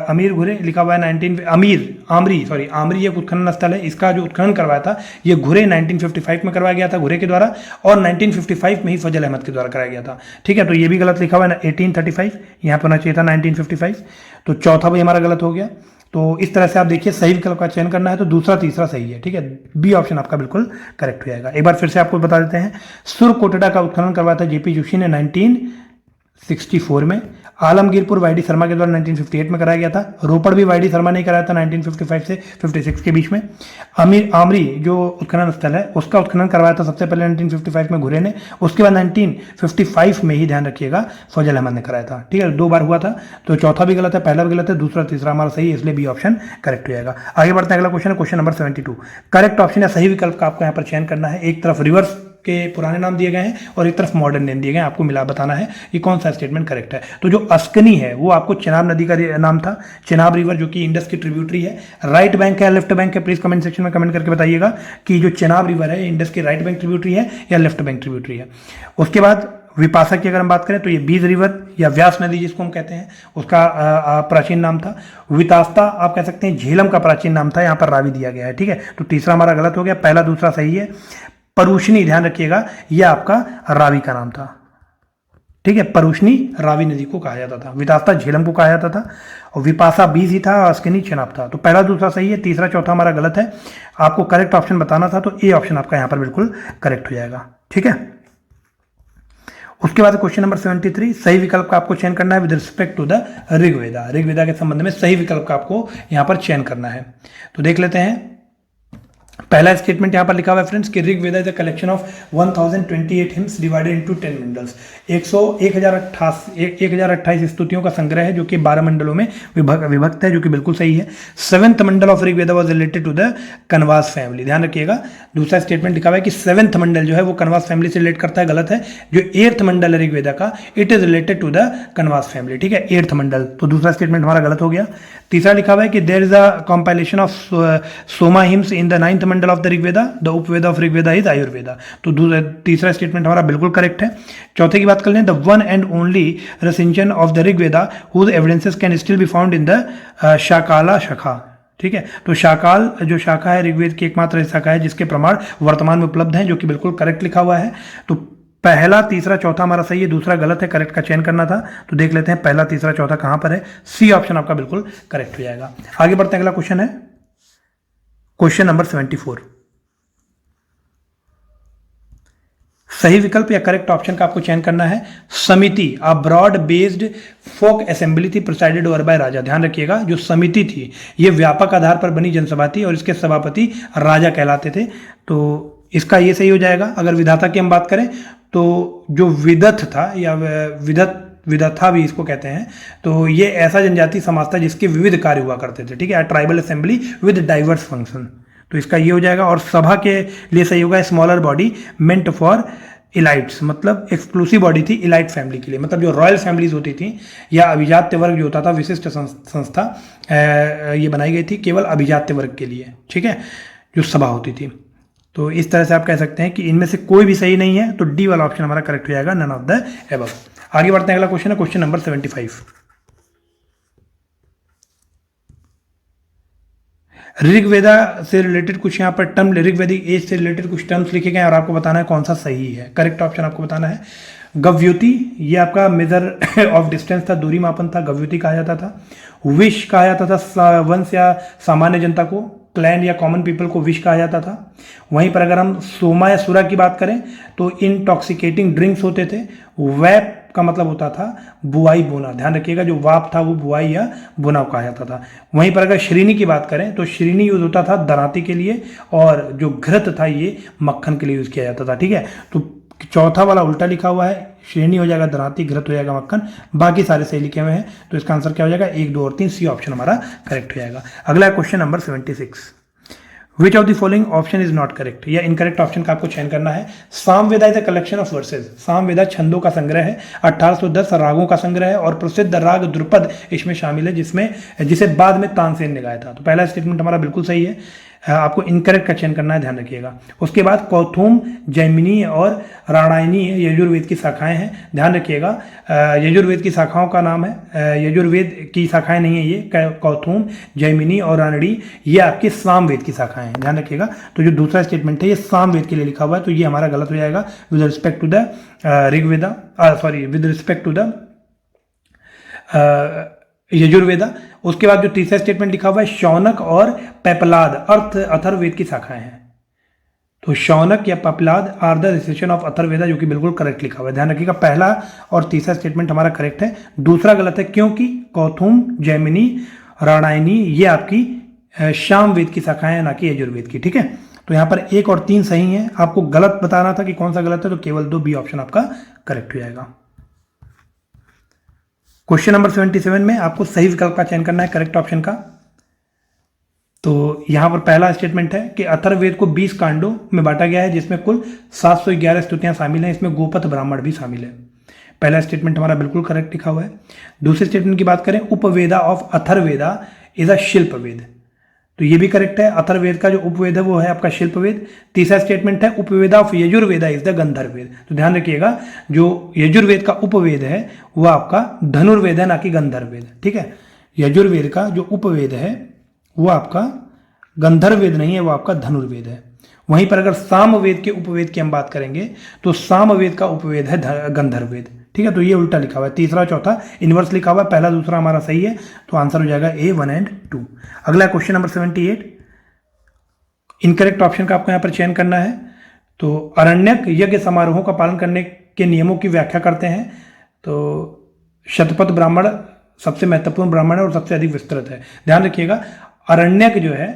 अमीर घुरे लिखा हुआ है आमरी ये उत्खनन स्थल है, इसका जो उत्खनन करवाया था ये घुरे 1955 में करवाया गया था घुरे के द्वारा, और 1955 में ही फजल अहमद के द्वारा कराया गया था, ठीक है। तो ये भी गलत लिखा हुआ है 1835, यहाँ पर होना चाहिए था 1955, तो चौथा भी हमारा गलत हो गया। तो इस तरह से आप देखिए, सही विकल्प का चयन करना है तो दूसरा तीसरा सही है, ठीक है। बी ऑप्शन आपका बिल्कुल करेक्ट हो जाएगा। एक बार फिर से आपको बता देते हैं, सुरकोटड़ा का उत्खनन करवाया था जेपी जोशी ने 1964 में, आलमगीरपुर वाई डी शर्मा के द्वारा 1958 में कराया गया था, रोपड़ भी वाई डी शर्मा ने कराया था 1955 से 56 के बीच में। आमरी जो उत्खनन स्थल है उसका उत्खनन करवाया था सबसे पहले 1955 में घुरे ने, उसके बाद 1955 में ही ध्यान रखिएगा फजल अहमद ने कराया था, ठीक है। 2 बार हुआ था, तो चौथा भी गलत है, पहला भी गलत है, दूसरा तीसरा हमारा सही है, इसलिए बी ऑप्शन करेक्ट हो जाएगा। आगे बढ़ते हैं, अगला क्वेश्चन है क्वेश्चन नंबर 72। करेक्ट ऑप्शन या सही विकल्प का आपको यहाँ पर चयन करना है। एक तरफ रिवर्स के पुराने नाम दिए गए हैं और एक तरफ मॉडर्न नेम दिए गए हैं, आपको मिला बताना है कि कौन सा स्टेटमेंट करेक्ट है। तो जो अस्कनी है वो आपको चिनाब नदी का नाम था, चिनाब रिवर जो कि इंडस की ट्रिब्यूटरी है। राइट बैंक है या लेफ्ट बैंक है, प्लीज कमेंट सेक्शन में कमेंट करके बताइएगा कि जो चिनाब रिवर है इंडस की राइट बैंक ट्रिब्यूटरी है या लेफ्ट बैंक ट्रिब्यूटरी है। उसके बाद विपाशा की अगर हम बात करें तो ये बीज रिवर या व्यास नदी जिसको हम कहते हैं उसका प्राचीन नाम था। वितास्ता आप कह सकते हैं झेलम का प्राचीन नाम था, यहाँ पर रावी दिया गया है, ठीक है। तो तीसरा हमारा गलत हो गया, पहला दूसरा सही है। परुष्णी ध्यान रखिएगा, यह आपका रावी का नाम था, ठीक है। परुष्णी रावी नदी को कहा जाता था, वितास्ता झेलम को कहा जाता था, और विपाशा बीज ही था, अस्कनी चिनाब था। तो पहला दूसरा सही है, तीसरा चौथा हमारा गलत है। आपको करेक्ट ऑप्शन बताना था तो ए ऑप्शन आपका यहां पर बिल्कुल करेक्ट हो जाएगा, ठीक है। उसके बाद क्वेश्चन नंबर 73, सही विकल्प का आपको चयन करना है with respect to the Rigveda. Rigveda के संबंध में सही विकल्प का आपको यहां पर चयन करना है। तो देख लेते हैं, पहला स्टेटमेंट यहां पर लिखा हुआ है फ्रेंड्स कि Rigveda is a collection of 1028 hymns divided into 10 mandals. 1028 स्तुतियों का संग्रह है जो कि 12 मंडलों में विभक्त है, जो कि बिल्कुल सही है। 7th mandal of Rigveda was related to the Kanvas family. ध्यान रखिएगा, दूसरा स्टेटमेंट लिखा हुआ है कि 7th मंडल जो है वो कनवास फैमिली से रिलेट करता है, गलत है। जो 8th मंडल है ऋग्वेदा का, it is related to the Kanvas family, ठीक है। 8th मंडल, तो दूसरा स्टेटमेंट हमारा गलत हो गया। तीसरा लिखा हुआ है कि there is a compilation of soma hymns in the 9th ग्रंथ mandal of the Rigveda, the Upaveda of Rigveda is Ayurveda. तो तीसरा स्टेटमेंट हमारा बिल्कुल करेक्ट है। चौथे की बात कर लें, the one and only recension of the Rigveda whose evidences can still be found in the शाकाला शाखा। ठीक है, तो शाकाल जो शाखा है ऋग्वेद की एकमात्र शाखा है जिसके प्रमाण वर्तमान में उपलब्ध हैं, जो कि बिल्कुल करेक्ट लिखा हुआ है। तो पहला, तीसरा, चौथा हमारा सही है, दूसरा गलत है, करेक्ट का चयन करना था। तो देख लेते हैं पहला, तीसरा, चौथा कहां पर है। सी ऑप्शन आपका बिल्कुल करेक्ट हो जाएगा। आगे बढ़ते हैं, अगला क्वेश्चन है क्वेश्चन नंबर 74। सही विकल्प या करेक्ट ऑप्शन का आपको चयन करना है। Samiti, a broad based folk assembly थी प्रिसाइडेड ओवर बाय राजा। ध्यान रखिएगा, जो समिति थी ये व्यापक आधार पर बनी जनसभा थी और इसके सभापति राजा कहलाते थे। तो इसका ये सही हो जाएगा। अगर विधाता की हम बात करें तो जो विदथ था या विदथा भी इसको कहते हैं, तो ये ऐसा जनजातीय समाज था जिसके विविध कार्य हुआ करते थे। ठीक है, tribal assembly with diverse function. तो इसका ये हो जाएगा। और सभा के लिए सही होगा smaller body meant for elites, मतलब एक्सक्लूसिव बॉडी थी इलाइट फैमिली के लिए, मतलब जो रॉयल फैमिलीज होती थी या अभिजात्य वर्ग जो होता था, विशिष्ट संस्था ये बनाई गई थी केवल अभिजात्य वर्ग के लिए। ठीक है, जो सभा होती थी। तो इस तरह से आप कह सकते हैं कि इनमें से कोई भी सही नहीं है, तो डी वाला ऑप्शन हमारा करेक्ट हो जाएगा, नन ऑफ द एबव। आगे बढ़ते हैं, अगला क्वेश्चन है क्वेश्चन नंबर 75। ऋग्वेदा से रिलेटेड कुछ यहाँ पर टर्म, ऋग्वेदिक एज से रिलेटेड कुछ टर्म्स लिखे गए और आपको बताना है कौन सा सही है। करेक्ट ऑप्शन आपको बताना है गव्युति, ये आपका मेजर ऑफ डिस्टेंस था, दूरी मापन था, गव्युति कहा जाता था। विश कहा जाता था वंश या सामान्य जनता को, क्लैन या कॉमन पीपल को विश कहा जाता था। वहीं पर अगर हम सोमा या सुरा की बात करें तो इंटॉक्सिकेटिंग ड्रिंक्स होते थे। वैप का मतलब होता था बुआई बोना। ध्यान रखिएगा, जो वाप था वो बुआई या बुनाव कहा जाता था। वहीं पर अगर श्रीनी की बात करें तो श्रीनी यूज होता था दराती के लिए, और जो घृत था ये मक्खन के लिए यूज किया जाता था। ठीक है, तो चौथा वाला उल्टा लिखा हुआ है, श्रेणी हो जाएगा दराती, घृत हो जाएगा मक्खन, बाकी सारे सही लिखे हुए हैं। तो इसका आंसर क्या हो जाएगा, 1, 2 और 3, सी ऑप्शन हमारा करेक्ट हो जाएगा। अगला question number 76। Which of the following option is not correct, या इनकरेक्ट ऑप्शन का आपको चयन करना है। Samaveda is a collection of verses. Samaveda छंदों का संग्रह है, 1810 रागों का संग्रह है, और प्रसिद्ध राग द्रुपद इसमें शामिल है, जिसे बाद में तानसेन ने गाया था। तो पहला स्टेटमेंट हमारा बिल्कुल सही है, आपको इनकरेक्ट का चयन करना है, ध्यान रखिएगा। उसके बाद कौथुम, जैमिनी और राणायनी यजुर्वेद की शाखाएं हैं। ध्यान रखिएगा, यजुर्वेद की शाखाओं का नाम है, यजुर्वेद की शाखाएं नहीं है ये, कौथुम, जैमिनी और राणड़ी ये आपकी सामवेद की शाखाएं हैं। ध्यान रखिएगा, तो जो दूसरा स्टेटमेंट है ये सामवेद के लिए लिखा हुआ है, तो ये हमारा गलत हो जाएगा with respect to the Rigveda, sorry with respect to the Yajurveda. उसके बाद जो तीसरा स्टेटमेंट लिखा हुआ है शौनक और पेपलाद अथर्ववेद की शाखाएं हैं। तो शौनक या Paippalada are the recension of Atharvaveda, जो कि बिल्कुल करेक्ट लिखा हुआ है। ध्यान रखिएगा, पहला और तीसरा स्टेटमेंट हमारा करेक्ट है, दूसरा गलत है, क्योंकि कौथुम, जैमिनी, राणायनी ये आपकी सामवेद की शाखाएं हैं, ना कि यजुर्वेद की। ठीक है, तो यहाँ पर 1 और 3 सही है। आपको गलत बताना था कि कौन सा गलत है, तो केवल 2, बी ऑप्शन आपका करेक्ट हो जाएगा। क्वेश्चन नंबर 77 में आपको सही विकल्प का चयन करना है, करेक्ट ऑप्शन का। तो यहां पर पहला स्टेटमेंट है कि अथर्ववेद को 20 कांडों में बांटा गया है, जिसमें कुल 711 स्तुतियां शामिल हैं, इसमें गोपथ ब्राह्मण भी शामिल है। पहला स्टेटमेंट हमारा बिल्कुल करेक्ट लिखा हुआ है। दूसरे स्टेटमेंट की बात करें, उपवेदा ऑफ अथर्ववेदा इज अ शिल्पवेद, तो ये भी करेक्ट है। अथर्ववेद का जो उपवेद है वो है आपका शिल्पवेद। तीसरा स्टेटमेंट है उपवेदा ऑफ यजुर्वेदा इज द गंधर्ववेद। तो ध्यान रखिएगा, जो यजुर्वेद का उपवेद है वो आपका धनुर्वेद है, ना कि गंधर्ववेद। ठीक है, यजुर्वेद का जो उपवेद है वो आपका गंधर्ववेद नहीं है, वो आपका धनुर्वेद है। वहीं पर अगर सामवेद के उपवेद की हम बात करेंगे तो सामवेद का उपवेद है गंधर्ववेद। ठीक है, तो ये उल्टा लिखा हुआ है, तीसरा चौथा इनवर्स लिखा हुआ है, पहला दूसरा हमारा सही है, तो आंसर हो जाएगा A, 1 और 2। अगला क्वेश्चन नंबर 78। इनकरेक्ट ऑप्शन का आपको यहाँ पर चयन करना है। तो अरण्यक यज्ञ समारोहों का पालन करने के नियमों की व्याख्या करते हैं। तो शतपथ ब्राह्मण सबसे महत्वपूर्ण ब्राह्मण है और सबसे अधिक विस्तृत है। ध्यान रखिएगा, अरण्यक जो है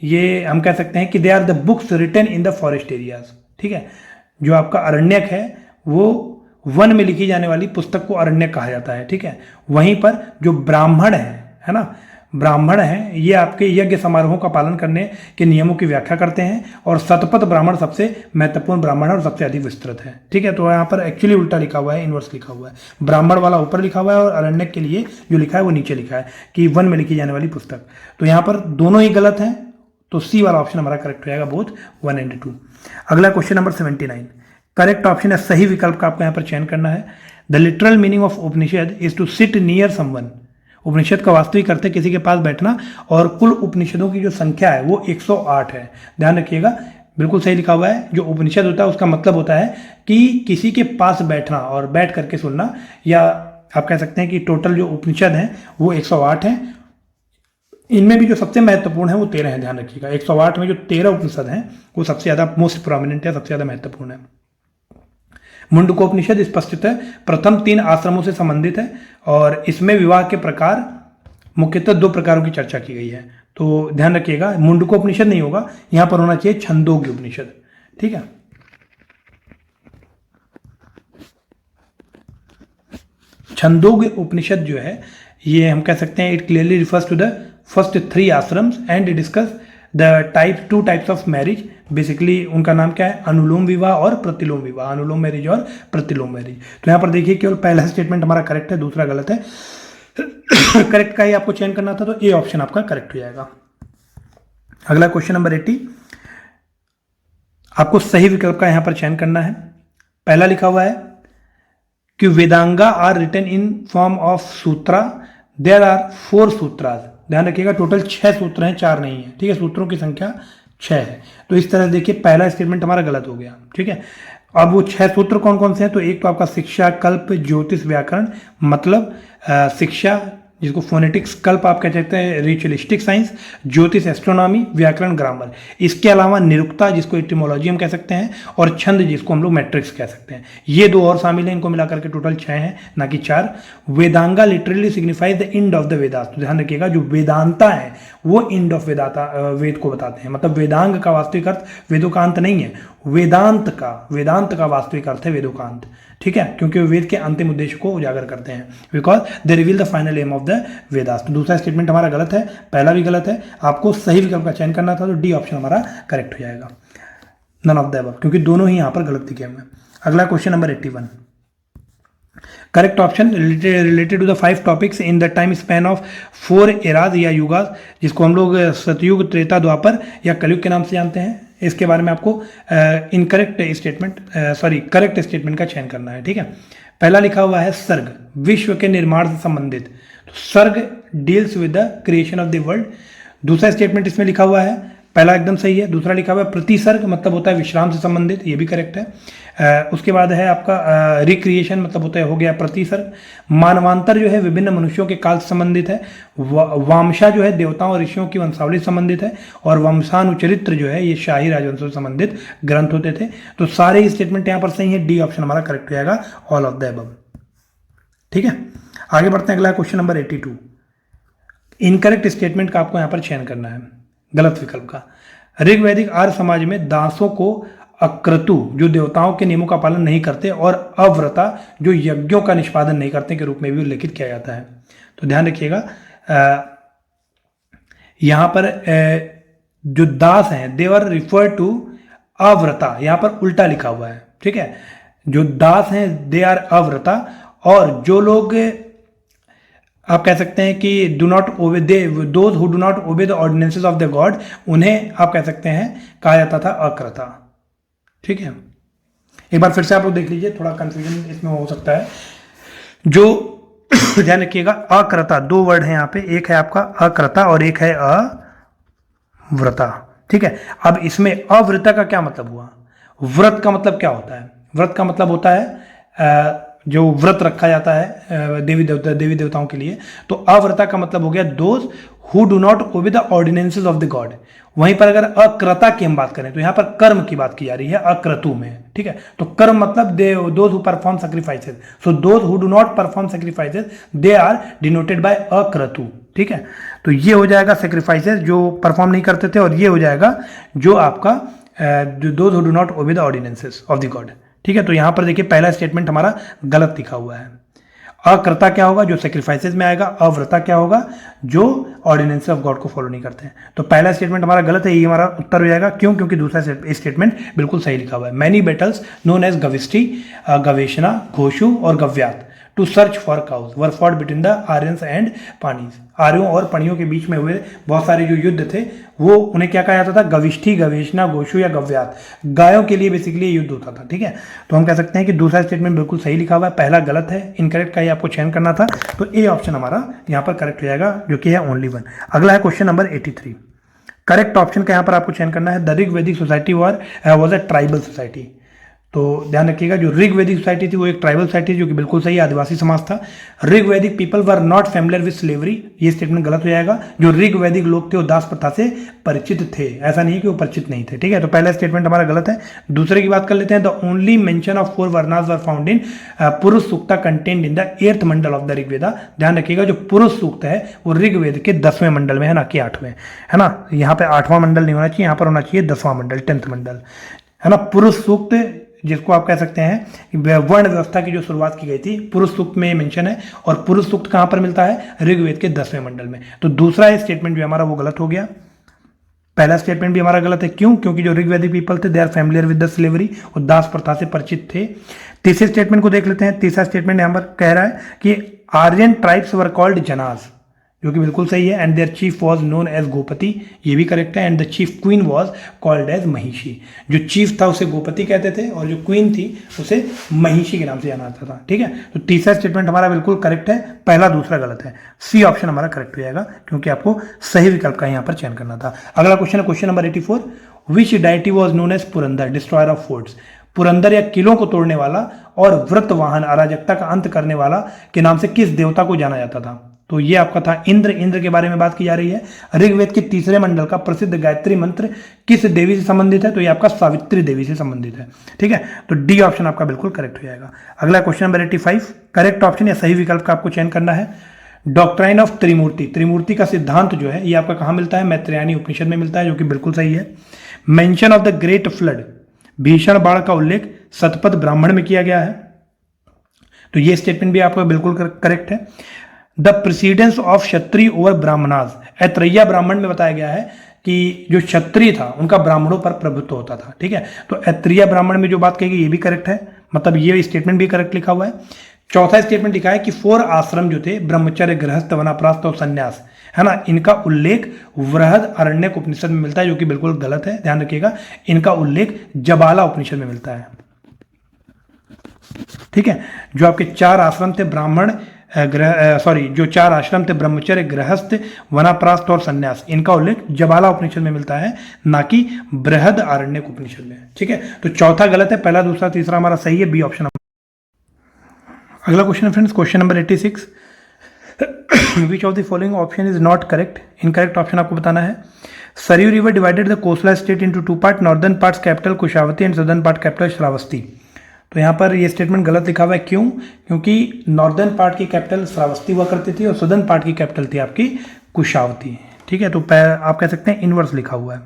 ये हम कह सकते हैं कि they are the books written in the forest areas. ठीक है, जो आपका अरण्यक है वो वन में लिखी जाने वाली पुस्तक को अरण्यक कहा जाता है। ठीक है, वहीं पर जो ब्राह्मण है ना, ब्राह्मण हैं ये आपके यज्ञ समारोहों का पालन करने के नियमों की व्याख्या करते हैं, और शतपथ ब्राह्मण सबसे महत्वपूर्ण ब्राह्मण है और सबसे अधिक विस्तृत है। ठीक है, तो यहाँ पर एक्चुअली उल्टा लिखा हुआ है, इनवर्स लिखा हुआ है, ब्राह्मण वाला ऊपर लिखा हुआ है और अरण्यक के लिए जो लिखा है वो नीचे लिखा है कि वन में लिखी जाने वाली पुस्तक। तो यहाँ पर दोनों ही गलत हैं, तो सी वाला ऑप्शन हमारा करेक्ट हो जाएगा, बोथ 1 एंड 2। अगला क्वेश्चन नंबर 79, करेक्ट ऑप्शन है, सही विकल्प का आपको यहाँ पर चयन करना है। The literal meaning of Upanishad is to sit near someone. Upanishad का वास्तविक अर्थ है किसी के पास बैठना, और कुल उपनिषदों की जो संख्या है वो 108 है। ध्यान रखिएगा, बिल्कुल सही लिखा हुआ है। जो उपनिषद होता है उसका मतलब होता है कि किसी के पास बैठना और बैठ करके सुनना, या आप कह सकते हैं कि टोटल जो उपनिषद हैं वो 108 हैं। इनमें भी जो सबसे महत्वपूर्ण है वो 13 है। ध्यान रखिएगा, 108 में जो 13 उपनिषद हैं वो सबसे ज़्यादा मोस्ट प्रोमिनेंट है, सबसे ज़्यादा महत्वपूर्ण है। मुंडकोपनिषद स्पष्टतः प्रथम 3 आश्रमों से संबंधित है, और इसमें विवाह के प्रकार मुख्यतः 2 प्रकारों की चर्चा की गई है। तो ध्यान रखिएगा, मुंडकोपनिषद नहीं होगा, यहां पर होना चाहिए छंदोग्य उपनिषद। ठीक है, छंदोग्य उपनिषद जो है ये हम कह सकते हैं, it clearly refers to the first 3 ashrams and discuss the two types of marriage. Basically उनका नाम क्या है, अनुलोम विवाह और प्रतिलोम विवाह, अनुलोम मैरिज और प्रतिलोम मैरिज। तो यहाँ पर देखिए केवल पहला स्टेटमेंट हमारा करेक्ट है, दूसरा गलत है। करेक्ट का ही आपको चयन करना था, तो ए ऑप्शन आपका करेक्ट हो जाएगा। अगला क्वेश्चन नंबर 80, आपको सही विकल्प का यहां पर चयन करना है। पहला लिखा हुआ है कि Vedanga are written in form of sutra, there are 4 sutras. ध्यान रखिएगा, टोटल 6 सूत्र हैं, 4 नहीं है। ठीक है, सूत्रों की संख्या 6 है। तो इस तरह देखिए पहला स्टेटमेंट हमारा गलत हो गया। ठीक है, अब वो 6 सूत्र कौन कौन से हैं, तो एक तो आपका शिक्षा, कल्प, ज्योतिष, व्याकरण, मतलब शिक्षा जिसको फोनेटिक्स, कल्प आप कह सकते हैं रिचुअलिस्टिक साइंस, ज्योतिष एस्ट्रोनॉमी, व्याकरण ग्रामर। इसके अलावा निरुक्ता जिसको एटिमोलॉजी हम कह सकते हैं, और छंद जिसको हम लोग मैट्रिक्स कह सकते हैं। ये 2 और शामिल हैं, इनको मिलाकर के टोटल 6 हैं, ना कि 4। Vedanga literally signifies the end of the Vedas. तो ध्यान रखिएगा, जो वेदांता है वो एंड ऑफ वेद को बताते हैं। मतलब वेदांग का वास्तविक अर्थ वेदों का अंत नहीं है, वेदांत का वास्तविक अर्थ है वेदों का अंत। ठीक है, क्योंकि वे वेद के अंतिम उद्देश्य को उजागर करते हैं, because they reveal the final aim of the Vedas. तो दूसरा स्टेटमेंट हमारा गलत है, पहला भी गलत है। आपको सही विकल्प का चयन करना था, तो डी ऑप्शन हमारा करेक्ट हो जाएगा, नन ऑफ द अबव, क्योंकि दोनों ही यहां पर गलत दिखे हुए हैं। अगला question number 81, correct option related to the 5 topics in the time span of 4 eras या युगास, जिसको हम लोग सतयुग, त्रेता, द्वापर या कलयुग के नाम से जानते हैं। इसके बारे में आपको करेक्ट स्टेटमेंट का चयन करना है। ठीक है, पहला लिखा हुआ है सर्ग, विश्व के निर्माण से संबंधित। तो सर्ग deals with the creation of the world. दूसरा स्टेटमेंट इसमें लिखा हुआ है, पहला एकदम सही है। दूसरा लिखा हुआ है प्रतिसर्ग, मतलब होता है विश्राम से संबंधित, ये भी करेक्ट है। उसके बाद है आपका रिक्रिएशन, मतलब होता है हो गया प्रतिसर्ग। मानवांतर जो है विभिन्न मनुष्यों के काल से संबंधित है। वामशा जो है देवताओं और ऋषियों की वंशावली से संबंधित है। और वंशानुचरित्र जो है ये शाही राजवंशों से संबंधित ग्रंथ होते थे। तो सारे स्टेटमेंट यहाँ पर सही है, डी ऑप्शन हमारा करेक्ट हो जाएगा, ऑल ऑफ द अबव। ठीक है, आगे बढ़ते हैं। अगला क्वेश्चन नंबर 82, इनकरेक्ट स्टेटमेंट का आपको यहाँ पर चयन करना है, गलत विकल्प का। ऋग्वैदिक आर्य समाज में दासों को अक्रतु, जो देवताओं के नियमों का पालन नहीं करते, और अव्रता, जो यज्ञों का निष्पादन नहीं करते, के रूप में भी उल्लेखित किया जाता है। तो ध्यान रखिएगा, यहां पर जो दास हैं दे आर रिफर टू अव्रता, यहां पर उल्टा लिखा हुआ है। ठीक है, जो दास हैं दे आर अव्रता, और जो लोग आप कह सकते हैं कि do not obey those who do not obey the ordinances of the God, उन्हें आप कह सकते हैं कहा जाता था अक्रता। ठीक है, एक बार फिर से आप लोग देख लीजिए, थोड़ा कंफ्यूजन इसमें हो सकता है। जो ध्यान रखिएगा, अक्रता 2 वर्ड है यहाँ पे, एक है आपका अक्रता और एक है अव्रता। ठीक है, अब इसमें अव्रता का क्या मतलब हुआ, व्रत का मतलब क्या होता है? व्रत का मतलब होता है जो व्रत रखा जाता है देवी देवताओं के लिए। तो अव्रता का मतलब हो गया those who do not obey the ordinances of the God. वहीं पर अगर अक्रता की हम बात करें तो यहां पर कर्म की बात की जा रही है अक्रतु में। ठीक है, तो कर्म मतलब those who perform sacrifices, so those who do not perform sacrifices they are denoted by Akratu. ठीक है, तो ये हो जाएगा सैक्रिफाइसेस जो परफॉर्म नहीं करते थे, और ये हो जाएगा जो आपका those who do not obey the ordinances of the God. ठीक है, तो यहां पर देखिए पहला स्टेटमेंट हमारा गलत लिखा हुआ है। अक्रता क्या होगा, जो सैक्रिफाइसेस में आएगा। अव्रता क्या होगा, जो ऑर्डिनेंस ऑफ गॉड को फॉलो नहीं करते हैं। तो पहला स्टेटमेंट हमारा गलत है, ये हमारा उत्तर हो जाएगा। क्यों? क्योंकि दूसरा स्टेटमेंट बिल्कुल सही लिखा हुआ है। Many battles known as Gavishti, Gaveshana, Ghoshu और Gavyat to search for cows were fought between the Aryans and Panis. आर्यों और पणियों के बीच में हुए बहुत सारे जो युद्ध थे वो उन्हें क्या कहा जाता था, गविष्ठी, गवेषणा, गोशु या गव्यात, गायों के लिए बेसिकली युद्ध होता था। ठीक है, तो हम कह सकते हैं कि दूसरा स्टेटमेंट बिल्कुल सही लिखा हुआ है, पहला गलत है, इनकरेक्ट का ही आपको चयन करना था। तो ए ऑप्शन हमारा यहाँ पर करेक्ट हो जाएगा, जो कि है ओनली वन। अगला है क्वेश्चन नंबर 83। करेक्ट ऑप्शन का यहाँ पर आपको चयन करना है, द ऋग वैदिक society was a tribal society. तो ध्यान रखिएगा, जो ऋग वैदिक सोसाइटी थी वो एक ट्राइबल सोसाइटी, जो कि बिल्कुल सही आदिवासी समाज था। ऋग वैदिक people were not familiar with slavery, ये स्टेटमेंट गलत हो जाएगा। जो ऋग वैदिक लोग थे वो दास प्रथा से परिचित थे, ऐसा नहीं है कि वो परिचित नहीं थे। ठीक है, तो पहला स्टेटमेंट हमारा गलत है। दूसरे की बात कर लेते हैं, the only mention of 4 varnas were found in Purusha Sukta content in the 8th mandal of the Rigveda. ध्यान रखिएगा, जो पुरुष सूक्त है वो ऋग्वेद के 10वें मंडल में है, ना कि 8वें, है ना। यहाँ पे 8वां मंडल नहीं होना चाहिए, यहाँ पर होना चाहिए 10वां मंडल, 10th मंडल, है ना। पुरुष सूक्त जिसको आप कह सकते हैं वर्ण व्यवस्था की जो शुरुआत की गई थी, पुरुष सूक्त में मेंशन है। और पुरुष सूक्त कहां पर मिलता है, ऋग्वेद के 10वें मंडल में। तो दूसरा स्टेटमेंट जो हमारा वो गलत हो गया। पहला स्टेटमेंट भी हमारा गलत है, क्यों? क्योंकि जो ऋग्वेदिक पीपल थे they are familiar with the slavery, और दास प्रथा से परिचित थे। तीसरे स्टेटमेंट को देख लेते हैं। तीसरा स्टेटमेंट यहां पर कह रहा है कि Aryan tribes were called janas, जो कि बिल्कुल सही है। And their chief was known as Gopati, ये भी करेक्ट है। And the chief queen was called as Mahishi, जो चीफ था उसे गोपति कहते थे और जो क्वीन थी उसे महिषी के नाम से जाना जाता था। ठीक है, तो तीसरा स्टेटमेंट हमारा बिल्कुल करेक्ट है, पहला दूसरा गलत है। सी ऑप्शन हमारा करेक्ट हो जाएगा, क्योंकि आपको सही विकल्प का यहाँ पर चयन करना था। अगला क्वेश्चन है question number 84। Which deity was known as Purandar, destroyer of forts. Purandar या किलों को तोड़ने वाला और व्रत वाहन, अराजकता का अंत करने वाला के नाम से किस देवता को जाना जाता था? तो ये आपका था इंद्र। इंद्र के बारे में बात की जा रही है। ऋग्वेद के 3रे मंडल का प्रसिद्ध गायत्री मंत्र किस देवी से संबंधित है? तो ये आपका सावित्री देवी से संबंधित है। ठीक है, तो डी ऑप्शन आपका बिल्कुल करेक्ट हो जाएगा। अगला क्वेश्चन नंबर 85। करेक्ट ऑप्शन या सही विकल्प का आपको चयन करना है। डॉक्ट्राइन ऑफ त्रिमूर्ति, त्रिमूर्ति का सिद्धांत जो है ये आपका कहां मिलता है? मैत्रेयानी उपनिषद में मिलता है, जो कि बिल्कुल सही है। Mention of the great flood, भीषण बाढ़ का उल्लेख शतपथ ब्राह्मण में किया गया है, तो ये स्टेटमेंट भी आपका बिल्कुल करेक्ट है। The precedence of Kshatriya over Brahmanas, Aitareya ब्राह्मण में बताया गया है कि जो क्षत्रिय था उनका ब्राह्मणों पर प्रभुत्व होता था। ठीक है, तो ऐतरेय ब्राह्मण में जो बात कही गई ये भी करेक्ट है, मतलब ये स्टेटमेंट भी करेक्ट लिखा हुआ है। चौथा स्टेटमेंट लिखा है कि 4 आश्रम जो थे, ब्रह्मचर्य, गृहस्थ, वनाप्रास्थ और संन्यास, है ना, इनका उल्लेख वृहद अरण्यक उपनिषद में मिलता है, जो कि बिल्कुल गलत है। ध्यान रखिएगा, इनका उल्लेख जबाला उपनिषद में मिलता है। ठीक है, जो आपके 4 आश्रम थे, ब्राह्मण जो 4 आश्रम थे, ब्रह्मचर्य, गृहस्थ, वनाप्रास्थ और संन्यास, इनका उल्लेख जबाला उपनिषद में मिलता है, ना कि बृहद आरण्यक उपनिषद में। ठीक है, तो चौथा गलत है, पहला दूसरा तीसरा हमारा सही है, बी ऑप्शन। अगला क्वेश्चन है friends, question number 86। Which of the following option is not correct? Incorrect option आपको बताना है। Saryu river divided the coastal state into 2 part, northern parts capital Kushavati and southern part capital Shravasti. तो यहाँ पर ये स्टेटमेंट गलत लिखा हुआ है, क्यों? क्योंकि नॉर्दर्न पार्ट की कैपिटल श्रावस्ती हुआ करती थी और सदर्न पार्ट की कैपिटल थी आपकी कुशावती। ठीक है, तो आप कह सकते हैं इनवर्स लिखा हुआ है।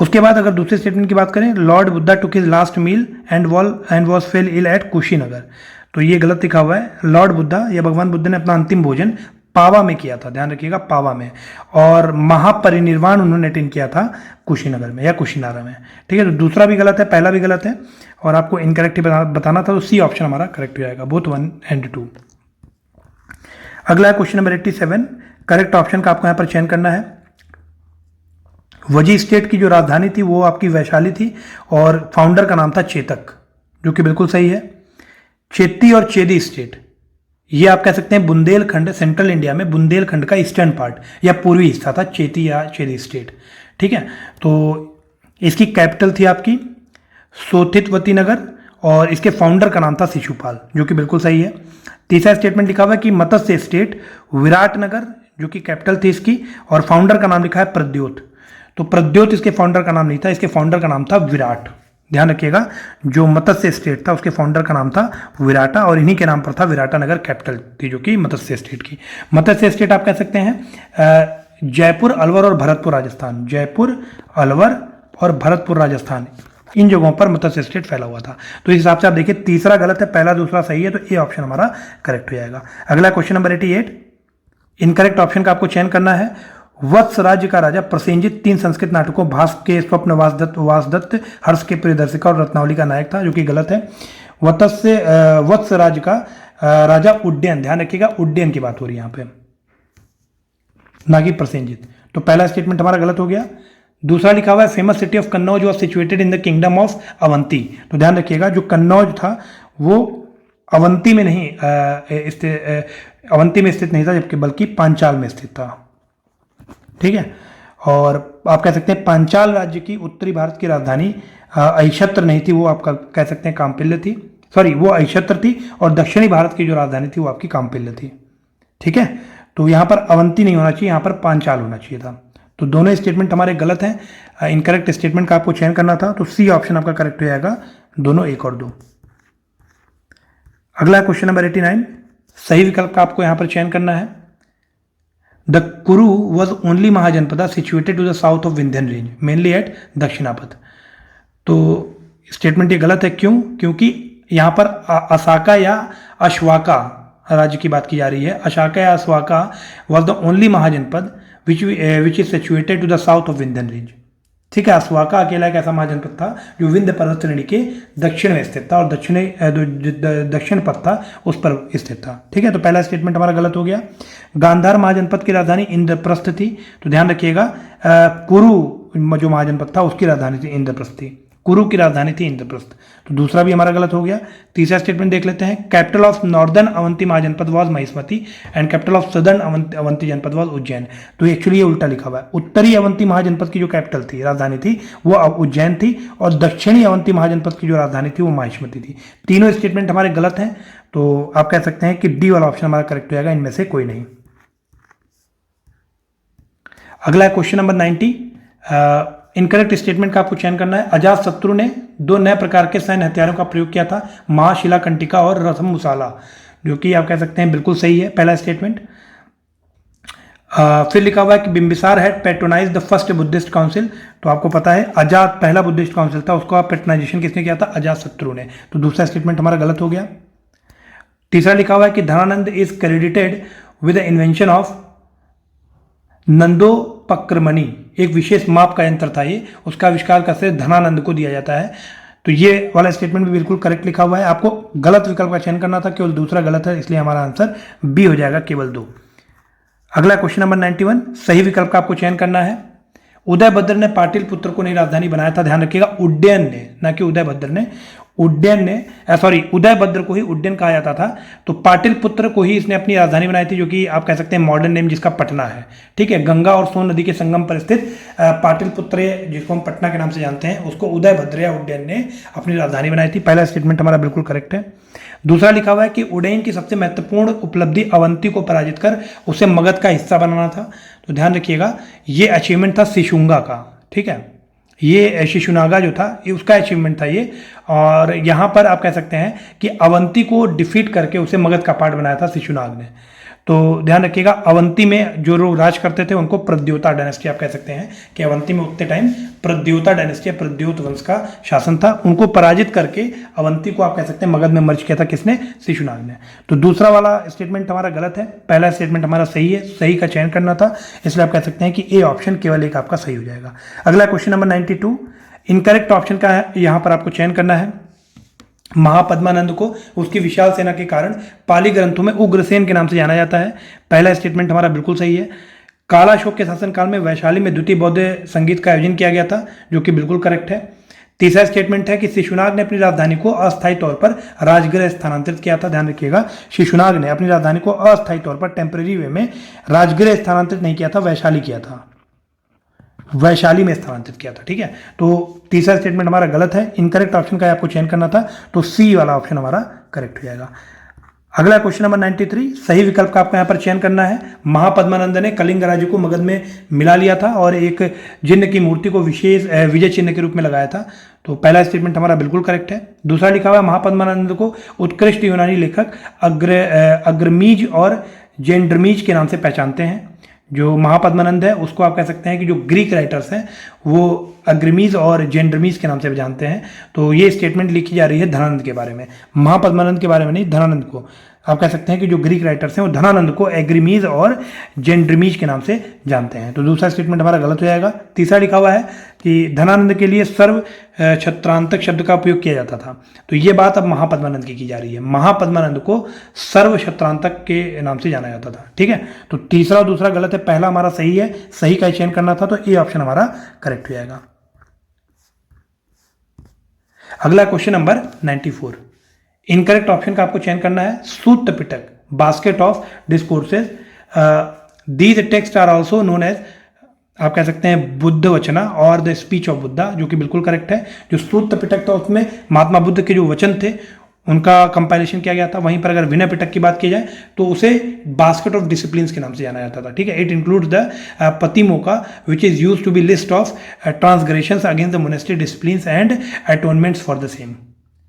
उसके बाद अगर दूसरे स्टेटमेंट की बात करें, Lord Buddha took his last meal and was fell ill at Kushinagar, तो ये गलत लिखा हुआ है। लॉर्ड बुद्धा या भगवान बुद्ध ने अपना अंतिम भोजन पावा में किया था, ध्यान रखिएगा, पावा में, और महापरिनिर्वाण उन्होंने अटेंड किया था कुशीनगर में या कुशीनारा में। ठीक है, तो दूसरा भी गलत है, पहला भी गलत है, और आपको इनकरेक्ट बताना था, तो सी ऑप्शन हमारा करेक्ट हो जाएगा, बोथ 1 and 2। अगला है क्वेश्चन नंबर 87। करेक्ट ऑप्शन का आपको यहां पर चयन करना है। वजी स्टेट की जो राजधानी थी वो आपकी वैशाली थी, और फाउंडर का नाम था चेतक, जो कि बिल्कुल सही है। चेती और चेदी स्टेट, ये आप कह सकते हैं बुंदेलखंड, सेंट्रल इंडिया में बुंदेलखंड का ईस्टर्न पार्ट या पूर्वी हिस्सा था चेती या चेदी स्टेट। ठीक है, तो इसकी कैपिटल थी आपकी सोथितवती नगर, और इसके फाउंडर का नाम था शिशुपाल, जो कि बिल्कुल सही है। तीसरा स्टेटमेंट लिखा हुआ है कि मत्स्य स्टेट विराट नगर, जो कि कैपिटल थी इसकी, और फाउंडर का नाम लिखा है प्रद्योत। तो प्रद्योत इसके फाउंडर का नाम नहीं था, इसके फाउंडर का नाम था विराट। ध्यान रखिएगा, जो मत्स्य स्टेट था उसके फाउंडर का नाम था विराटा, और इन्हीं के नाम पर था विराटा नगर कैपिटल थी, जो कि मत्स्य स्टेट की। मत्स्य स्टेट आप कह सकते हैं जयपुर, अलवर और भरतपुर राजस्थान, जयपुर, अलवर और भरतपुर राजस्थान, इन जगहों पर मत्स्य स्टेट फैला हुआ था। तो इस हिसाब से आप देखिए, तीसरा गलत है, पहला दूसरा सही है, तो ए ऑप्शन हमारा करेक्ट हो जाएगा। अगला क्वेश्चन नंबर 88। इनकरेक्ट ऑप्शन का आपको चयन करना है। वत्स राज्य का राजा प्रसेनजित 3 संस्कृत नाटकों भास के स्वप्न, वासदत्त, हर्ष के प्रियदर्शिका और रत्नावली का नायक था, जो कि गलत है। वत्स राज्य का राजा उड्डयन, ध्यान रखिएगा उड्डयन की बात हो रही है यहाँ पे, ना कि प्रसेनजित। तो पहला स्टेटमेंट हमारा गलत हो गया। दूसरा लिखा हुआ है famous city of Kannauj was situated in the kingdom of Avanti. तो ध्यान रखिएगा जो कन्नौज था वो अवंती में नहीं अवंती में स्थित नहीं था, जबकि बल्कि पांचाल में स्थित था। ठीक है, और आप कह सकते हैं पांचाल राज्य की उत्तरी भारत की राजधानी अहिच्छत्र नहीं थी, वो आपका कह सकते हैं काम्पिल्य थी, सॉरी वो अहिच्छत्र थी, और दक्षिणी भारत की जो राजधानी थी वो आपकी काम्पिल्य थी। ठीक है, तो यहाँ पर अवंती नहीं होना चाहिए, यहाँ पर पांचाल होना चाहिए था। तो दोनों स्टेटमेंट हमारे गलत हैं। इनकरेक्ट स्टेटमेंट का आपको चयन करना था, तो सी ऑप्शन आपका करेक्ट हो जाएगा, दोनों 1 और 2। अगला क्वेश्चन नंबर 89, सही विकल्प का आपको यहां पर चयन करना है। The Kuru was only mahajanapada situated to the south of Vindhyan range mainly at Dakshinapatha. तो स्टेटमेंट ये गलत है, क्यों? क्योंकि यहां पर असाका या अश्वाका राज्य की बात की जा रही है। अशाका या Ashvaka was the only mahajanapada which is situated to the south of Vindhyan range. ठीक है, अश्वाका अकेला एक ऐसा महाजनपद था जो विंध्य पर्वत श्रेणी के दक्षिण में स्थित था, और दक्षिण पथ था उस पर स्थित था। ठीक है, तो पहला स्टेटमेंट हमारा गलत हो गया। गांधार महाजनपद की राजधानी इंद्रप्रस्थ थी। तो ध्यान रखिएगा कुरु जो महाजनपद था उसकी राजधानी थी इंद्रप्रस्थ थी, कुरु की राजधानी थी इंद्रप्रस्थ। तो दूसरा भी हमारा गलत हो गया। तीसरा स्टेटमेंट देख लेते हैं। Capital of northern Avanti mahajanapada was Mahishmati and capital of southern Avanti janapada was Ujjain. तो एक्चुअली ये उल्टा लिखा हुआ है। उत्तरी अवंती महाजनपद की जो कैपिटल थी, राजधानी थी, वो उज्जैन थी, और दक्षिणी अवंती महाजनपद की जो राजधानी थी वो महिष्मती थी। तीनों स्टेटमेंट हमारे गलत हैं, तो आप कह सकते हैं कि डी वाला ऑप्शन हमारा करेक्ट हो जाएगा, इनमें से कोई नहीं। अगला है क्वेश्चन नंबर 90। इनकरेक्ट स्टेटमेंट का आपको चयन करना है। अजात शत्रु ने 2 नए प्रकार के सैन्य हथियारों का प्रयोग किया था, महाशिला कंटिका और रथम मुसाला, जो कि आप कह सकते हैं बिल्कुल सही है पहला स्टेटमेंट। फिर लिखा हुआ है कि Bimbisara had patronise the first Buddhist council. तो आपको पता है अजात पहला बुद्धिस्ट काउंसिल था, उसका पैट्रोनाइजेशन किसने किया था? अजात शत्रु ने। तो दूसरा स्टेटमेंट हमारा गलत हो गया। तीसरा लिखा हुआ है कि Dhanananda is credited with the invention of Nandopakramani, एक विशेष माप का यंत्र था ये, उसका आविष्कार का श्रेय धनानंद को दिया जाता है। तो ये वाला स्टेटमेंट भी बिल्कुल करेक्ट लिखा हुआ है। आपको गलत विकल्प का चयन करना था, केवल दूसरा गलत है, इसलिए हमारा आंसर बी हो जाएगा, केवल 2। अगला क्वेश्चन नंबर 91, सही विकल्प का आपको चयन करना है। उदयभद्र ने पाटिल पुत्र को नई राजधानी बनाया था। ध्यान रखिएगा उड्डयन ने, ना कि उदयभद्र ने। उड्डयन ने उदयभद्र को ही उड्डयन कहा जाता था। तो पाटिल पुत्र को ही इसने अपनी राजधानी बनाई थी, जो कि आप कह सकते हैं मॉडर्न नेम जिसका पटना है। ठीक है, गंगा और सोन नदी के संगम पर स्थित पाटिल पुत्र, जिसको हम पटना के नाम से जानते हैं, उसको उदयभद्र या उड्डयन ने अपनी राजधानी बनाई थी। पहला स्टेटमेंट हमारा बिल्कुल करेक्ट है। दूसरा लिखा हुआ है कि उड्डयन की सबसे महत्वपूर्ण उपलब्धि अवंती को पराजित कर उसे मगध का हिस्सा बनाना था। तो ध्यान रखिएगा ये अचीवमेंट था शिशुंगा का। ठीक है, ये शिशुनागा जो था ये उसका अचीवमेंट था ये, और यहाँ पर आप कह सकते हैं कि अवंती को डिफीट करके उसे मगध का पार्ट बनाया था शिशुनाग ने। तो ध्यान रखिएगा अवंती में जो लोग राज करते थे उनको प्रद्योता डायनेस्टी आप कह सकते हैं, कि अवंती में उतने टाइम प्रद्योता डायनेस्टी, प्रद्योत वंश का शासन था। उनको पराजित करके अवंती को आप कह सकते हैं मगध में मर्ज किया था, किसने? शिशुनाग ने। तो दूसरा वाला स्टेटमेंट हमारा गलत है, पहला स्टेटमेंट हमारा सही है, सही का चयन करना था, इसलिए आप कह सकते हैं कि ए ऑप्शन केवल एक आपका सही हो जाएगा। अगला क्वेश्चन नंबर 92, इनकरेक्ट ऑप्शन का यहाँ पर आपको चयन करना है। महापद्मानंद को उसकी विशाल सेना के कारण पाली ग्रंथों में उग्रसेन के नाम से जाना जाता है। पहला स्टेटमेंट हमारा बिल्कुल सही है। कालाशोक के शासनकाल में वैशाली में द्वितीय बौद्ध संगीत का आयोजन किया गया था, जो कि बिल्कुल करेक्ट है। तीसरा स्टेटमेंट है कि शिशुनाग ने अपनी राजधानी को अस्थायी तौर पर राजगृह स्थानांतरित किया था। ध्यान रखिएगा शिशुनाग ने अपनी राजधानी को अस्थायी तौर पर टेम्परेरी वे में राजगृह स्थानांतरित नहीं किया था, वैशाली किया था, वैशाली में स्थानांतरित किया था। ठीक है, तो तीसरा स्टेटमेंट हमारा गलत है, इनकरेक्ट ऑप्शन का आपको चयन करना था, तो सी वाला ऑप्शन हमारा करेक्ट हो जाएगा। अगला क्वेश्चन नंबर 93, सही विकल्प का आपको यहाँ पर चयन करना है। महापद्मानंद ने कलिंग राज्य को मगध में मिला लिया था और एक जिन्न की मूर्ति को विशेष विजय चिन्ह के रूप में लगाया था। तो पहला स्टेटमेंट हमारा बिल्कुल करेक्ट है। दूसरा लिखा हुआ है महापद्मानंद को उत्कृष्ट यूनानी लेखक अग्रमीज और जेंड्रमीज के नाम से पहचानते हैं। जो महापद्मानंद है उसको आप कह सकते हैं कि जो ग्रीक राइटर्स हैं वो अग्रमीज और जेंड्रमीज के नाम से जानते हैं। तो ये स्टेटमेंट लिखी जा रही है धनानंद के बारे में, महापद्मानंद के बारे में नहीं, धनानंद को आप कह सकते हैं कि जो ग्रीक राइटर्स हैं वो धनानंद को एग्रीमीज और जेंड्रीमीज के नाम से जानते हैं। तो दूसरा स्टेटमेंट हमारा गलत हो जाएगा। तीसरा लिखा हुआ है कि धनानंद के लिए सर्व छत्रांतक शब्द का उपयोग किया जाता था। तो ये बात अब महापद्मानंद की जा रही है। महापद्मानंद को सर्व छत्रांतक के नाम से जाना जाता था। ठीक है, तो तीसरा और दूसरा गलत है, पहला हमारा सही है, सही का चयन करना था, तो ए ऑप्शन हमारा करेक्ट हो जाएगा। अगला क्वेश्चन नंबर 94, इनकरेक्ट ऑप्शन का आपको चयन करना है। Sutta Pitaka, basket of discourses, these text are also known as, आप कह सकते हैं बुद्ध वचना और द स्पीच ऑफ बुद्धा, जो कि बिल्कुल करेक्ट है। जो सूत पिटक था उसमें महात्मा बुद्ध के जो वचन थे उनका कंपाइलेशन किया गया था। वहीं पर अगर विनय पिटक की बात की जाए तो उसे बास्केट ऑफ डिसिप्लिन्स के नाम से जाना जाता था। ठीक है, it includes the Patimokkha which is used to be list of transgressions against the monastery disciplines and atonements for the same.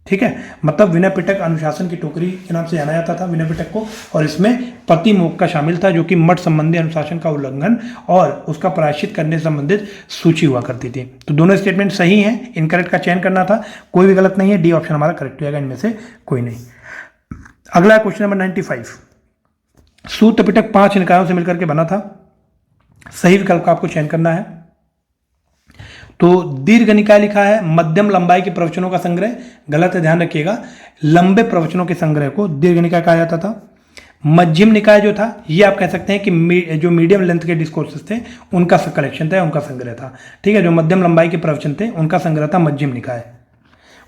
ठीक है, मतलब विनय पिटक अनुशासन की टोकरी के नाम से जाना जाता था विनय पिटक को, और इसमें पतिमोक का शामिल था, जो कि मठ संबंधी अनुशासन का उल्लंघन और उसका प्रायश्चित करने से संबंधित सूची हुआ करती थी। तो दोनों स्टेटमेंट सही हैं, इनकरेक्ट का चयन करना था, कोई भी गलत नहीं है, डी ऑप्शन हमारा करेक्ट हो जाएगा, इनमें से कोई नहीं। अगला क्वेश्चन नंबर 95, सूत पिटक 5 निकायों से मिलकर के बना था, सही विकल्प का आपको चयन करना है। तो दीर्घ निकाय लिखा है मध्यम लंबाई के प्रवचनों का संग्रह, गलत है, ध्यान रखिएगा, लंबे प्रवचनों के संग्रह को दीर्घ निकाय कहा जाता था। मध्यम निकाय जो था ये आप कह सकते हैं कि जो मीडियम लेंथ के डिस्कोर्सेस थे उनका कलेक्शन था, उनका संग्रह था। ठीक है, जो मध्यम लंबाई के प्रवचन थे उनका संग्रह था मध्यम निकाय।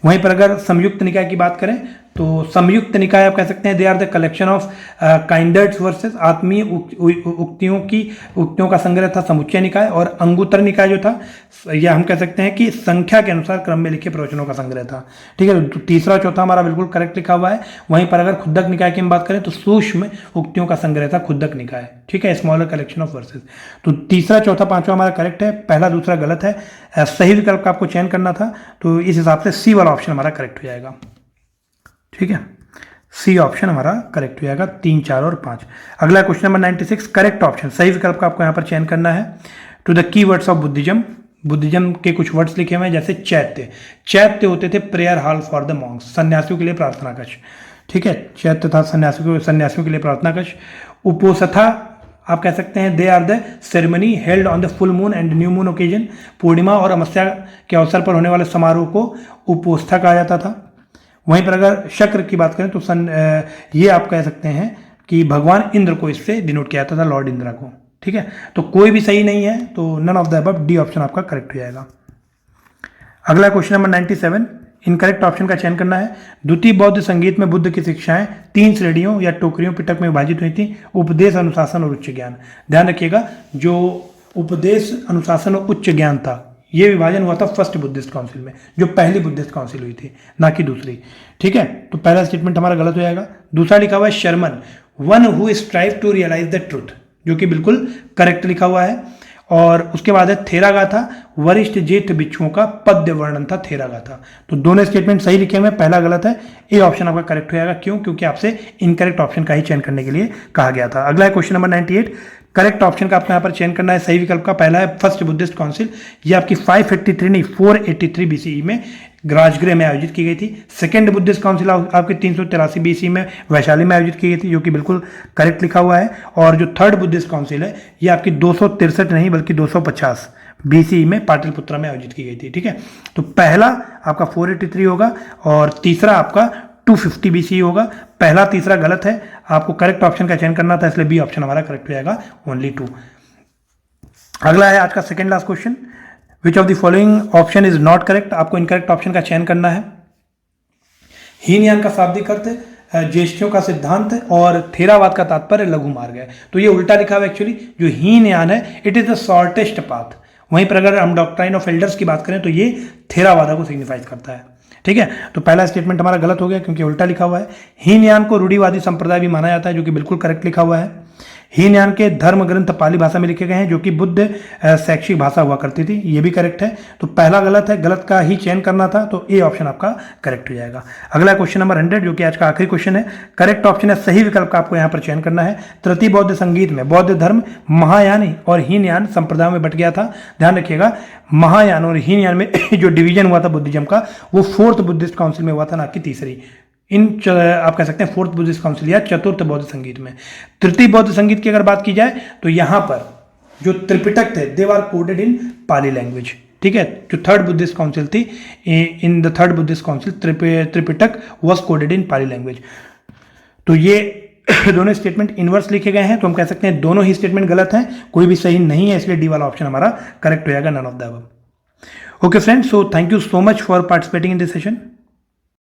वहीं पर अगर संयुक्त निकाय की बात करें तो संयुक्त निकाय आप कह सकते हैं they are the collection of kindred verses, आत्मीय उक्तियों का संग्रह था समुच्चय निकाय। और अंगुत्तर निकाय जो था यह हम कह सकते हैं कि संख्या के अनुसार क्रम में लिखे प्रवचनों का संग्रह था। ठीक है, तो तीसरा चौथा हमारा बिल्कुल करेक्ट लिखा हुआ है। वहीं पर अगर खुद्दक निकाय की हम बात करें तो सूक्ष्म उक्तियों का संग्रह था खुद्दक निकाय। ठीक है, स्मॉलर कलेक्शन ऑफ वर्सेस। तो तीसरा चौथा पांचवा हमारा करेक्ट है, पहला दूसरा गलत है, सही विकल्प का आपको चयन करना था। तो इस हिसाब से सी वाला ऑप्शन हमारा करेक्ट हो जाएगा। ठीक है, सी ऑप्शन हमारा करेक्ट हो जाएगा, 3, 4 और 5। अगला क्वेश्चन नंबर 96, करेक्ट ऑप्शन, सही विकल्प का आपको यहां पर चयन करना है। To the key words of Buddhism, Buddhism के कुछ वर्ड्स लिखे हुए हैं जैसे चैत्य। चैत्य होते थे prayer hall for the Monks, सन्यासियों के लिए प्रार्थना कक्ष। ठीक है, चैत्य था सन्यासियों के लिए प्रार्थना कक्ष। उपोसथा आप कह सकते हैं they are the ceremony held on the full moon and new moon occasion, पूर्णिमा और अमावस्या के अवसर पर होने वाले समारोह को उपोस्था कहा जाता था। वहीं पर अगर शक्र की बात करें तो ये आप कह सकते हैं कि भगवान इंद्र को इससे डिनोट किया जाता था, लॉर्ड इंद्रा को। ठीक है, तो कोई भी सही नहीं है, तो none of the above, D option आपका करेक्ट हो जाएगा। अगला क्वेश्चन नंबर 97, इनकरेक्ट ऑप्शन का चयन करना है। द्वितीय बौद्ध संगीत में बुद्ध की शिक्षाएं 3 श्रेणियों या टोकरियों पिटक में विभाजित हुई थी, उपदेश, अनुशासन और उच्च ज्ञान। ध्यान रखिएगा, जो उपदेश, अनुशासन और उच्च ज्ञान था ये विभाजन हुआ था फर्स्ट बुद्धिस्ट काउंसिल में, जो पहली बुद्धिस्ट काउंसिल हुई थी, ना कि दूसरी। ठीक है, तो पहला स्टेटमेंट हमारा गलत हो जाएगा। दूसरा लिखा हुआ है Shramana, one who strive to realize the truth, जो कि बिल्कुल करेक्ट लिखा हुआ है। और उसके बाद है थेरागाथा, वरिष्ठ जेठ भिक्षुओं का पद्य वर्णन था थेरागाथा। तो दोनों स्टेटमेंट सही लिखे हुए, पहला गलत है, ए ऑप्शन आपका करेक्ट हो जाएगा। क्यों? क्योंकि आपसे इनकरेक्ट ऑप्शन का ही चयन करने के लिए कहा गया था। अगला है क्वेश्चन नंबर 98, करेक्ट ऑप्शन का आपको यहाँ पर चयन करना है सही विकल्प का। पहला है फर्स्ट बुद्धिस्ट काउंसिल, ये आपकी 583 नहीं 483 बीसीई में राजगृह में आयोजित की गई थी। सेकेंड बुद्धिस्ट काउंसिल आपके 383 बीसी में वैशाली में आयोजित की गई थी, जो कि बिल्कुल करेक्ट लिखा हुआ है। और जो थर्ड बुद्धिस्ट काउंसिल है ये आपकी 263 नहीं बल्कि 250 बीसी में पाटलिपुत्रा में आयोजित की गई थी। ठीक है, तो पहला आपका 483 होगा और तीसरा आपका 250 बीसी होगा। पहला तीसरा गलत है, आपको करेक्ट ऑप्शन का चयन करना था, इसलिए बी ऑप्शन हमारा करेक्ट हो जाएगा, ओनली 2। अगला है आज का second last question, which of the following option is not correct. आपको इनकरेक्ट ऑप्शन का चयन करना है। हीनयान का शाब्दिक अर्थ ज्येष्ठियों का सिद्धांत और थेरावाद का तात्पर्य लघु मार्ग है। तो ये उल्टा लिखा हुआ एक्चुअली, जो हीनयान है it is the shortest path. वहीं पर अगर हम डॉक्ट्राइन ऑफ एल्डर्स की बात करें तो ये थेरावादा को सिग्निफाइज करता है। ठीक है, तो पहला स्टेटमेंट हमारा गलत हो गया क्योंकि उल्टा लिखा हुआ है। हीनयान को रूढ़िवादी संप्रदाय भी माना जाता है, जो कि बिल्कुल करेक्ट लिखा हुआ है। हीनयान के धर्म ग्रंथ पाली भाषा में लिखे गए हैं, जो कि बुद्ध शैक्षिक भाषा हुआ करती थी, ये भी करेक्ट है। तो पहला गलत है, गलत का ही चयन करना था, तो ए ऑप्शन आपका करेक्ट हो जाएगा। अगला क्वेश्चन नंबर 100, जो कि आज का आखिरी क्वेश्चन है। करेक्ट ऑप्शन है सही विकल्प का आपको यहाँ पर चयन करना है। तृतीय बौद्ध संगीत में बौद्ध धर्म महायान और हीनयान संप्रदायों में बट गया था। ध्यान रखिएगा, महायान और हीनयान में जो डिवीजन हुआ था बुद्धिज्म का, वो 4th बुद्धिस्ट काउंसिल में हुआ था, ना कि तीसरी। आप कह सकते हैं फोर्थ बुद्धिस्ट काउंसिल या चतुर्थ बौद्ध संगीत में। तृतीय बौद्ध संगीत की अगर बात की जाए तो यहाँ पर जो त्रिपिटक थे they are coded in Pali language, ठीक है। जो थर्ड बुद्धिस्ट काउंसिल थी, in the third Buddhist council Tripitaka was coded in Pali language. तो ये दोनों स्टेटमेंट इनवर्स लिखे गए हैं, तो हम कह सकते हैं दोनों ही स्टेटमेंट गलत हैं, कोई भी सही नहीं है, इसलिए डी वाला ऑप्शन हमारा करेक्ट हो जाएगा, none of the above. Okay friends, so thank you so much for participating in this session.